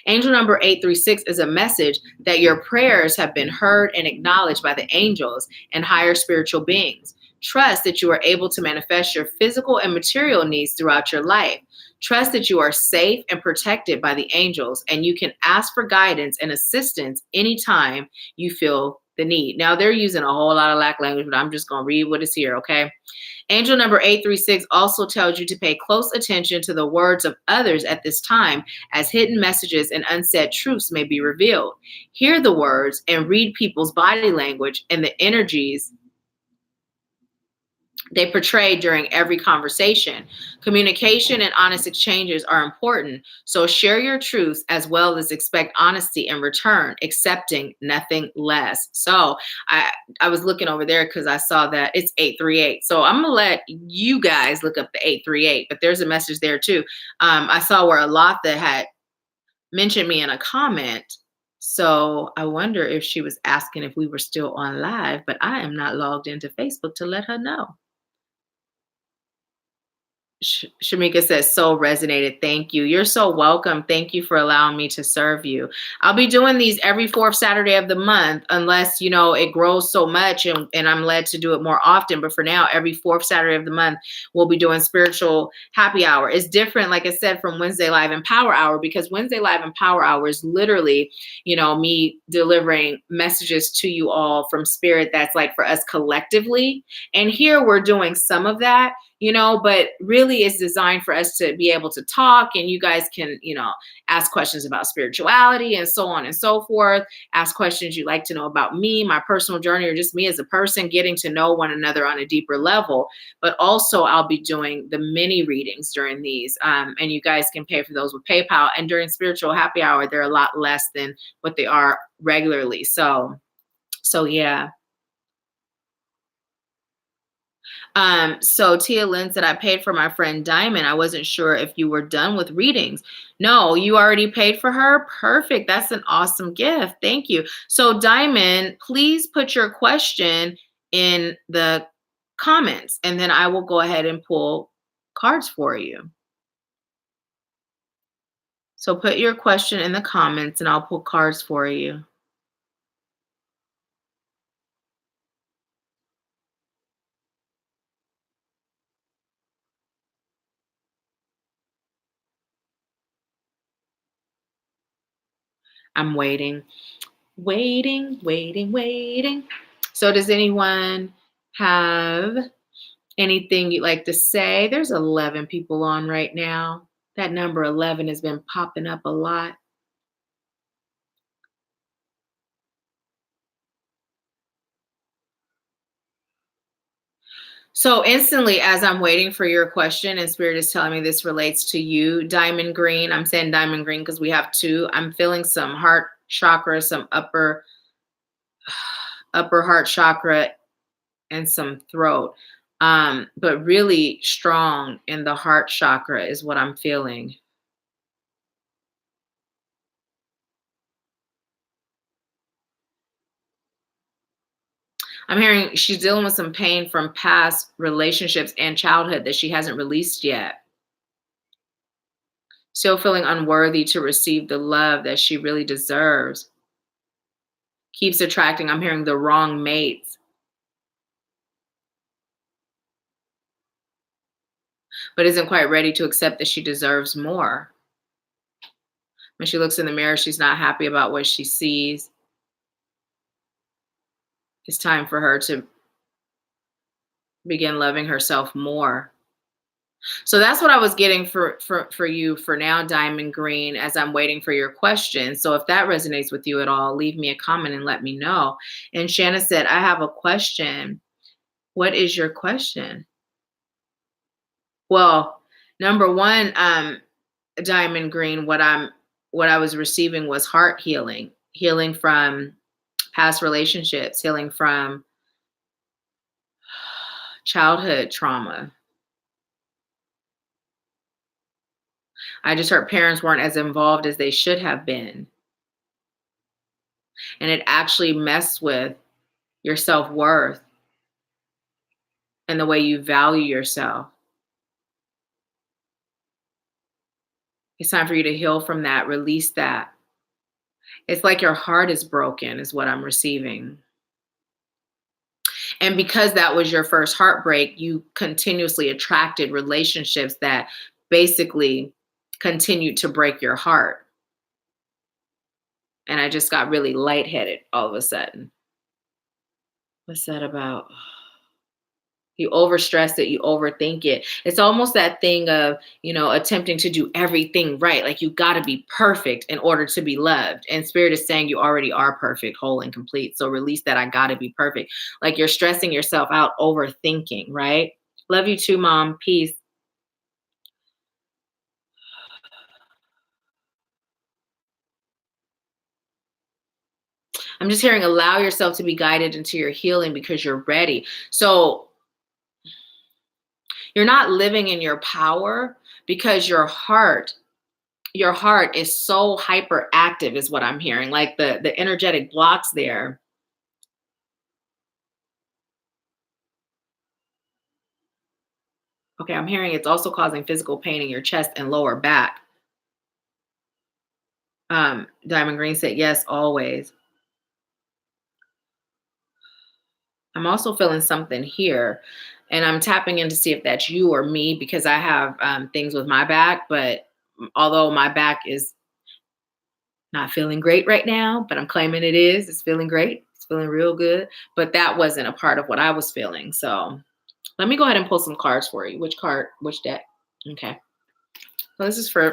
Angel number 836 is a message that your prayers have been heard and acknowledged by the angels and higher spiritual beings. Trust that you are able to manifest your physical and material needs throughout your life. Trust that you are safe and protected by the angels, and you can ask for guidance and assistance anytime you feel the need. Now, they're using a whole lot of Lack language, but I'm just going to read what is here, okay? Angel number 836 also tells you to pay close attention to the words of others at this time, as hidden messages and unsaid truths may be revealed. Hear the words and read people's body language and the energies they portray during every conversation. Communication and honest exchanges are important, so share your truths as well as expect honesty in return, accepting nothing less. So I was looking over there because I saw that it's 838. So I'm going to let you guys look up the 838, but there's a message there too. I saw where Alatha had mentioned me in a comment. So I wonder if she was asking if we were still on live, but I am not logged into Facebook to let her know. Shamika says, so resonated. Thank you. You're so welcome. Thank you for allowing me to serve you. I'll be doing these every fourth Saturday of the month, unless, it grows so much and I'm led to do it more often. But for now, every fourth Saturday of the month, we'll be doing spiritual happy hour. It's different, like I said, from Wednesday Live and Power Hour, because Wednesday Live and Power Hour is literally, me delivering messages to you all from spirit that's like for us collectively. And here we're doing some of that, but really it's designed for us to be able to talk, and you guys can, ask questions about spirituality and so on and so forth. Ask questions you'd like to know about me, my personal journey, or just me as a person, getting to know one another on a deeper level. But also I'll be doing the mini readings during these, and you guys can pay for those with PayPal. And during spiritual happy hour, they're a lot less than what they are regularly. So yeah. So Tia Lynn said, I paid for my friend Diamond. I wasn't sure if you were done with readings. No, you already paid for her? Perfect. That's an awesome gift. Thank you. So Diamond, please put your question in the comments, and then I will go ahead and pull cards for you. So put your question in the comments and I'll pull cards for you. I'm waiting. Waiting. So does anyone have anything you'd like to say? There's 11 people on right now. That number 11 has been popping up a lot. So instantly, as I'm waiting for your question, and Spirit is telling me this relates to you, Diamond Green. I'm saying Diamond Green because we have two. I'm feeling some heart chakra, some upper heart chakra, and some throat. But really strong in the heart chakra is what I'm feeling. I'm hearing she's dealing with some pain from past relationships and childhood that she hasn't released yet. Still feeling unworthy to receive the love that she really deserves. Keeps attracting, I'm hearing, the wrong mates. But isn't quite ready to accept that she deserves more. When she looks in the mirror, she's not happy about what she sees. It's time for her to begin loving herself more. So that's what I was getting for you for now, Diamond Green, as I'm waiting for your question. So if that resonates with you at all, leave me a comment and let me know. And Shanna said, I have a question. What is your question? Well, number one, Diamond Green, what I was receiving was heart healing from past relationships, healing from childhood trauma. I just heard parents weren't as involved as they should have been. And it actually messed with your self-worth and the way you value yourself. It's time for you to heal from that, release that. It's like your heart is broken, is what I'm receiving. And because that was your first heartbreak, you continuously attracted relationships that basically continued to break your heart. And I just got really lightheaded all of a sudden. What's that about? You overstress it, you overthink it. It's almost that thing of, attempting to do everything right. Like you got to be perfect in order to be loved. And Spirit is saying you already are perfect, whole, and complete. So release that I got to be perfect. Like you're stressing yourself out, overthinking, right? Love you too, Mom. Peace. I'm just hearing allow yourself to be guided into your healing because you're ready. So you're not living in your power because your heart your heart is so hyperactive is what I'm hearing. Like the energetic blocks there. Okay, I'm hearing it's also causing physical pain in your chest and lower back. Diamond Green said, yes, always. I'm also feeling something here, and I'm tapping in to see if that's you or me because I have things with my back. But although my back is not feeling great right now, but I'm claiming it is, it's feeling great. It's feeling real good. But that wasn't a part of what I was feeling. So let me go ahead and pull some cards for you. Which card? Which deck? Okay. So this is for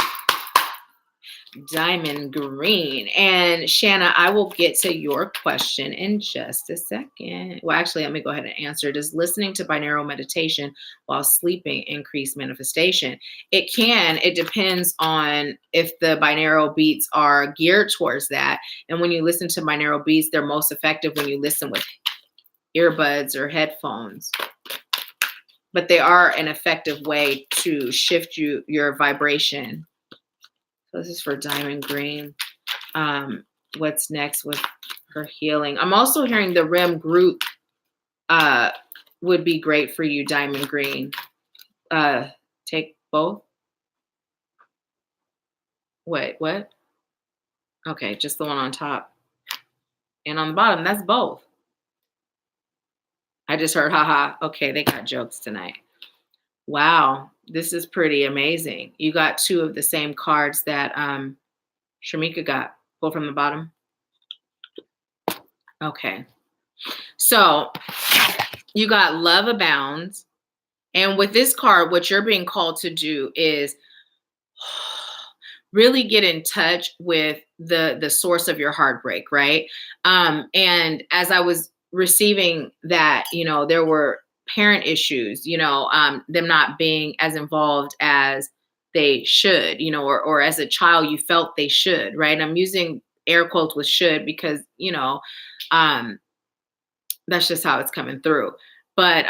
Diamond Green. And Shanna, I will get to your question in just a second. Well, actually, let me go ahead and answer. Does listening to binaural meditation while sleeping increase manifestation? It can. It depends on if the binaural beats are geared towards that. And when you listen to binaural beats, they're most effective when you listen with earbuds or headphones. But they are an effective way to shift your vibration. So this is for Diamond Green. What's next with her healing? I'm also hearing the REM group would be great for you, Diamond Green. Take both. Wait, what? Okay, just the one on top. And on the bottom, that's both. I just heard, haha. Okay, they got jokes tonight. Wow, this is pretty amazing. You got two of the same cards that Shamika got. Pull from the bottom. Okay. So you got love abounds. And with this card, what you're being called to do is really get in touch with the source of your heartbreak, right? And as I was receiving that, there were parent issues, them not being as involved as they should, or as a child you felt they should, right? And I'm using air quotes with should because, um, that's just how it's coming through. But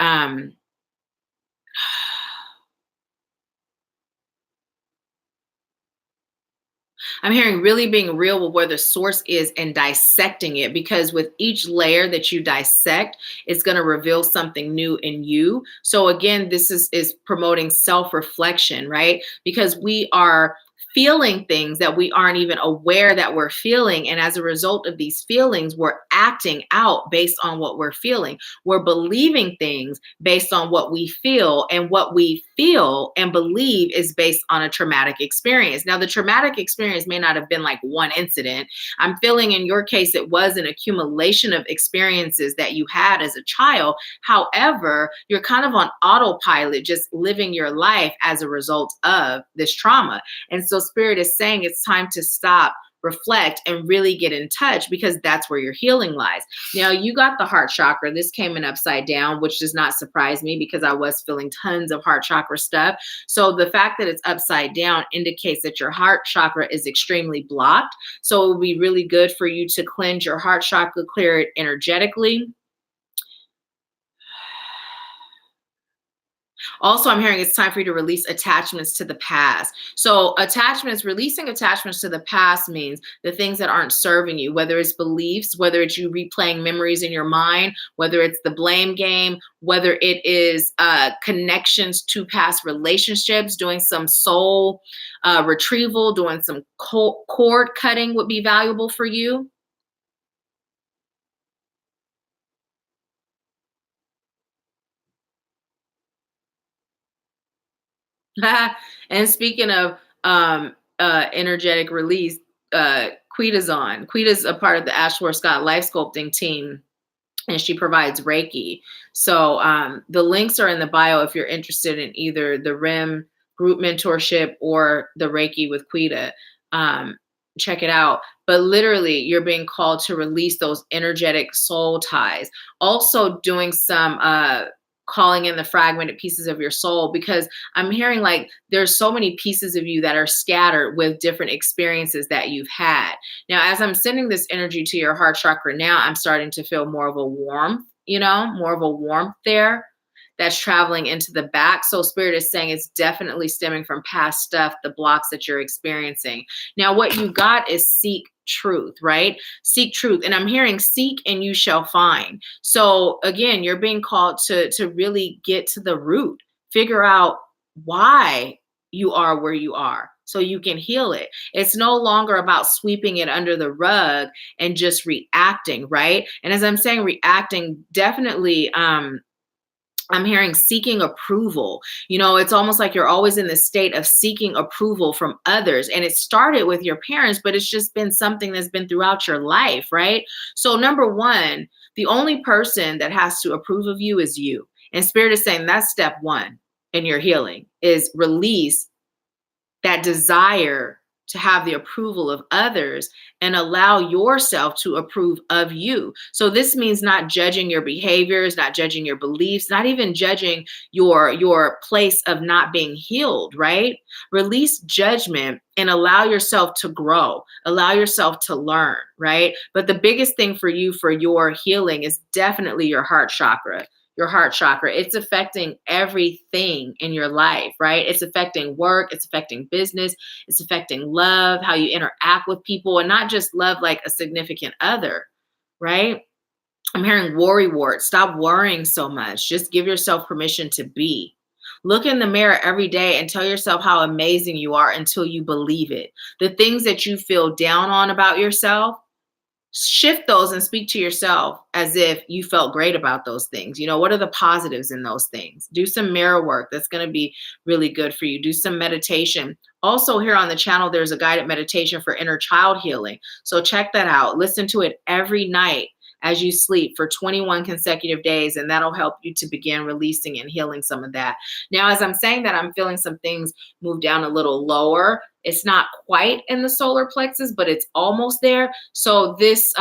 I'm hearing really being real with where the source is and dissecting it, because with each layer that you dissect, it's going to reveal something new in you. So again, this is promoting self-reflection, right? Because we are feeling things that we aren't even aware that we're feeling. And as a result of these feelings, we're acting out based on what we're feeling. We're believing things based on what we feel. And what we feel and believe is based on a traumatic experience. Now, the traumatic experience may not have been like one incident. I'm feeling in your case, it was an accumulation of experiences that you had as a child. However, you're kind of on autopilot, just living your life as a result of this trauma. And so Spirit is saying it's time to stop, reflect, and really get in touch, because that's where your healing lies. Now, you got the heart chakra. This came in upside down, which does not surprise me because I was feeling tons of heart chakra stuff. So the fact that it's upside down indicates that your heart chakra is extremely blocked. So it would be really good for you to cleanse your heart chakra, clear it energetically. Also, I'm hearing it's time for you to release attachments to the past. So releasing attachments to the past means the things that aren't serving you, whether it's beliefs, whether it's you replaying memories in your mind, whether it's the blame game, whether it is connections to past relationships, doing some soul retrieval, doing some cord cutting would be valuable for you. And speaking of energetic release, Quita's on. Quita's a part of the Ashworth Scott Life Sculpting team, and she provides Reiki. So the links are in the bio if you're interested in either the REM group mentorship or the Reiki with Quita. Check it out. But literally, you're being called to release those energetic soul ties. Also doing some calling in the fragmented pieces of your soul, because I'm hearing like there's so many pieces of you that are scattered with different experiences that you've had. Now, as I'm sending this energy to your heart chakra now, I'm starting to feel more of a warmth, more of a warmth there that's traveling into the back. So Spirit is saying it's definitely stemming from past stuff, the blocks that you're experiencing. Now, what you got is seek truth, right? Seek truth. And I'm hearing seek and you shall find. So again, you're being called to really get to the root, figure out why you are where you are so you can heal it. It's no longer about sweeping it under the rug and just reacting, right? And as I'm saying, reacting, definitely, I'm hearing seeking approval. You know, it's almost like you're always in the state of seeking approval from others. And it started with your parents, but it's just been something that's been throughout your life, right? So, number one, the only person that has to approve of you is you. And Spirit is saying that's step one in your healing, is release that desire to have the approval of others and allow yourself to approve of you. So this means not judging your behaviors, not judging your beliefs, not even judging your place of not being healed, right? Release judgment and allow yourself to grow, allow yourself to learn, right? But the biggest thing for you for your healing is definitely your heart chakra. Your heart chakra. It's affecting everything in your life, right? It's affecting work, it's affecting business, it's affecting love, how you interact with people, and not just love like a significant other, right? I'm hearing worry wart. Stop worrying so much. Just give yourself permission to be. Look in the mirror every day and tell yourself how amazing you are until you believe it. The things that you feel down on about yourself, shift those and speak to yourself as if you felt great about those things. You know, what are the positives in those things? Do some mirror work. That's going to be really good for you. Do some meditation. Also, here on the channel, there's a guided meditation for inner child healing. So check that out. Listen to it every night as you sleep for 21 consecutive days, and that'll help you to begin releasing and healing some of that. Now, as I'm saying that, I'm feeling some things move down a little lower. It's not quite in the solar plexus, but it's almost there. So this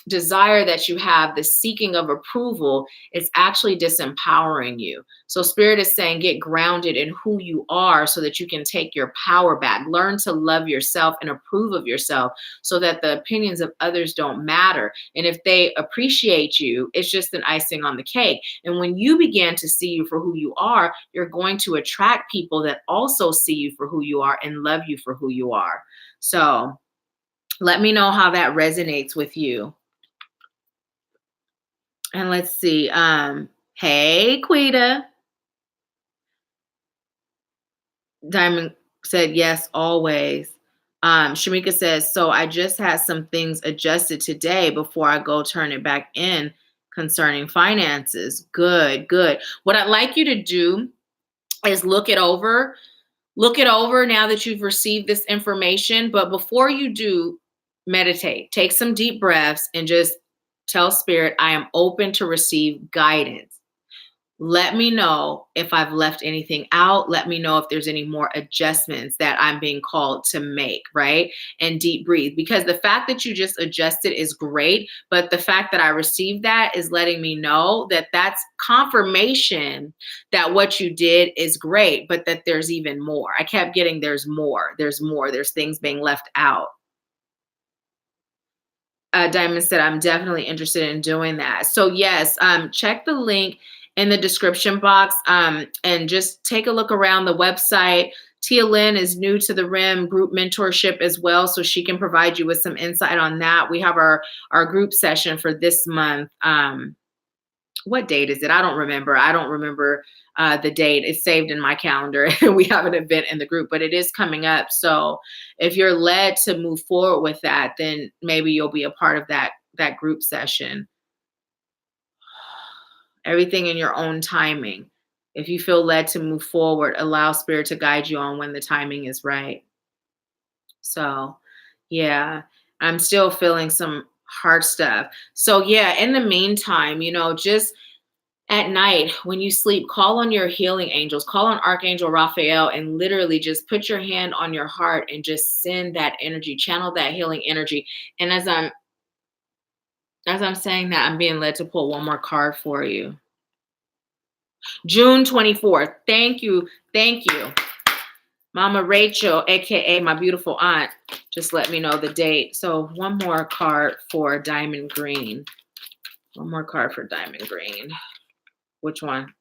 desire that you have, the seeking of approval, is actually disempowering you. So Spirit is saying get grounded in who you are so that you can take your power back. Learn to love yourself and approve of yourself so that the opinions of others don't matter. And if they appreciate you, it's just an icing on the cake. And when you begin to see you for who you are, you're going to attract people that also see you for who you are and love you for who you are. So let me know how that resonates with you. And let's see. Hey, Quita. Diamond said, yes, always. Shamika says, so I just had some things adjusted today before I go turn it back in concerning finances. Good, good. What I'd like you to do is look it over. Look it over now that you've received this information. But before you do, meditate. Take some deep breaths and just tell Spirit, I am open to receive guidance. Let me know if I've left anything out. Let me know if there's any more adjustments that I'm being called to make, right? And deep breathe. Because the fact that you just adjusted is great, but the fact that I received that is letting me know that that's confirmation that what you did is great, but that there's even more. I kept getting there's more, there's things being left out. Diamond said, I'm definitely interested in doing that. So yes, check the link in the description box and just take a look around the website. Tia Lynn is new to the RIM group mentorship as well, so she can provide you with some insight on that. We have our group session for this month. What date is it? I don't remember. The date. It's saved in my calendar. We have an event in the group, but it is coming up. So if you're led to move forward with that, then maybe you'll be a part of that group session. Everything in your own timing. If you feel led to move forward, allow Spirit to guide you on when the timing is right. So yeah, I'm still feeling some hard stuff. So yeah, in the meantime, just at night when you sleep, call on your healing angels, call on Archangel Raphael, and literally just put your hand on your heart and just send that energy, channel that healing energy. And as I'm saying that, I'm being led to pull one more card for you. June 24th. Thank you. Mama Rachel, aka my beautiful aunt, just let me know the date. So one more card for Diamond Green. Which one?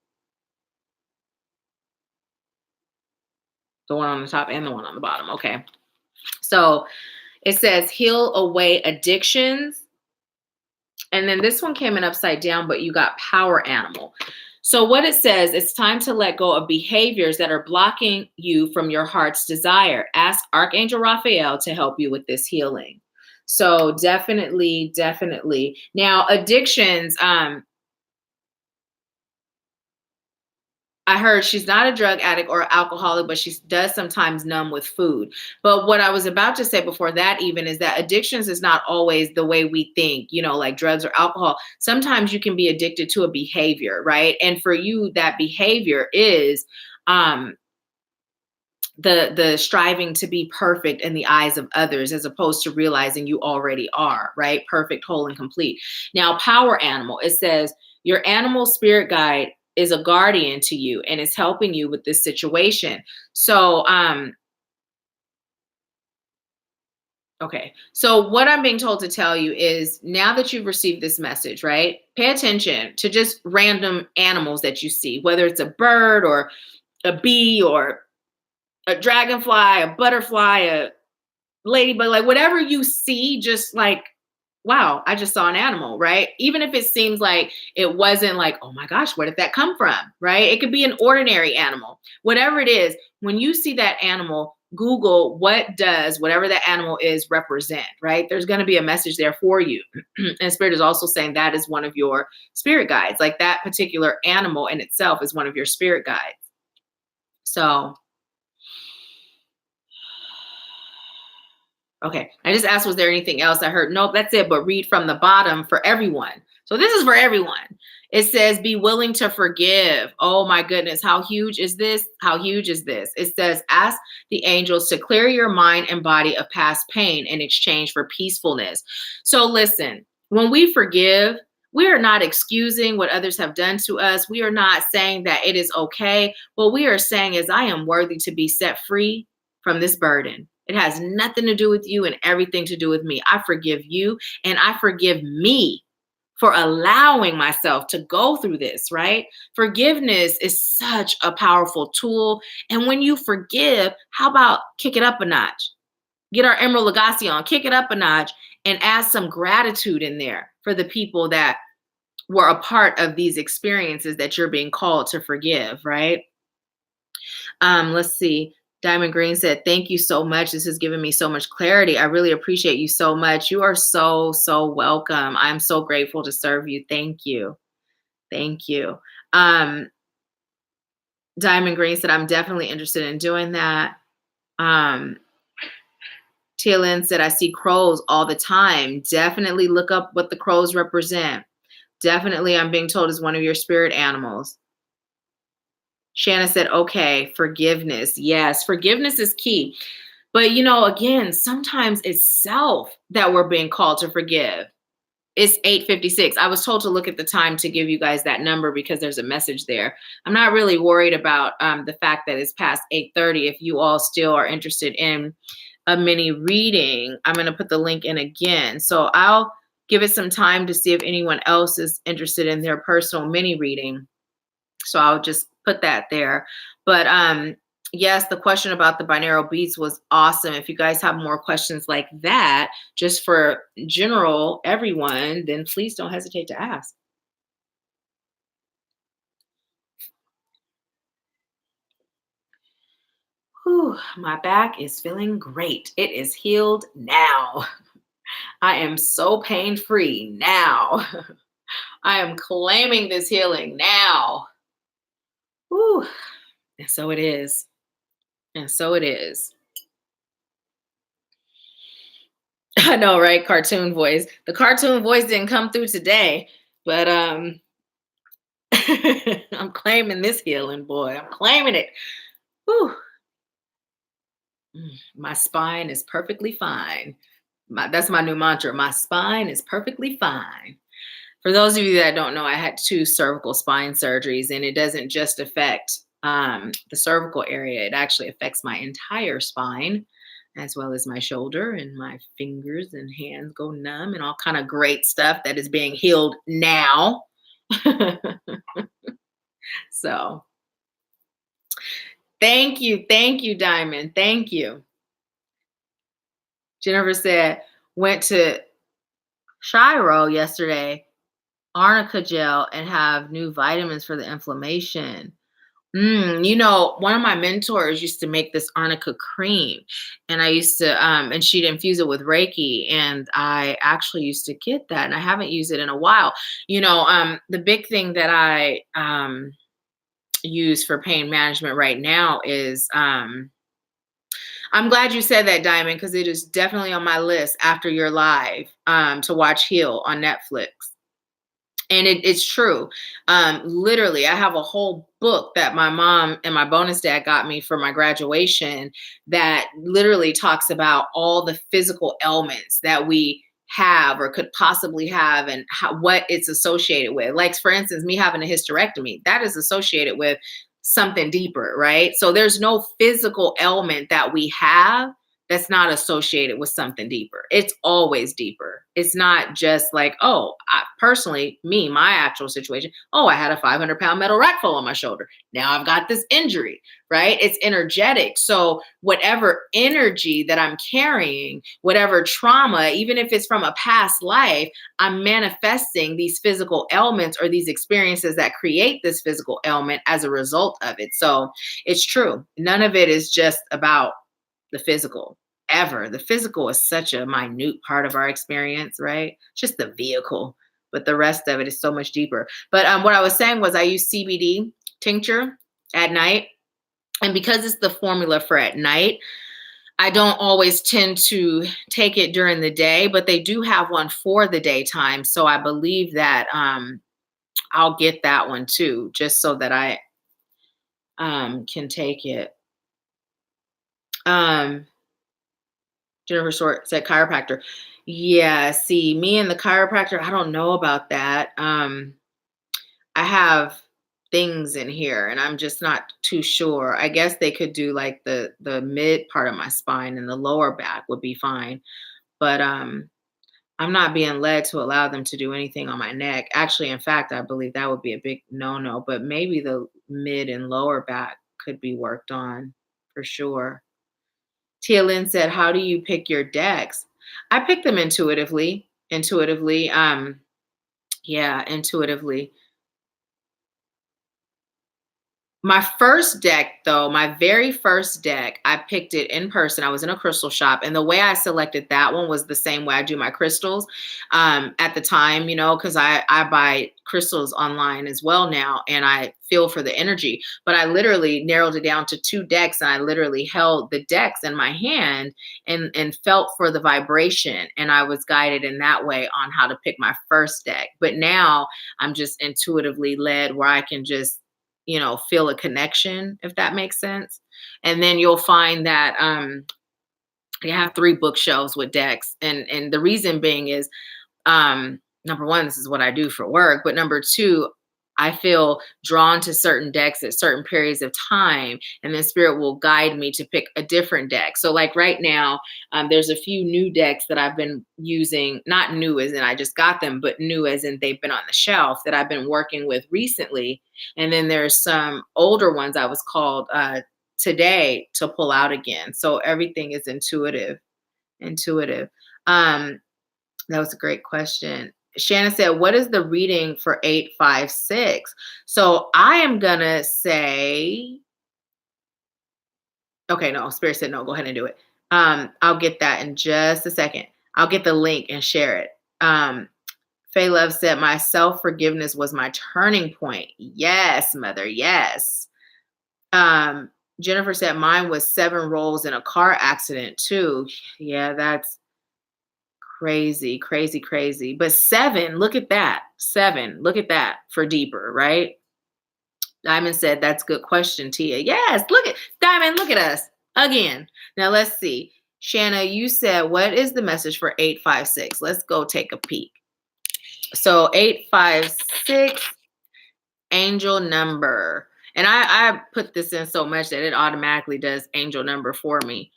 The one on the top and the one on the bottom. Okay. So it says heal away addictions. And then this one came in upside down, but you got power animal. So what it says, it's time to let go of behaviors that are blocking you from your heart's desire. Ask Archangel Raphael to help you with this healing. So definitely, definitely. Now, addictions, I heard she's not a drug addict or alcoholic, but she does sometimes numb with food. But what I was about to say before that even is that addictions is not always the way we think, like drugs or alcohol. Sometimes you can be addicted to a behavior, right? And for you, that behavior is the striving to be perfect in the eyes of others, as opposed to realizing you already are, right? Perfect, whole, and complete. Now, power animal, it says your animal spirit guide is a guardian to you and is helping you with this situation. So, okay. So what I'm being told to tell you is, now that you've received this message, right? Pay attention to just random animals that you see, whether it's a bird or a bee or a dragonfly, a butterfly, a ladybug, like whatever you see, just like, wow, I just saw an animal, right? Even if it seems like it wasn't like, oh my gosh, where did that come from, right? It could be an ordinary animal. Whatever it is, when you see that animal, Google what does whatever that animal is represent, right? There's going to be a message there for you. And Spirit is also saying that is one of your spirit guides. Like that particular animal in itself is one of your spirit guides. So, okay, I just asked, was there anything else? I heard, nope, that's it, but read from the bottom for everyone. So this is for everyone. It says, be willing to forgive. Oh my goodness, how huge is this? How huge is this? It says, ask the angels to clear your mind and body of past pain in exchange for peacefulness. So listen, when we forgive, we are not excusing what others have done to us. We are not saying that it is okay. What we are saying is, I am worthy to be set free from this burden. It has nothing to do with you and everything to do with me. I forgive you and I forgive me for allowing myself to go through this, right? Forgiveness is such a powerful tool. And when you forgive, how about kick it up a notch? Get our Emerald Lagasse on, kick it up a notch, and add some gratitude in there for the people that were a part of these experiences that you're being called to forgive, right? Let's see. Diamond Green said, thank you so much. This has given me so much clarity. I really appreciate you so much. You are so, so welcome. I'm so grateful to serve you. Thank you. Thank you. Diamond Green said, I'm definitely interested in doing that. Tia Lynn said, I see crows all the time. Definitely look up what the crows represent. Definitely, I'm being told, is one of your spirit animals. Shanna said, okay, forgiveness. Yes, forgiveness is key. But, again, sometimes it's self that we're being called to forgive. It's 8:56. I was told to look at the time to give you guys that number because there's a message there. I'm not really worried about the fact that it's past 8:30. If you all still are interested in a mini reading, I'm going to put the link in again. So I'll give it some time to see if anyone else is interested in their personal mini reading. So I'll just put that there. But yes, the question about the binaural beats was awesome. If you guys have more questions like that, just for general everyone, then please don't hesitate to ask. Whew, my back is feeling great. It is healed now. I am so pain-free now. I am claiming this healing now. Whew. And so it is. And so it is. I know, right? Cartoon voice. The cartoon voice didn't come through today, but I'm claiming this healing, boy. I'm claiming it. Whew. My spine is perfectly fine. That's my new mantra. My spine is perfectly fine. For those of you that don't know, I had 2 cervical spine surgeries, and it doesn't just affect the cervical area. It actually affects my entire spine, as well as my shoulder, and my fingers and hands go numb and all kind of great stuff that is being healed now. So Thank you. Thank you, Diamond. Thank you. Jennifer said, went to Shiro yesterday, arnica gel, and have new vitamins for the inflammation. One of my mentors used to make this arnica cream, and I used to, and she'd infuse it with Reiki, and I actually used to get that, and I haven't used it in a while. The big thing that I use for pain management right now is, I'm glad you said that, Diamond, because it is definitely on my list after your live to watch Heal on Netflix. And it's true. Literally, I have a whole book that my mom and my bonus dad got me for my graduation that literally talks about all the physical ailments that we have or could possibly have and what it's associated with. Like, for instance, me having a hysterectomy, that is associated with something deeper, right? So there's no physical ailment that we have that's not associated with something deeper. It's always deeper. It's not just like, oh, personally, my actual situation, oh, I had a 500-pound metal rack fall on my shoulder. Now I've got this injury, right? It's energetic. So whatever energy that I'm carrying, whatever trauma, even if it's from a past life, I'm manifesting these physical ailments or these experiences that create this physical ailment as a result of it. So it's true. None of it is just about the physical ever. The physical is such a minute part of our experience, right? It's just the vehicle, but the rest of it is so much deeper. But what I was saying was I use CBD tincture at night. And because it's the formula for at night, I don't always tend to take it during the day, but they do have one for the daytime. So I believe that I'll get that one too, just so that I can take it. Jennifer Short said chiropractor. Yeah, see, me and the chiropractor, I don't know about that. I have things in here and I'm just not too sure. I guess they could do like the mid part of my spine and the lower back would be fine. But I'm not being led to allow them to do anything on my neck. Actually, in fact, I believe that would be a big no-no, but maybe the mid and lower back could be worked on for sure. Tia Lynn said, how do you pick your decks? I pick them intuitively. Yeah, intuitively. My first deck, though, my very first deck, I picked it in person. I was in a crystal shop, and the way I selected that one was the same way I do my crystals at the time, because I buy crystals online as well now, and I feel for the energy. But I literally narrowed it down to 2 decks, and I literally held the decks in my hand and felt for the vibration, and I was guided in that way on how to pick my first deck. But now I'm just intuitively led where I can just feel a connection, if that makes sense. And then you'll find that you have 3 bookshelves with decks. And the reason being is number one, this is what I do for work. But number two, I feel drawn to certain decks at certain periods of time, and then spirit will guide me to pick a different deck. So, like right now, there's a few new decks that I've been using, not new as in I just got them, but new as in they've been on the shelf that I've been working with recently. And then there's some older ones I was called today to pull out again. So everything is intuitive. Intuitive. That was a great question. Shannon said, what is the reading for 856? So I am going to say, okay, no, Spirit said no, go ahead and do it. I'll get that in just a second. I'll get the link and share it. Faye Love said, my self-forgiveness was my turning point. Yes, mother, yes. Jennifer said, mine was 7 rolls in a car accident too. Yeah, that's crazy, crazy, crazy. But 7, look at that. 7, look at that for deeper, right? Diamond said, that's a good question, Tia. Yes, look at Diamond, look at us again. Now let's see. Shanna, you said, what is the message for 856? Let's go take a peek. So 856, angel number. And I put this in so much that it automatically does angel number for me.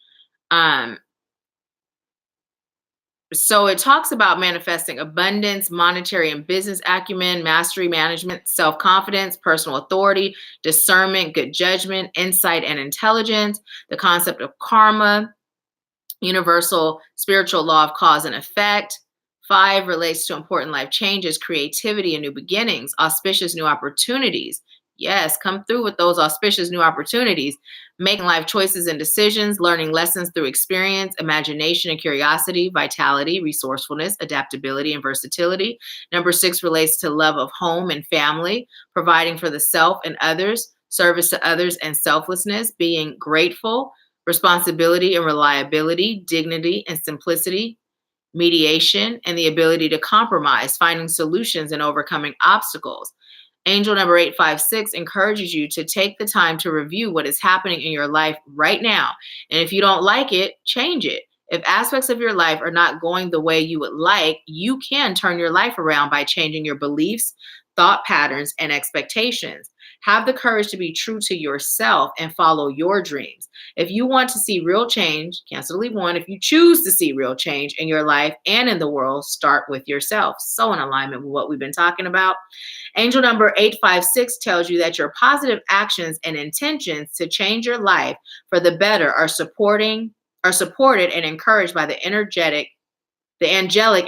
So it talks about manifesting abundance, monetary and business acumen, mastery, management, self-confidence, personal authority, discernment, good judgment, insight, and intelligence, the concept of karma, universal spiritual law of cause and effect. 5 relates to important life changes, creativity, and new beginnings, auspicious new opportunities. Yes, come through with those auspicious new opportunities, making life choices and decisions, learning lessons through experience, imagination and curiosity, vitality, resourcefulness, adaptability, and versatility. Number 6 relates to love of home and family, providing for the self and others, service to others, and selflessness, being grateful, responsibility and reliability, dignity and simplicity, mediation, and the ability to compromise, finding solutions and overcoming obstacles. Angel number 856 encourages you to take the time to review what is happening in your life right now. And if you don't like it, change it. If aspects of your life are not going the way you would like, you can turn your life around by changing your beliefs, thought patterns, and expectations. Have the courage to be true to yourself and follow your dreams. If you want to see real change, cancel Delete One. If you choose to see real change in your life and in the world, start with yourself. So in alignment with what we've been talking about. Angel number 856 tells you that your positive actions and intentions to change your life for the better are supported and encouraged by the angelic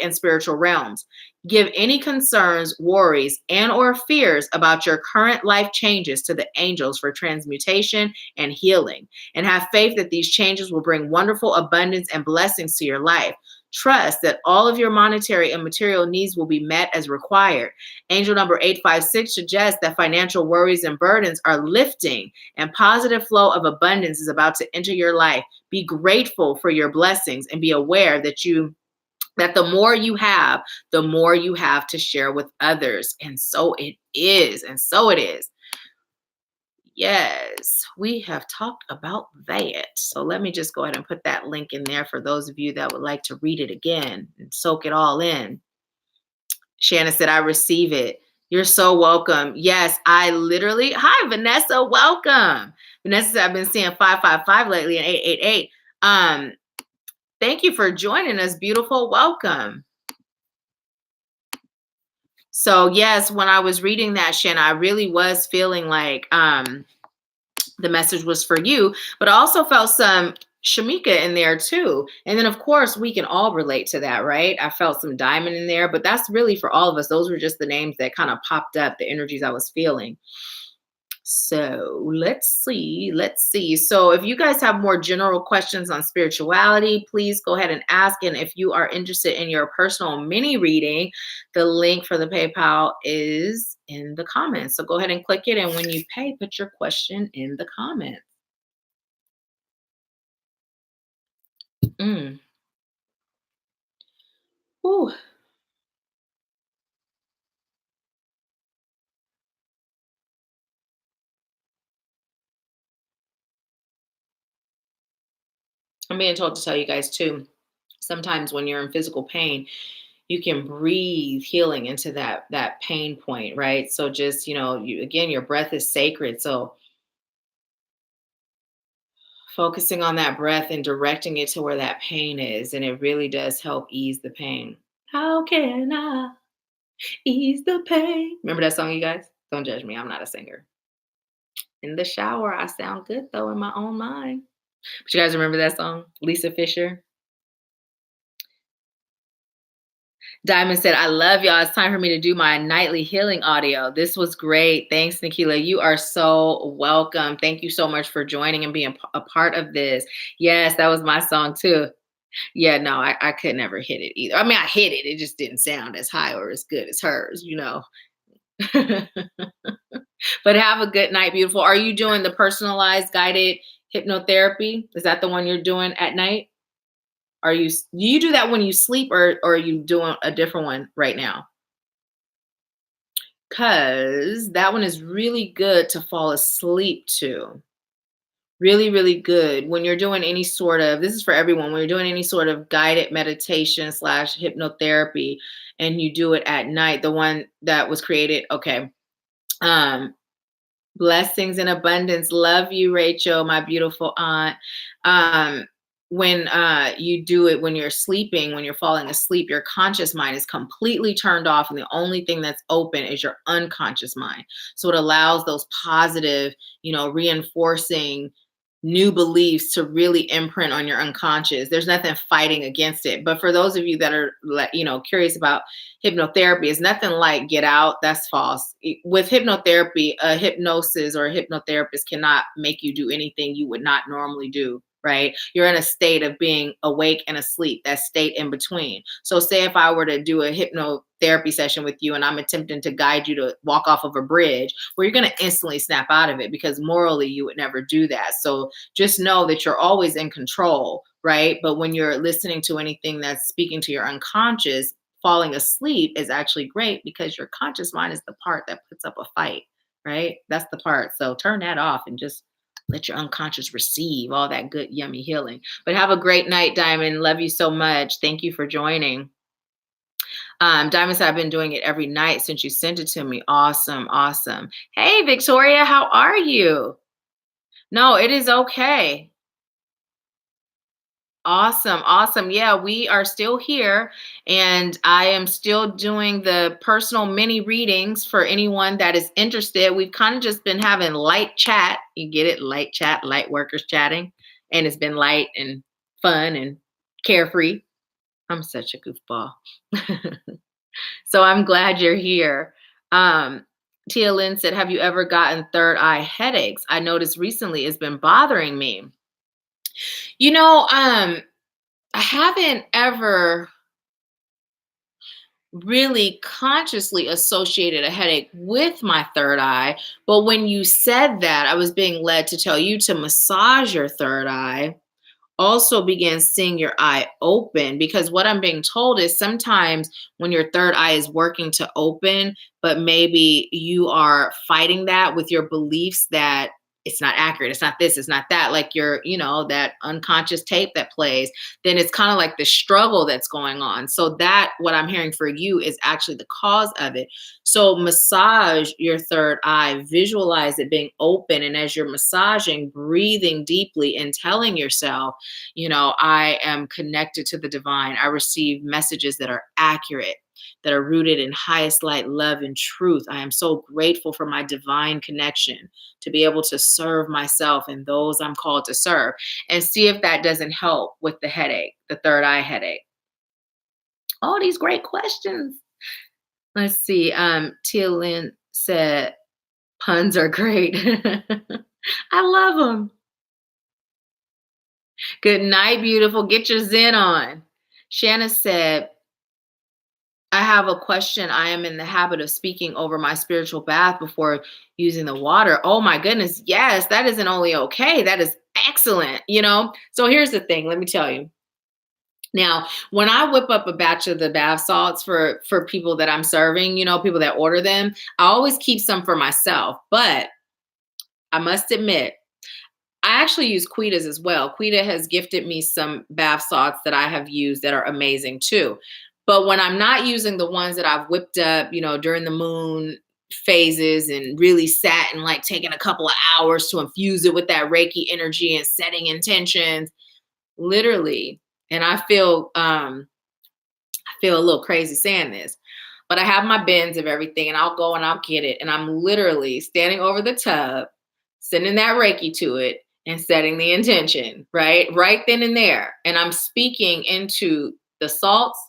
and spiritual realms. Give any concerns, worries, and or fears about your current life changes to the angels for transmutation and healing, and have faith that these changes will bring wonderful abundance and blessings to your life. Trust that all of your monetary and material needs will be met as required. Angel number 856 suggests that financial worries and burdens are lifting and positive flow of abundance is about to enter your life. Be grateful for your blessings and be aware that the more you have, the more you have to share with others. And so it is. And so it is. Yes, we have talked about that. So let me just go ahead and put that link in there for those of you that would like to read it again and soak it all in. Shannon said, I receive it. You're so welcome. Yes, hi, Vanessa, welcome. Vanessa said, I've been seeing 555 lately and 888. Thank you for joining us, beautiful. Welcome. So yes, when I was reading that, Shanna, I really was feeling like the message was for you, but I also felt some Shamika in there too. And then of course we can all relate to that, right? I felt some Diamond in there, but that's really for all of us. Those were just the names that kind of popped up, the energies I was feeling. So let's see. So if you guys have more general questions on spirituality, please go ahead and ask. And if you are interested in your personal mini reading, the link for the PayPal is in the comments. So go ahead and click it. And when you pay, put your question in the comments. Mm. Ooh. I'm being told to tell you guys too, sometimes when you're in physical pain, you can breathe healing into that pain point, right? So just, your breath is sacred. So focusing on that breath and directing it to where that pain is, and it really does help ease the pain. How can I ease the pain? Remember that song, you guys? Don't judge me. I'm not a singer. In the shower, I sound good though in my own mind. But you guys remember that song? Lisa Fisher. Diamond said, I love y'all. It's time for me to do my nightly healing audio. This was great. Thanks, Nahkila. You are so welcome. Thank you so much for joining and being a part of this. Yes, that was my song too. Yeah, no, I could never hit it either. I mean, I hit it. It just didn't sound as high or as good as hers. But have a good night, beautiful. Are you doing the personalized guided hypnotherapy? Is that the one you're doing at night? Do you do that when you sleep or are you doing a different one right now? Because that one is really good to fall asleep to. Really, really good. When you're doing any sort of, this is for everyone, when you're doing any sort of guided meditation / hypnotherapy and you do it at night, the one that was created, okay. Blessings and abundance. Love you, Rachel, my beautiful aunt. when you do it when you're sleeping, when you're falling asleep, your conscious mind is completely turned off, and the only thing that's open is your unconscious mind. So it allows those positive, reinforcing new beliefs to really imprint on your unconscious. There's nothing fighting against it. But for those of you that are, curious about hypnotherapy, it's nothing like get out. That's false. With hypnotherapy, a hypnosis or a hypnotherapist cannot make you do anything you would not normally do. Right? You're in a state of being awake and asleep, that state in between. So say if I were to do a hypnotherapy session with you and I'm attempting to guide you to walk off of a bridge, well, you're going to instantly snap out of it because morally you would never do that. So just know that you're always in control, right? But when you're listening to anything that's speaking to your unconscious, falling asleep is actually great because your conscious mind is the part that puts up a fight, right? That's the part. So turn that off and just let your unconscious receive all that good, yummy healing. But have a great night, Diamond. Love you so much. Thank you for joining. Diamond said, I've been doing it every night since you sent it to me. Awesome. Awesome. Hey, Victoria, how are you? No, it is okay. Awesome. Awesome. Yeah, we are still here and I am still doing the personal mini readings for anyone that is interested. We've kind of just been having light chat. You get it? Light chat, light workers chatting. And it's been light and fun and carefree. I'm such a goofball. So I'm glad you're here. Tia Lynn said, have you ever gotten third eye headaches? I noticed recently it's been bothering me. I haven't ever really consciously associated a headache with my third eye. But when you said that, I was being led to tell you to massage your third eye. Also begin seeing your eye open, because what I'm being told is sometimes when your third eye is working to open, but maybe you are fighting that with your beliefs that it's not accurate, it's not this, it's not that, like that unconscious tape that plays, then it's kind of like the struggle that's going on. So that what I'm hearing for you is actually the cause of it. So massage your third eye, visualize it being open, and as you're massaging, breathing deeply and telling yourself, I am connected to the divine. I receive messages that are accurate, that are rooted in highest light, love, and truth. I am so grateful for my divine connection to be able to serve myself and those I'm called to serve. And see if that doesn't help with the headache, the third eye headache. All these great questions. Let's see. Tia Lynn said, puns are great. I love them. Good night, beautiful. Get your Zen on. Shanna said, I have a question. I am in the habit of speaking over my spiritual bath before using the water. Oh my goodness. Yes, that isn't only okay. That is excellent. So here's the thing. Let me tell you. Now, when I whip up a batch of the bath salts for people that I'm serving, people that order them, I always keep some for myself. But I must admit, I actually use Quita's as well. Quita has gifted me some bath salts that I have used that are amazing too. But when I'm not using the ones that I've whipped up, during the moon phases and really sat and like taking a couple of hours to infuse it with that Reiki energy and setting intentions, literally, and I feel a little crazy saying this, but I have my bins of everything and I'll go and I'll get it. And I'm literally standing over the tub, sending that Reiki to it and setting the intention, right then and there. And I'm speaking into the salts.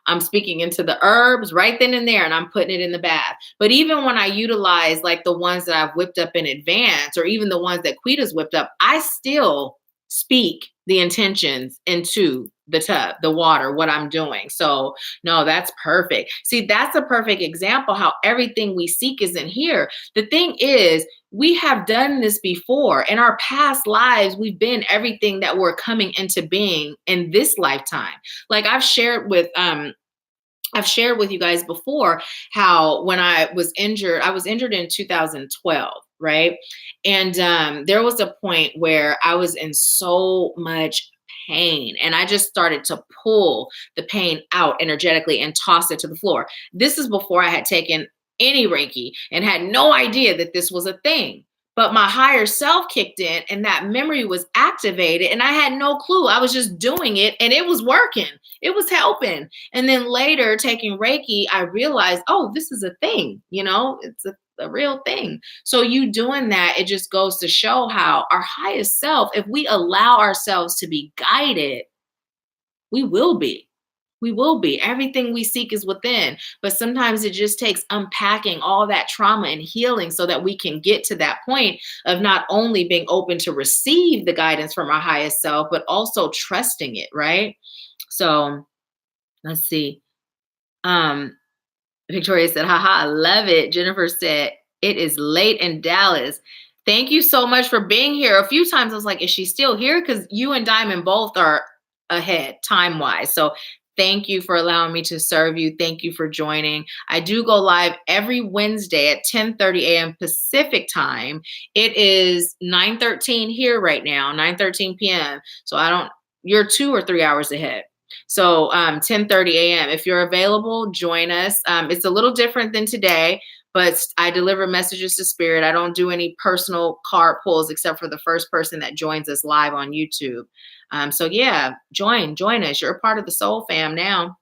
I'm speaking into the herbs right then and there, and I'm putting it in the bath. But even when I utilize like the ones that I've whipped up in advance, or even the ones that Quita's whipped up, I still speak the intentions into the tub, the water, what I'm doing. So no, that's perfect. See, that's a perfect example how everything we seek is in here. The thing is, we have done this before. In our past lives, we've been everything that we're coming into being in this lifetime. Like I've shared with you guys before how when I was injured in 2012, right? And there was a point where I was in so much pain and I just started to pull the pain out energetically and toss it to the floor. This is before I had taken any Reiki and had no idea that this was a thing. but my higher self kicked in and that memory was activated and I had no clue. I was just doing it and it was working. It was helping. And then later taking Reiki, I realized, oh, this is a thing, it's a real thing. So you doing that, it just goes to show how our highest self, if we allow ourselves to be guided, we will be. We will be. Everything we seek is within. But sometimes it just takes unpacking all that trauma and healing so that we can get to that point of not only being open to receive the guidance from our highest self, but also trusting it, right? So let's see. Victoria said, haha, I love it. Jennifer said, it is late in Dallas. Thank you so much for being here. A few times I was like, is she still here? Because you and Diamond both are ahead time-wise. So thank you for allowing me to serve you. Thank you for joining. I do go live every Wednesday at 10:30 a.m. Pacific time. It is 9:13 here right now, 9:13 p.m. So you're 2 or 3 hours ahead. So 10:30 a.m. If you're available, join us. It's a little different than today, but I deliver messages to spirit. I don't do any personal card pulls except for the first person that joins us live on YouTube. So yeah, join us. You're a part of the Soul Fam now.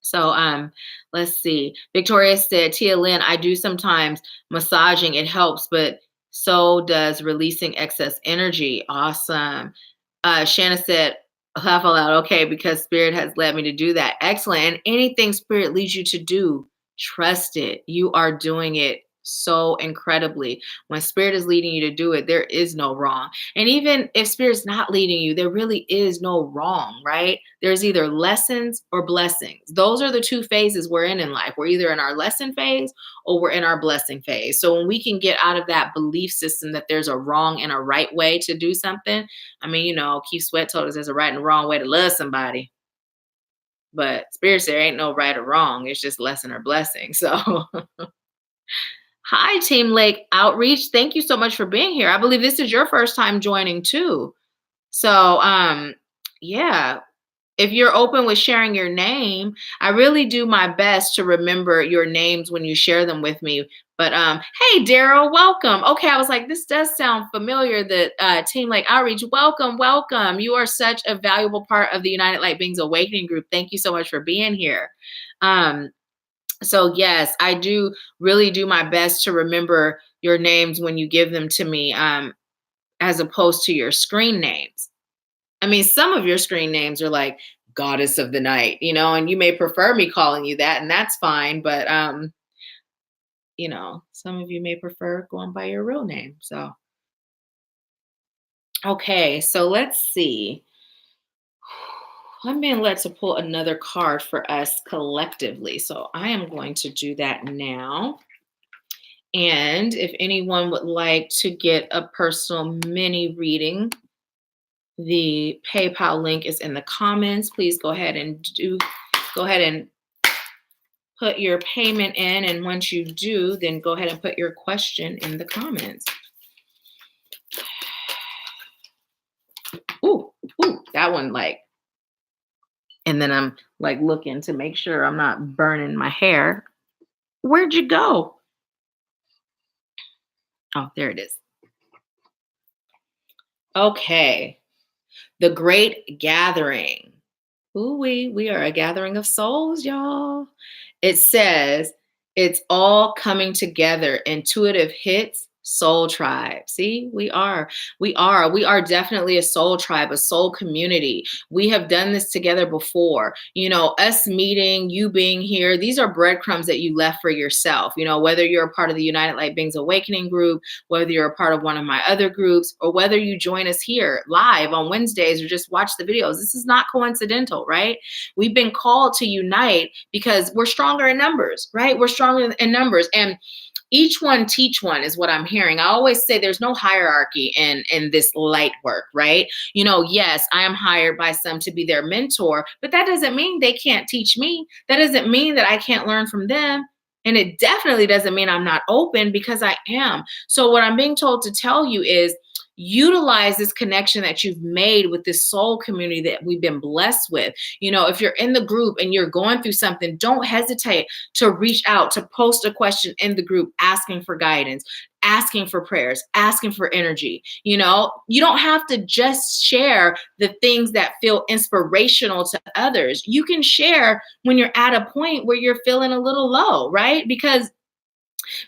So let's see. Victoria said, Tia Lynn, I do sometimes massaging. It helps, but so does releasing excess energy. Awesome. Shanna said, laugh aloud. Okay, because spirit has led me to do that. Excellent. And anything spirit leads you to do, trust it. You are doing it so incredibly. When spirit is leading you to do it, there is no wrong. And even if spirit's not leading you, there really is no wrong, right? There's either lessons or blessings. Those are the two phases we're in life. We're either in our lesson phase or we're in our blessing phase. So when we can get out of that belief system that there's a wrong and a right way to do something, I mean, Keith Sweat told us there's a right and wrong way to love somebody. But spirit said there ain't no right or wrong. It's just lesson or blessing. So hi, Team Lake Outreach. Thank you so much for being here. I believe this is your first time joining too. So yeah, if you're open with sharing your name, I really do my best to remember your names when you share them with me. But hey, Daryl, welcome. Okay, I was like, this does sound familiar, that Team Lake Outreach. Welcome, welcome. You are such a valuable part of the United Light Beings Awakening group. Thank you so much for being here. So yes, I do really do my best to remember your names when you give them to me, as opposed to your screen names. I mean, some of your screen names are like Goddess of the Night, and you may prefer me calling you that, and that's fine. But, some of you may prefer going by your real name. So, okay, so let's see. I'm being led to pull another card for us collectively. So I am going to do that now. And if anyone would like to get a personal mini reading, the PayPal link is in the comments. Please go ahead and put your payment in. And once you do, then go ahead and put your question in the comments. Ooh, that one and then I'm looking to make sure I'm not burning my hair. Where'd you go? Oh, there it is. Okay. The Great Gathering. Ooh, we are a gathering of souls, y'all. It says, it's all coming together. Intuitive hits, soul tribe. See, we are definitely a soul tribe, a soul community. We have done this together before. Us meeting, you being here, these are breadcrumbs that you left for yourself. Whether you're a part of the United Light Beings Awakening group, whether you're a part of one of my other groups, or whether you join us here live on Wednesdays or just watch the videos. This is not coincidental, right? We've been called to unite because we're stronger in numbers, right? We're stronger in numbers. And each one teach one is what I'm hearing. I always say there's no hierarchy in this light work, right? Yes, I am hired by some to be their mentor, but that doesn't mean they can't teach me. That doesn't mean that I can't learn from them. And it definitely doesn't mean I'm not open, because I am. So what I'm being told to tell you is, Utilize this connection that you've made with this soul community that we've been blessed with. If you're in the group and you're going through something, don't hesitate to reach out, to post a question in the group asking for guidance, asking for prayers, asking for energy. You don't have to just share the things that feel inspirational to others. You can share when you're at a point where you're feeling a little low, right? Because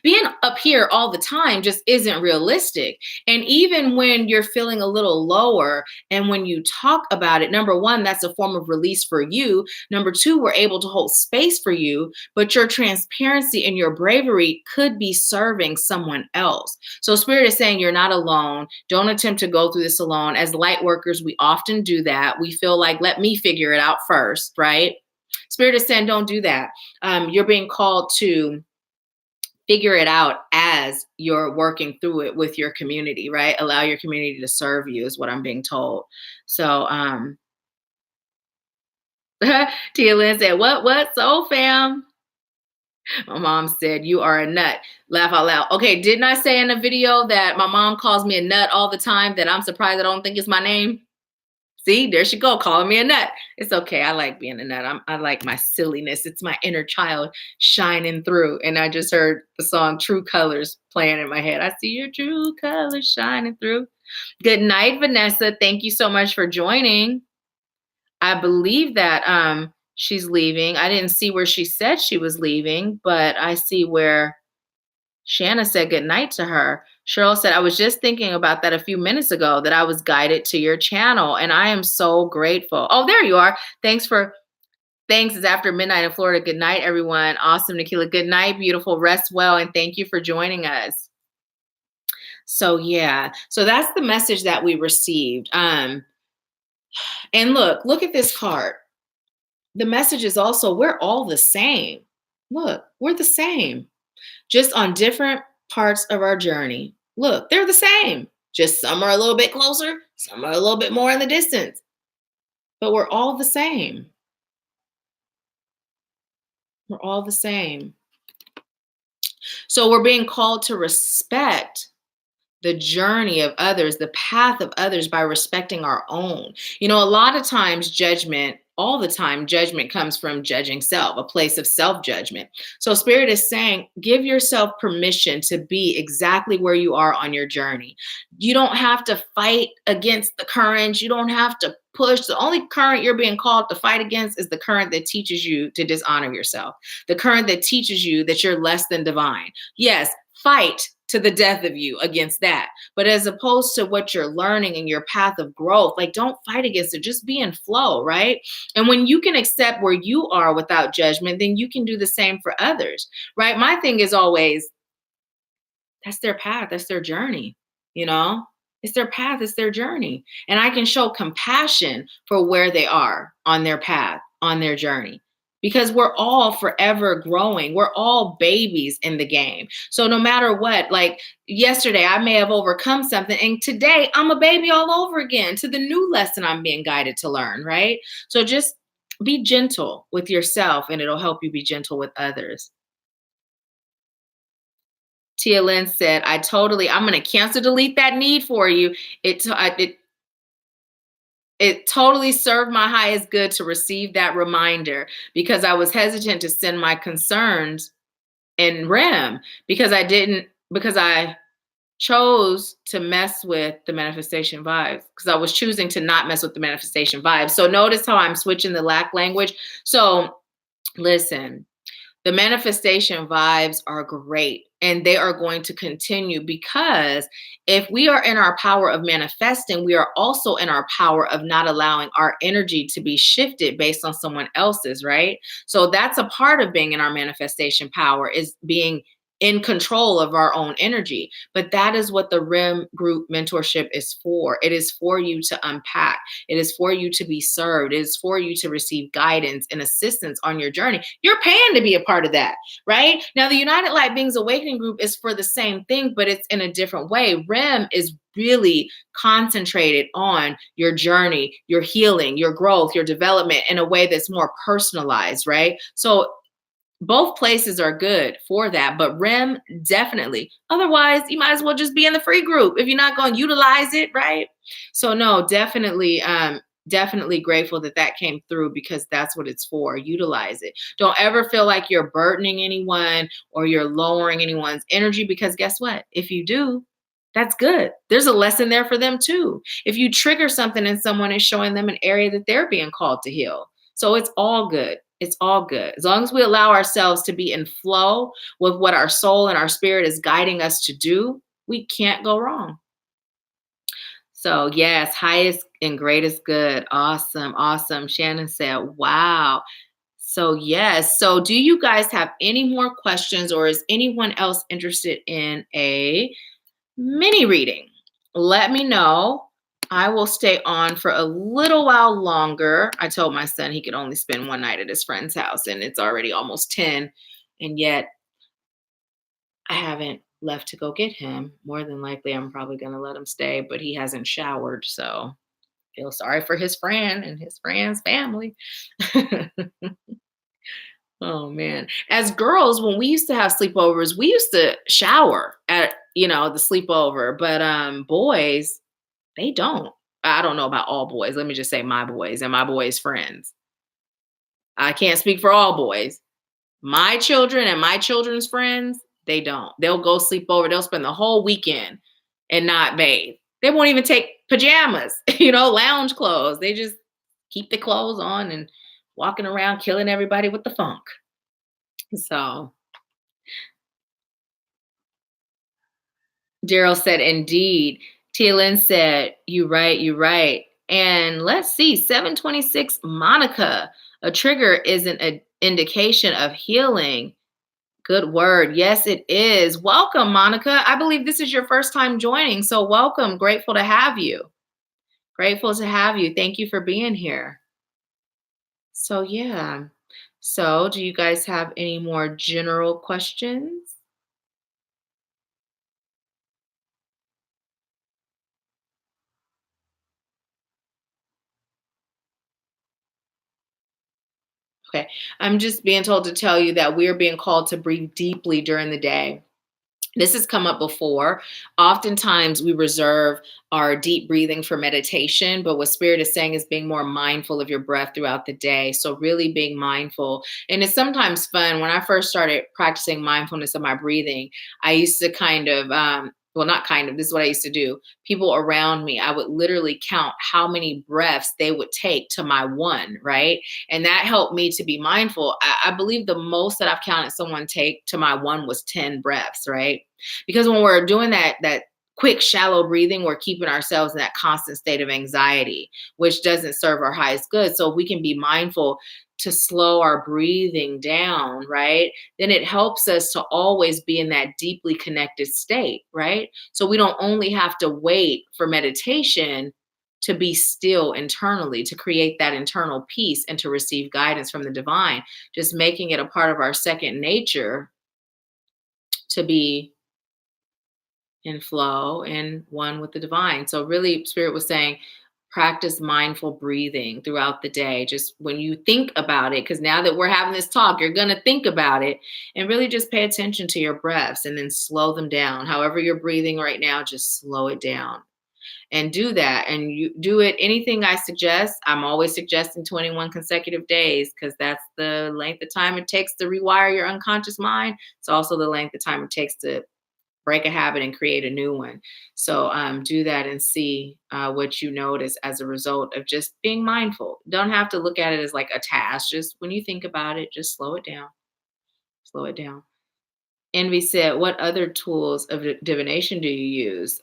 being up here all the time just isn't realistic. And even when you're feeling a little lower and when you talk about it, number one, that's a form of release for you. Number two, we're able to hold space for you, but your transparency and your bravery could be serving someone else. So Spirit is saying you're not alone. Don't attempt to go through this alone. As light workers, we often do that. We feel like, let me figure it out first, right? Spirit is saying, don't do that. You're being called to figure it out as you're working through it with your community, right? Allow your community to serve you is what I'm being told. So Tia Lynn said, what? So fam. My mom said, you are a nut. Laugh out loud. Okay, didn't I say in the video that my mom calls me a nut all the time, that I'm surprised I don't think it's my name? See, there she go, calling me a nut. It's okay. I like being a nut. I like my silliness. It's my inner child shining through. And I just heard the song True Colors playing in my head. I see your true colors shining through. Good night, Vanessa. Thank you so much for joining. I believe that she's leaving. I didn't see where she said she was leaving, but I see where Shanna said good night to her. Cheryl said, I was just thinking about that a few minutes ago, that I was guided to your channel, and I am so grateful. Oh, there you are. Thanks. It's after midnight in Florida. Good night, everyone. Awesome, Nahkila. Good night, beautiful. Rest well, and thank you for joining us. So yeah, so that's the message that we received. And look at this card. The message is also, we're all the same. Look, we're the same, just on different parts of our journey. Look, they're the same. Just some are a little bit closer, some are a little bit more in the distance. But we're all the same. We're all the same. So we're being called to respect the journey of others, the path of others, by respecting our own. A lot of times all the time, judgment comes from judging self, a place of self-judgment. So Spirit is saying, give yourself permission to be exactly where you are on your journey. You don't have to fight against the currents. You don't have to push. The only current you're being called to fight against is the current that teaches you to dishonor yourself, the current that teaches you that you're less than divine. Yes, fight to the death of you against that. But as opposed to what you're learning in your path of growth, like, don't fight against it. Just be in flow, right? And when you can accept where you are without judgment, then you can do the same for others, right? My thing is always, that's their path. That's their journey. It's their path. It's their journey. And I can show compassion for where they are on their path, on their journey. Because we're all forever growing. We're all babies in the game. So no matter what, like yesterday, I may have overcome something, and today I'm a baby all over again to the new lesson I'm being guided to learn, right? So just be gentle with yourself, and it'll help you be gentle with others. Tia Lynn said, I'm going to cancel delete that need for you. It totally served my highest good to receive that reminder, because I was hesitant to send my concerns in REM because I chose to mess with the manifestation vibes, because I was choosing to not mess with the manifestation vibes. So notice how I'm switching the lack language. So listen, the manifestation vibes are great, and they are going to continue, because if we are in our power of manifesting, we are also in our power of not allowing our energy to be shifted based on someone else's, right? So that's a part of being in our manifestation power, is being in control of our own energy. But that is what the REM group mentorship is for. It is for you to unpack. It is for you to be served. It is for you to receive guidance and assistance on your journey. You're paying to be a part of that, right? Now, the United Light Beings Awakening group is for the same thing, but it's in a different way. REM is really concentrated on your journey, your healing, your growth, your development in a way that's more personalized, right? So Both places are good for that, but REM definitely. Otherwise, you might as well just be in the free group if you're not going to utilize it, right? So no, definitely, definitely grateful that that came through because that's what it's for. Utilize it. Don't ever feel like you're burdening anyone or you're lowering anyone's energy because guess what? If you do, that's good. There's a lesson there for them too. If you trigger something in someone, it's showing them an area that they're being called to heal. So it's all good. It's all good. As long as we allow ourselves to be in flow with what our soul and our spirit is guiding us to do, we can't go wrong. So, yes, highest and greatest good. Awesome. Awesome. Shannon said, wow. So, yes. So, do you guys have any more questions or is anyone else interested in a mini reading? Let me know. I will stay on for a little while longer. I told my son he could only spend one night at his friend's house, and it's already almost 10. And yet, I haven't left to go get him. More than likely, I'm probably going to let him stay, but he hasn't showered. So, feel sorry for his friend and his friend's family. Oh man. As girls, when we used to have sleepovers, we used to shower at, the sleepover, but boys, they don't. I don't know about all boys. Let me just say my boys and my boys' friends. I can't speak for all boys. My children and my children's friends, they don't. They'll go sleep over. They'll spend the whole weekend and not bathe. They won't even take pajamas, lounge clothes. They just keep the clothes on and walking around killing everybody with the funk. So Daryl said, indeed. Tia Lynn said, you right. And let's see, 726 Monica. A trigger is an indication of healing. Good word. Yes, it is. Welcome, Monica. I believe this is your first time joining. So welcome. Grateful to have you. Grateful to have you. Thank you for being here. So, yeah. So, do you guys have any more general questions? Okay. I'm just being told to tell you that we're being called to breathe deeply during the day. This has come up before. Oftentimes, we reserve our deep breathing for meditation, but what Spirit is saying is being more mindful of your breath throughout the day. So, really being mindful. And it's sometimes fun. When I first started practicing mindfulness of my breathing, I used to well, not kind of, this is what I used to do. People around me, I would literally count how many breaths they would take to my one, right? And that helped me to be mindful. I believe the most that I've counted someone take to my one was 10 breaths, right? Because when we're doing that quick shallow breathing, we're keeping ourselves in that constant state of anxiety, which doesn't serve our highest good. So if we can be mindful to slow our breathing down, right, then it helps us to always be in that deeply connected state, right? So we don't only have to wait for meditation to be still internally, to create that internal peace and to receive guidance from the divine, just making it a part of our second nature to be in flow and one with the divine. So really Spirit was saying practice mindful breathing throughout the day. Just when you think about it, because now that we're having this talk, you're going to think about it and really just pay attention to your breaths and then slow them down. However you're breathing right now, just slow it down and do that. And you do it anything I suggest. I'm always suggesting 21 consecutive days because that's the length of time it takes to rewire your unconscious mind. It's also the length of time it takes to break a habit and create a new one. So do that and see what you notice as a result of just being mindful. Don't have to look at it as like a task. Just when you think about it, just slow it down. Slow it down. Envy said, what other tools of divination do you use?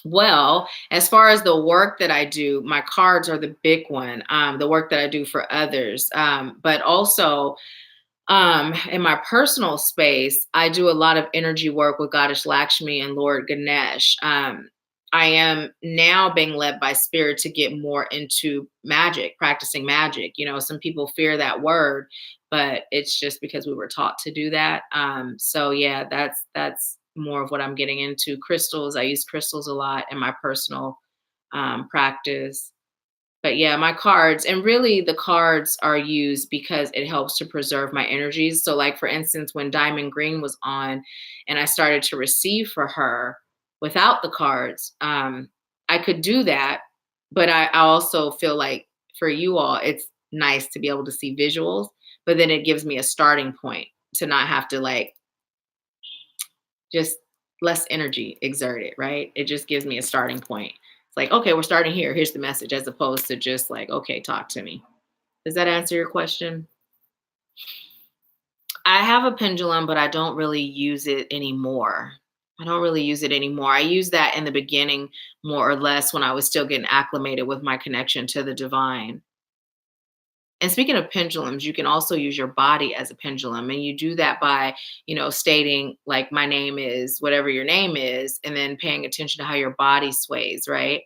Well, as far as the work that I do, my cards are the big one, the work that I do for others. But also in my personal space, I do a lot of energy work with Goddess Lakshmi and Lord Ganesh. I am now being led by Spirit to get more into magic, practicing magic. Some people fear that word, but it's just because we were taught to do that. So yeah, that's more of what I'm getting into. Crystals, I use crystals a lot in my personal practice. But yeah, my cards, and really the cards are used because it helps to preserve my energies. So, like for instance, when Diamond Green was on and I started to receive for her without the cards, I could do that. But I also feel like for you all, it's nice to be able to see visuals, but then it gives me a starting point to not have to like just less energy exerted, right? It just gives me a starting point. It's like, okay, we're starting here. Here's the message, as opposed to just like, okay, talk to me. Does that answer your question? I have a pendulum, but I don't really use it anymore. I don't really use it anymore. I used that in the beginning, more or less, when I was still getting acclimated with my connection to the divine. And speaking of pendulums, you can also use your body as a pendulum. And you do that by, stating, like, my name is whatever your name is, and then paying attention to how your body sways, right?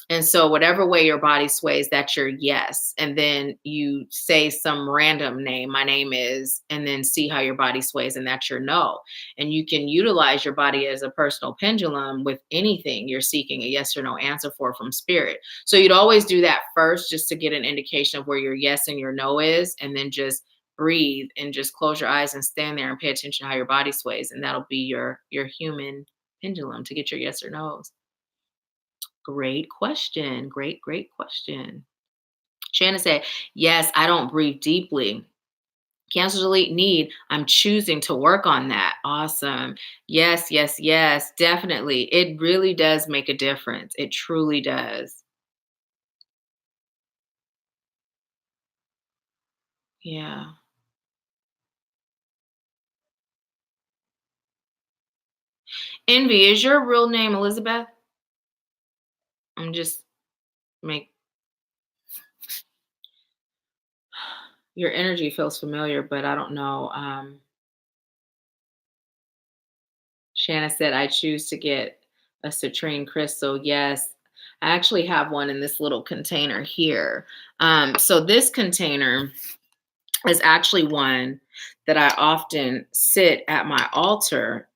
And so, whatever way your body sways, that's your yes. And then you say some random name, my name is, and then see how your body sways, and that's your no. And you can utilize your body as a personal pendulum with anything you're seeking a yes or no answer for from spirit. So, you'd always do that first just to get an indication of where your yes and your no is, and then just breathe and just close your eyes and stand there and pay attention to how your body sways. And that'll be your human pendulum to get your yes or no's. Great question. Great, great question. Shannon said, yes, I don't breathe deeply. Cancel, delete, need. I'm choosing to work on that. Awesome. Yes, yes, yes, definitely. It really does make a difference. It truly does. Yeah. Envy, is your real name Elizabeth? I'm just make your energy feels familiar, but I don't know. Shanna said, I choose to get a citrine crystal. Yes, I actually have one in this little container here. So this container is actually one that I often sit at my altar.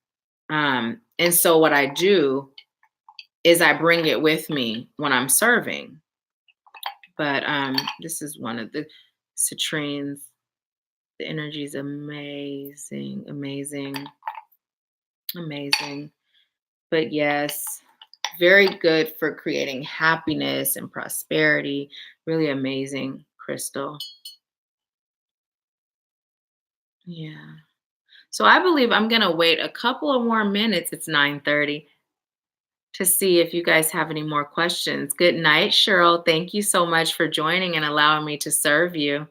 And so what I do is I bring it with me when I'm serving. But this is one of the citrines. The energy is amazing, amazing, amazing. But yes, very good for creating happiness and prosperity. Really amazing crystal. Yeah. So I believe I'm going to wait a couple of more minutes. It's 9:30 to see if you guys have any more questions. Good night, Cheryl. Thank you so much for joining and allowing me to serve you.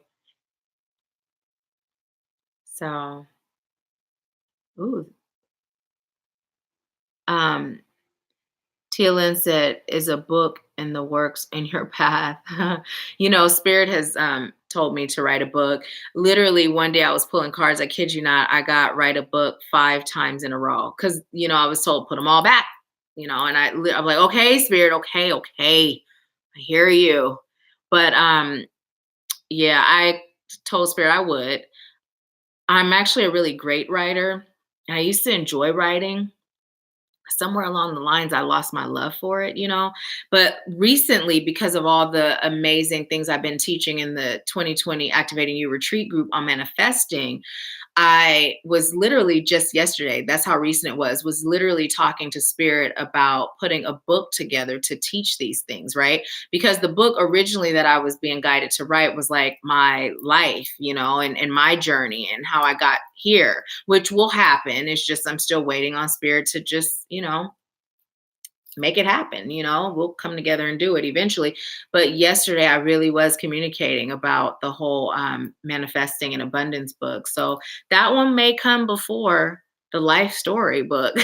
So, ooh, um, Tia Lynn said, is a book in the works in your path? Spirit has told me to write a book. Literally, one day I was pulling cards. I kid you not, I got write a book 5 times in a row because, I was told put them all back, and I'm like, okay, Spirit, okay, okay. I hear you. But yeah, I told Spirit I would. I'm actually a really great writer. And I used to enjoy writing. Somewhere along the lines, I lost my love for it, But recently, because of all the amazing things I've been teaching in the 2020 Activating You retreat group on manifesting, I was literally just yesterday, that's how recent it was literally talking to Spirit about putting a book together to teach these things, right? Because the book originally that I was being guided to write was like my life, and my journey and how I got here, which will happen. It's just I'm still waiting on Spirit to just, make it happen. We'll come together and do it eventually. But yesterday I really was communicating about the whole manifesting and abundance book, so that one may come before the life story book.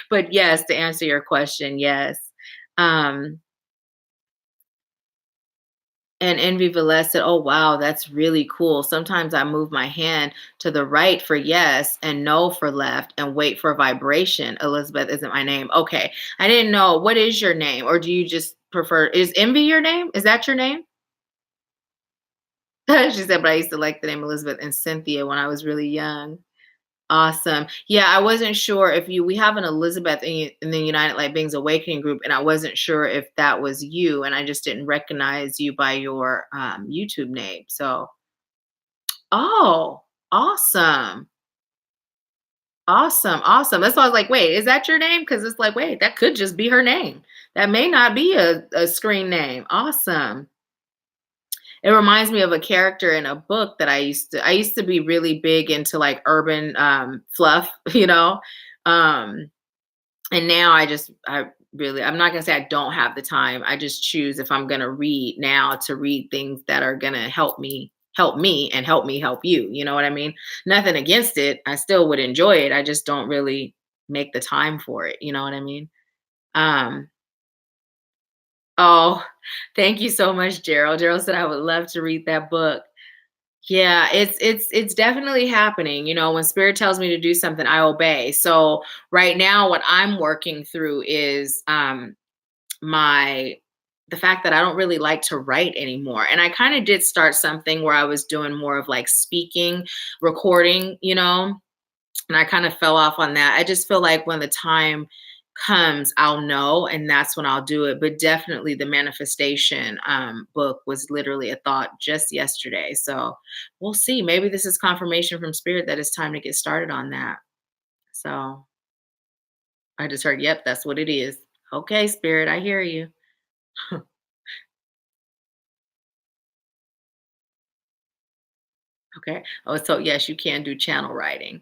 But yes, to answer your question, yes. um and Envy Velez said, oh, wow, that's really cool. Sometimes I move my hand to the right for yes and no for left and wait for vibration. Elizabeth isn't my name. Okay. I didn't know. What is your name? Or do you just prefer, is Envy your name? Is that your name? She said, but I used to like the name Elizabeth and Cynthia when I was really young. Awesome. Yeah, I wasn't sure if we have an Elizabeth in the United Light Beings Awakening group, and I wasn't sure if that was you, and I just didn't recognize you by your YouTube name. So, oh, awesome. Awesome. Awesome. That's why I was like, wait, is that your name? Because it's like, wait, that could just be her name. That may not be a screen name. Awesome. It reminds me of a character in a book that I used to be really big into like urban fluff, you know. Um and now I'm not going to say I don't have the time. I just choose if I'm going to read now to read things that are going to help me and help me help you, you know what I mean? Nothing against it. I still would enjoy it. I just don't really make the time for it, you know what I mean? Um oh, thank you so much, Gerald. Gerald said I would love to read that book. Yeah, it's definitely happening. You know, when spirit tells me to do something, I obey. So right now what I'm working through is my the fact that I don't really like to write anymore. And I kind of did start something where I was doing more of like speaking, recording, you know, and I kind of fell off on that. I just feel like when the time comes, I'll know, and that's when I'll do it. But definitely the manifestation book was literally a thought just yesterday. So we'll see. Maybe this is confirmation from spirit that it's time to get started on that. So I just heard, yep, that's what it is. Okay, spirit, I hear you. Okay. Oh, so yes, you can do channel writing.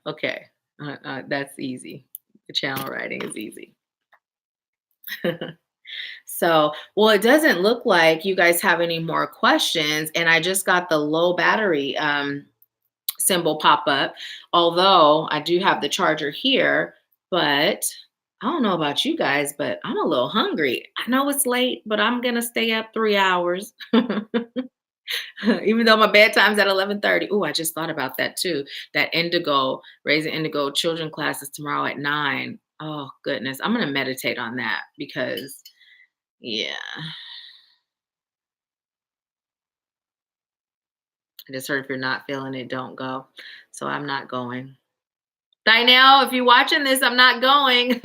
Okay. That's easy. The channel writing is easy. So, well, it doesn't look like you guys have any more questions. And I just got the low battery symbol pop up. Although I do have the charger here, but I don't know about you guys, but I'm a little hungry. I know it's late, but I'm gonna stay up 3 hours. Even though my bedtime's at 11:30. Oh, I just thought about that too. That indigo, raising indigo children classes tomorrow at 9. Oh goodness. I'm gonna meditate on that because yeah, I just heard if you're not feeling it, don't go. So I'm not going. I know if you're watching this, I'm not going.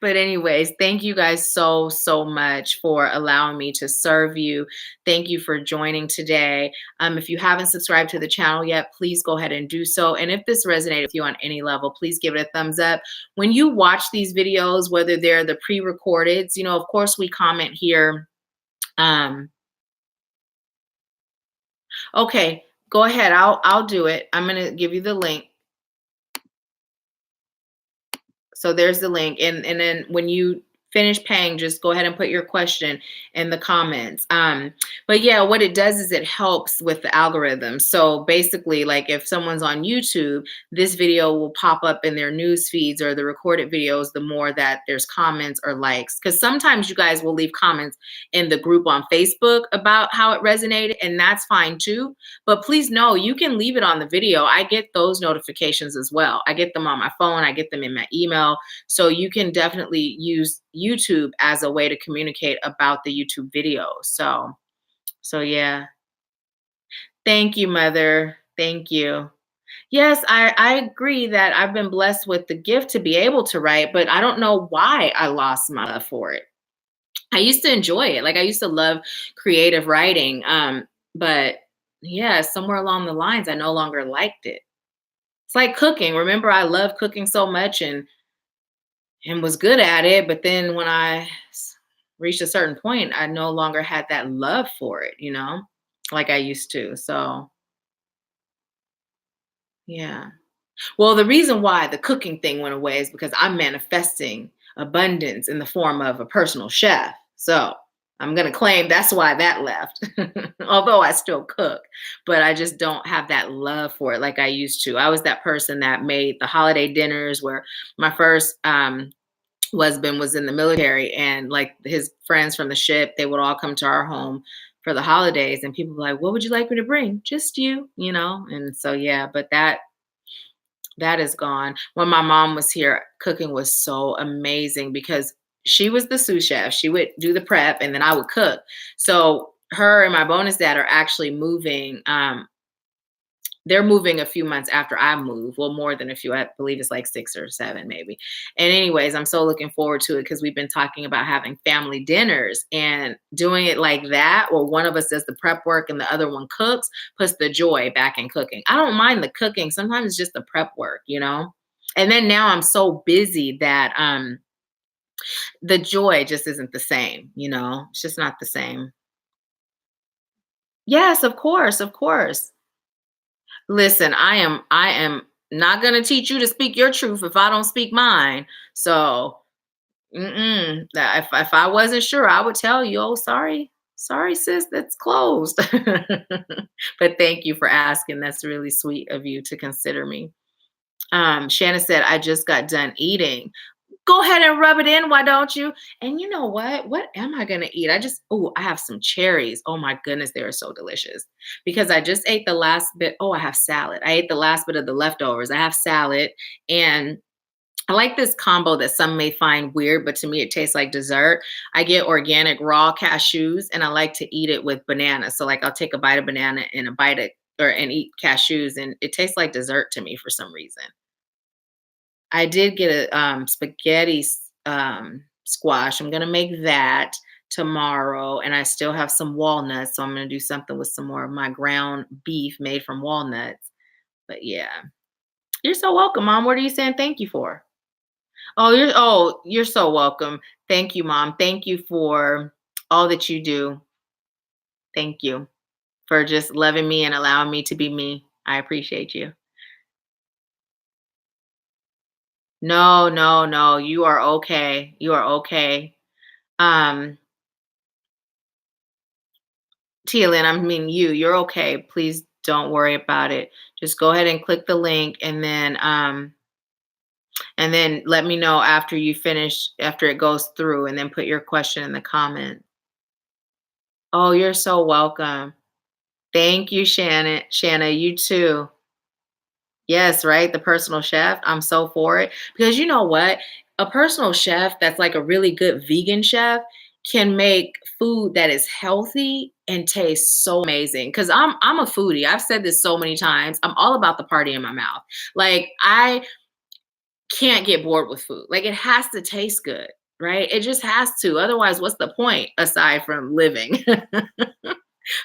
But anyways, thank you guys so, so much for allowing me to serve you. Thank you for joining today. If you haven't subscribed to the channel yet, please go ahead and do so. And if this resonated with you on any level, please give it a thumbs up. When you watch these videos, whether they're the pre-recordeds, you know, of course we comment here. Um, okay, go ahead. I'll do it. I'm gonna give you the link. So there's the link. And then when you finish paying, just go ahead and put your question in the comments. But yeah, what it does is it helps with the algorithm. So basically, like if someone's on YouTube, this video will pop up in their news feeds or the recorded videos the more that there's comments or likes. Because sometimes you guys will leave comments in the group on Facebook about how it resonated, and that's fine too. But please know you can leave it on the video. I get those notifications as well. I get them on my phone, I get them in my email. So you can definitely use YouTube as a way to communicate about the YouTube video. So yeah. Thank you, mother. Thank you. Yes, I agree that I've been blessed with the gift to be able to write, but I don't know why I lost my love for it. I used to enjoy it. Like I used to love creative writing. But yeah, somewhere along the lines, I no longer liked it. It's like cooking. Remember, I loved cooking so much and was good at it, but then when reached a certain point, I no longer had that love for it, you know, like I used to. So yeah. Well, the reason why the cooking thing went away is because I'm manifesting abundance in the form of a personal chef. So I'm going to claim that's why that left. Although I still cook, but I just don't have that love for it like I used to. I was that person that made the holiday dinners where my first husband was in the military, and like his friends from the ship, they would all come to our home for the holidays, and people were like, what would you like me to bring? Just you know? And so, yeah, but that is gone. When my mom was here, cooking was so amazing because she was the sous chef. She would do the prep and then I would cook. So her and my bonus dad are actually moving They're moving a few months after I move. Well, more than a few. I believe it's like 6 or 7 maybe. And anyways, I'm so looking forward to it because we've been talking about having family dinners and doing it like that, or one of us does the prep work and the other one cooks, puts the joy back in cooking. I don't mind the cooking. Sometimes it's just the prep work, you know? And then now I'm so busy that the joy just isn't the same, you know? It's just not the same. Yes, of course, of course. Listen, I am not gonna teach you to speak your truth if I don't speak mine. So, if I wasn't sure, I would tell you, "Oh, sorry, sis, that's closed." But thank you for asking. That's really sweet of you to consider me. Shanna said, "I just got done eating." Go ahead and rub it in, why don't you? And you know what? What am I gonna eat? I have some cherries. Oh my goodness, they are so delicious. Because I just ate the last bit. Oh, I have salad. I ate the last bit of the leftovers. I have salad. And I like this combo that some may find weird, but to me, it tastes like dessert. I get organic raw cashews and I like to eat it with bananas. So, like, I'll take a bite of banana and a bite of, or and eat cashews, and it tastes like dessert to me for some reason. I did get a, spaghetti squash. I'm gonna make that tomorrow, and I still have some walnuts, so I'm gonna do something with some more of my ground beef made from walnuts. But yeah, you're so welcome, Mom. What are you saying thank you for? Oh, you're so welcome. Thank you, Mom. Thank you for all that you do. Thank you for just loving me and allowing me to be me. I appreciate you. No, no, no. You are okay. You are okay. Um, Tia Lynn, I mean you. You're okay. Please don't worry about it. Just go ahead and click the link and then let me know after you finish after it goes through and then put your question in the comment. Oh, you're so welcome. Thank you, Shannon. Shanna, you too. Yes, right? The personal chef. I'm so for it. Because you know what? A personal chef that's like a really good vegan chef can make food that is healthy and tastes so amazing. Because I'm a foodie. I've said this so many times. I'm all about the party in my mouth. Like I can't get bored with food. Like it has to taste good, right? It just has to. Otherwise, what's the point aside from living?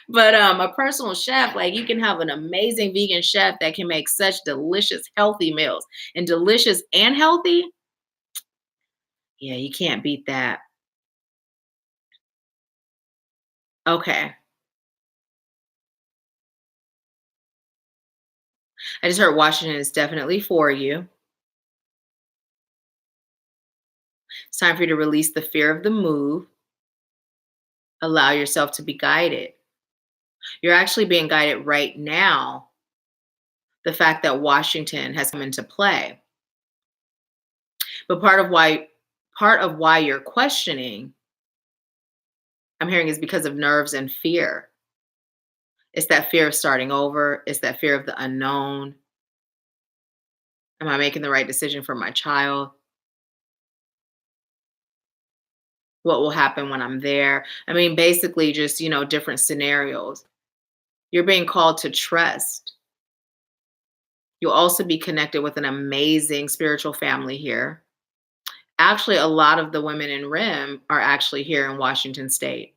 But a personal chef, like you can have an amazing vegan chef that can make such delicious, healthy meals. And delicious and healthy, yeah, you can't beat that. Okay. I just heard Washington is definitely for you. It's time for you to release the fear of the move. Allow yourself to be guided. You're actually being guided right now. The fact that Washington has come into play. But part of why you're questioning, I'm hearing, is because of nerves and fear. It's that fear of starting over. It's that fear of the unknown. Am I making the right decision for my child? What will happen when I'm there? I mean, basically, just, different scenarios. You're being called to trust. You'll also be connected with an amazing spiritual family here. Actually, a lot of the women in RIM are actually here in Washington State.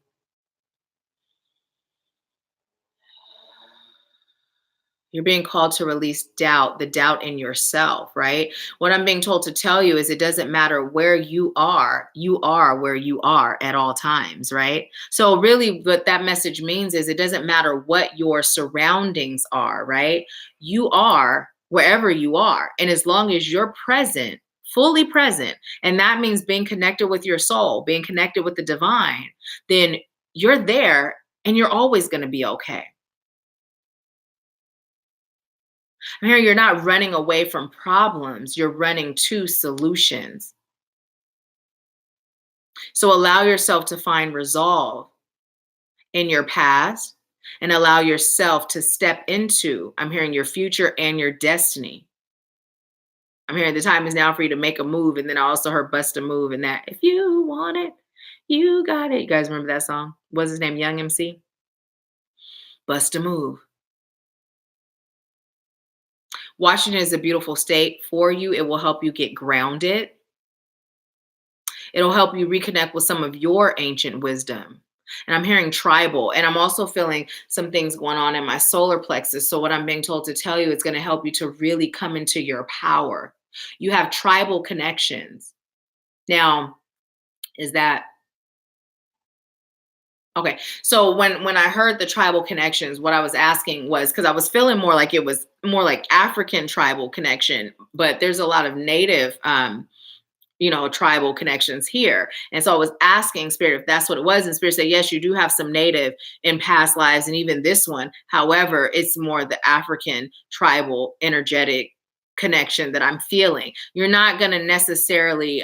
You're being called to release doubt, the doubt in yourself, right? What I'm being told to tell you is it doesn't matter where you are where you are at all times, right? So, really, what that message means is it doesn't matter what your surroundings are, right? You are wherever you are. And as long as you're present, fully present, and that means being connected with your soul, being connected with the divine, then you're there and you're always going to be okay. I'm hearing you're not running away from problems, you're running to solutions. So allow yourself to find resolve in your past and allow yourself to step into, I'm hearing, your future and your destiny. I'm hearing the time is now for you to make a move. And then I also heard bust a move and that if you want it, you got it. You guys remember that song? What's his name? Young MC? Bust a move. Washington is a beautiful state for you. It will help you get grounded. It'll help you reconnect with some of your ancient wisdom. And I'm hearing tribal, and I'm also feeling some things going on in my solar plexus. So, what I'm being told to tell you, it's going to help you to really come into your power. You have tribal connections. Now, is that okay? So when I heard the tribal connections, what I was asking was because I was feeling more like it was more like African tribal connection, but there's a lot of native tribal connections here. And so I was asking Spirit if that's what it was. And Spirit said, yes, you do have some native in past lives and even this one. However, it's more the African tribal energetic connection that I'm feeling. You're not going to necessarily